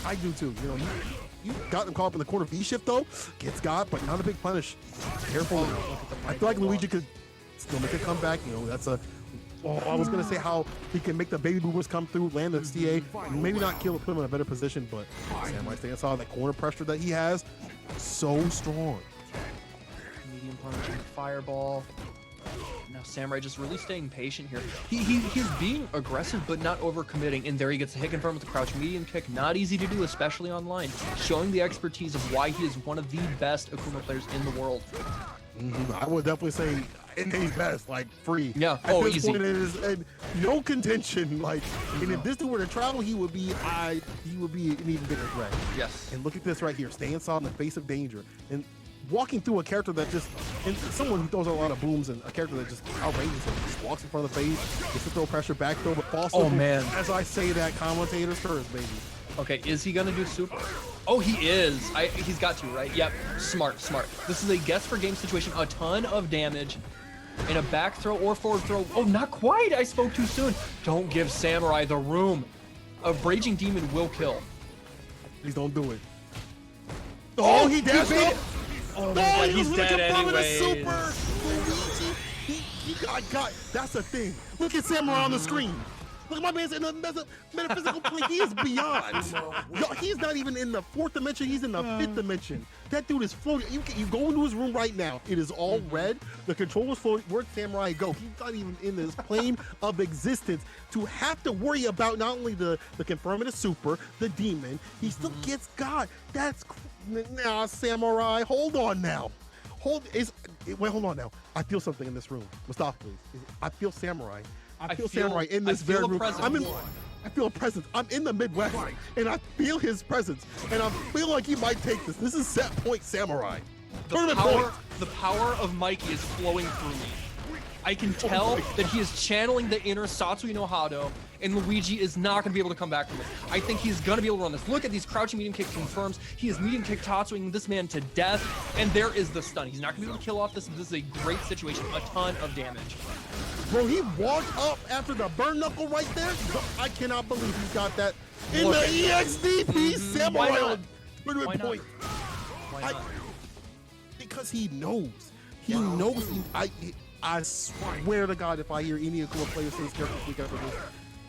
I do too. You know, you got him caught up in the corner. V-shift though gets got, but not a big punish. Careful. I feel like Luigi could still make a comeback. You know, that's a. Oh, I was gonna say how he can make the baby boomers come through, land the CA, maybe not kill, put him in a better position, but Samurai staying solid. That corner pressure that he has, so strong. Medium punch and fireball. Now Samurai just really staying patient here. He's being aggressive but not overcommitting, and there he gets the hit confirm with the crouch medium kick. Not easy to do, especially online. Showing the expertise of why he is one of the best Akuma players in the world. I would definitely say in the best, like free. Yeah. At this easy. point, it is no contention. Like, and if this dude were to travel, he would be an even bigger threat. Yes. And look at this right here, staying solid in the face of danger and walking through a character that just, and someone who throws a lot of booms, and a character that just outrageous him. Just walks in front of the face, gets to throw pressure, back throw, but false. Oh man. As I say that, commentator's curse, baby. Okay, is he gonna do super? Oh, he is. He's got to, right? Yep. Smart. This is a guess for game situation. A ton of damage. In a back throw or forward throw. Oh, not quite. I spoke too soon. Don't give Samurai the room. A Raging Demon will kill. Please don't do it. Oh, he dashed up. Oh, no, he was he's dead anyway. anyway. Luigi, he got. That's the thing. Look at Samurai on the screen. Look, my man's in a metaphysical plane. He is beyond. Yo, he's not even in the 4th dimension. He's in the 5th dimension. That dude is floating. You go into his room right now. It is all red. The controller's floating. Where'd Samurai go? He's not even in this plane of existence to have to worry about not only the confirmative super, the demon. He still gets God. That's now Samurai. Hold on now. Hold on now. I feel something in this room. Mustafa, please. I feel Samurai. I feel Samurai in this very room. I feel a presence. I'm in the Midwest, and I feel his presence, and I feel like he might take this. This is set point Samurai. The power of Mikey is flowing through me. I can tell that he is channeling the inner Satsui no Hado, and Luigi is not going to be able to come back from this. I think he's going to be able to run this. Look at these crouching medium kick confirms. He is medium kick Tatsuing this man to death, and there is the stun. He's not going to be able to kill off this. This is a great situation. A ton of damage. Bro, he walked up after the burn knuckle right there. I cannot believe he got that in the EXDP Samurai on tournament point. Why not? Because he knows. He knows. I swear to God, if I hear any Akuma players say this character speak after this,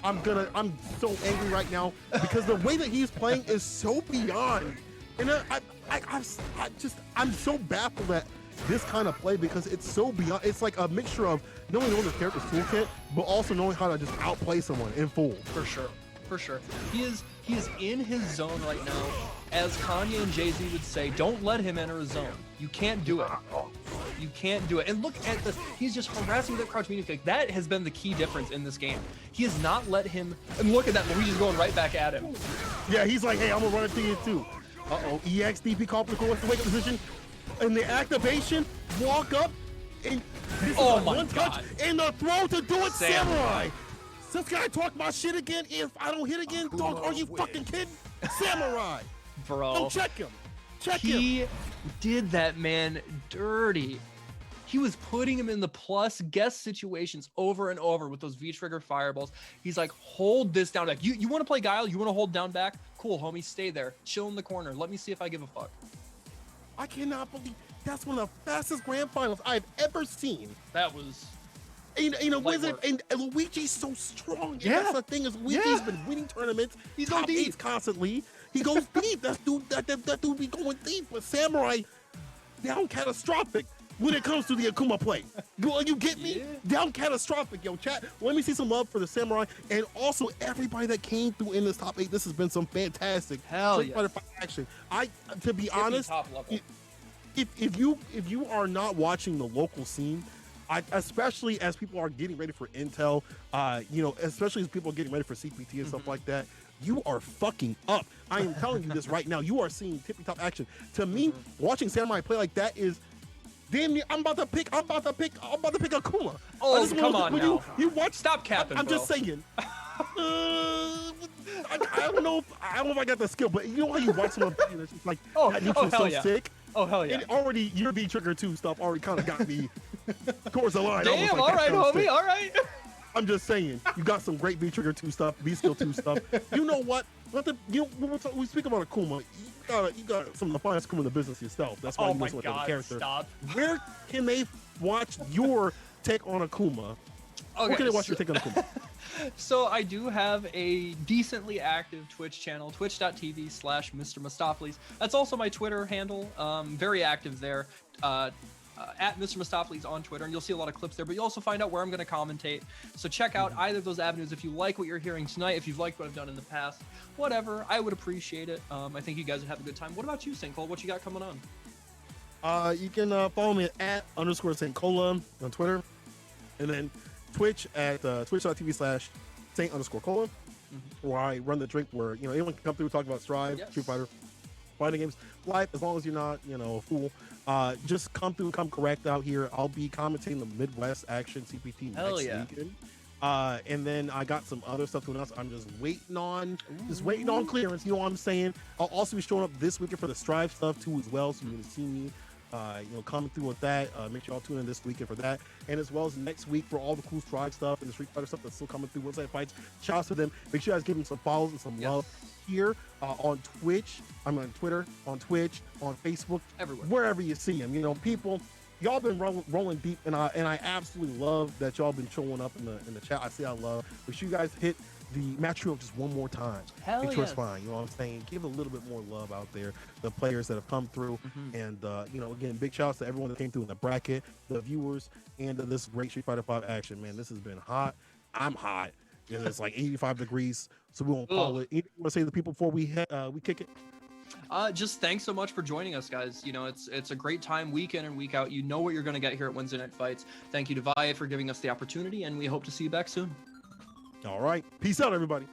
I'm so angry right now because the way that he's playing is so beyond. And I'm so baffled at this kind of play because it's so beyond. It's like a mixture of knowing the character's toolkit, but also knowing how to just outplay someone in full. For sure. He is in his zone right now. As Kanye and Jay-Z would say, don't let him enter a zone. You can't do it. You can't do it. And look at this. He's just harassing that crouch medium kick. That has been the key difference in this game. He has not let him. And look at that. Luigi's going right back at him. Yeah, he's like, hey, I'm gonna run it to you too. EXDP complicated what's the wake up position. And the activation, walk up, and this is one touch, and the throw to do it, Samurai. This guy talk my shit again. If I don't hit again, dog, are you fucking kidding? Samurai. Bro. Don't check him. He did that man dirty. He was putting him in the plus guess situations over and over with those V-trigger fireballs. He's like, hold this down back. You want to play Guile? You want to hold down back? Cool, homie, stay there. Chill in the corner. Let me see if I give a fuck. I cannot believe that's one of the fastest grand finals I've ever seen. That was Wizard, and Luigi's so strong. Yeah, that's the thing is Luigi's been winning tournaments. He's top eights constantly. He goes deep. That dude be going deep. But Samurai down catastrophic when it comes to the Akuma play. You get me? Yeah. Down catastrophic, yo. Chat. Let me see some love for the Samurai and also everybody that came through in this top 8. This has been some fantastic action. To be honest, if you are not watching the local scene, especially as people are getting ready for Intel, especially as people are getting ready for CPT and stuff like that, you are fucking up. I am telling you this right now. You are seeing tippy top action. To me, watching Samurai play like that is damn near. I'm about to pick Akuma. Oh, come on now. You watch. Stop capping. I'm just saying. I don't know if I got the skill, but you know how you watch someone play and it's just like that neutral hell so yeah. sick. Oh hell yeah! It already your V trigger 2 stuff already kind of got me towards the line. Damn! All right, homie. All right. I'm just saying, you got some great V trigger 2 stuff, V skill 2 stuff. You know what? When we speak about Akuma, you got some of the finest Akuma in the business yourself. That's why you mess with the character. Stop. Where can they watch your take on Akuma? Okay, Where can they watch your take on Akuma? So I do have a decently active Twitch channel, twitch.tv/Mr. Mistopheles. That's also my Twitter handle. Very active there. At Mr. Mistopheles on Twitter, and you'll see a lot of clips there, but you'll also find out where I'm going to commentate. So check out either of those avenues if you like what you're hearing tonight, if you've liked what I've done in the past, whatever. I would appreciate it. I think you guys would have a good time. What about you, Sinkhole? What you got coming on? You can follow me at _Saint-Cola on Twitter, and then Twitch at twitch.tv/Saint_Cola, where I run the drink where anyone can come through, talk about Strive, Street Fighter, fighting games, life, as long as you're not a fool. Just come through, come correct out here. I'll be commentating the Midwest Action CPT next weekend. And then I got some other stuff to announce. I'm just waiting on clearance. You know what I'm saying? I'll also be showing up this weekend for the Strive stuff too as well. So you're gonna see me, coming through with that. Make sure y'all tune in this weekend for that, and as well as next week for all the cool Strive stuff and the Street Fighter stuff that's still coming through. Weds Night Fights. Shout out to them. Make sure you guys give them some follows and some love here on Twitch. I'm on Twitter, on Twitch, on Facebook, everywhere, wherever you see them. People, y'all been rolling deep, and I absolutely love that y'all been showing up in the chat. I see I love. Make sure you guys hit the match reel just one more time. Hell Make sure it's fine. You know what I'm saying? Give a little bit more love out there. The players that have come through, and again, big shout outs to everyone that came through in the bracket, the viewers, and this great Street Fighter 5 action. Man, this has been hot. I'm hot. It's like 85 degrees, so we won't call it. Anything you want to say to the people before we kick it? Just thanks so much for joining us, guys. It's a great time week in and week out. You know what you're going to get here at Wednesday Night Fights. Thank you to Vi for giving us the opportunity, and we hope to see you back soon. All right. Peace out, everybody.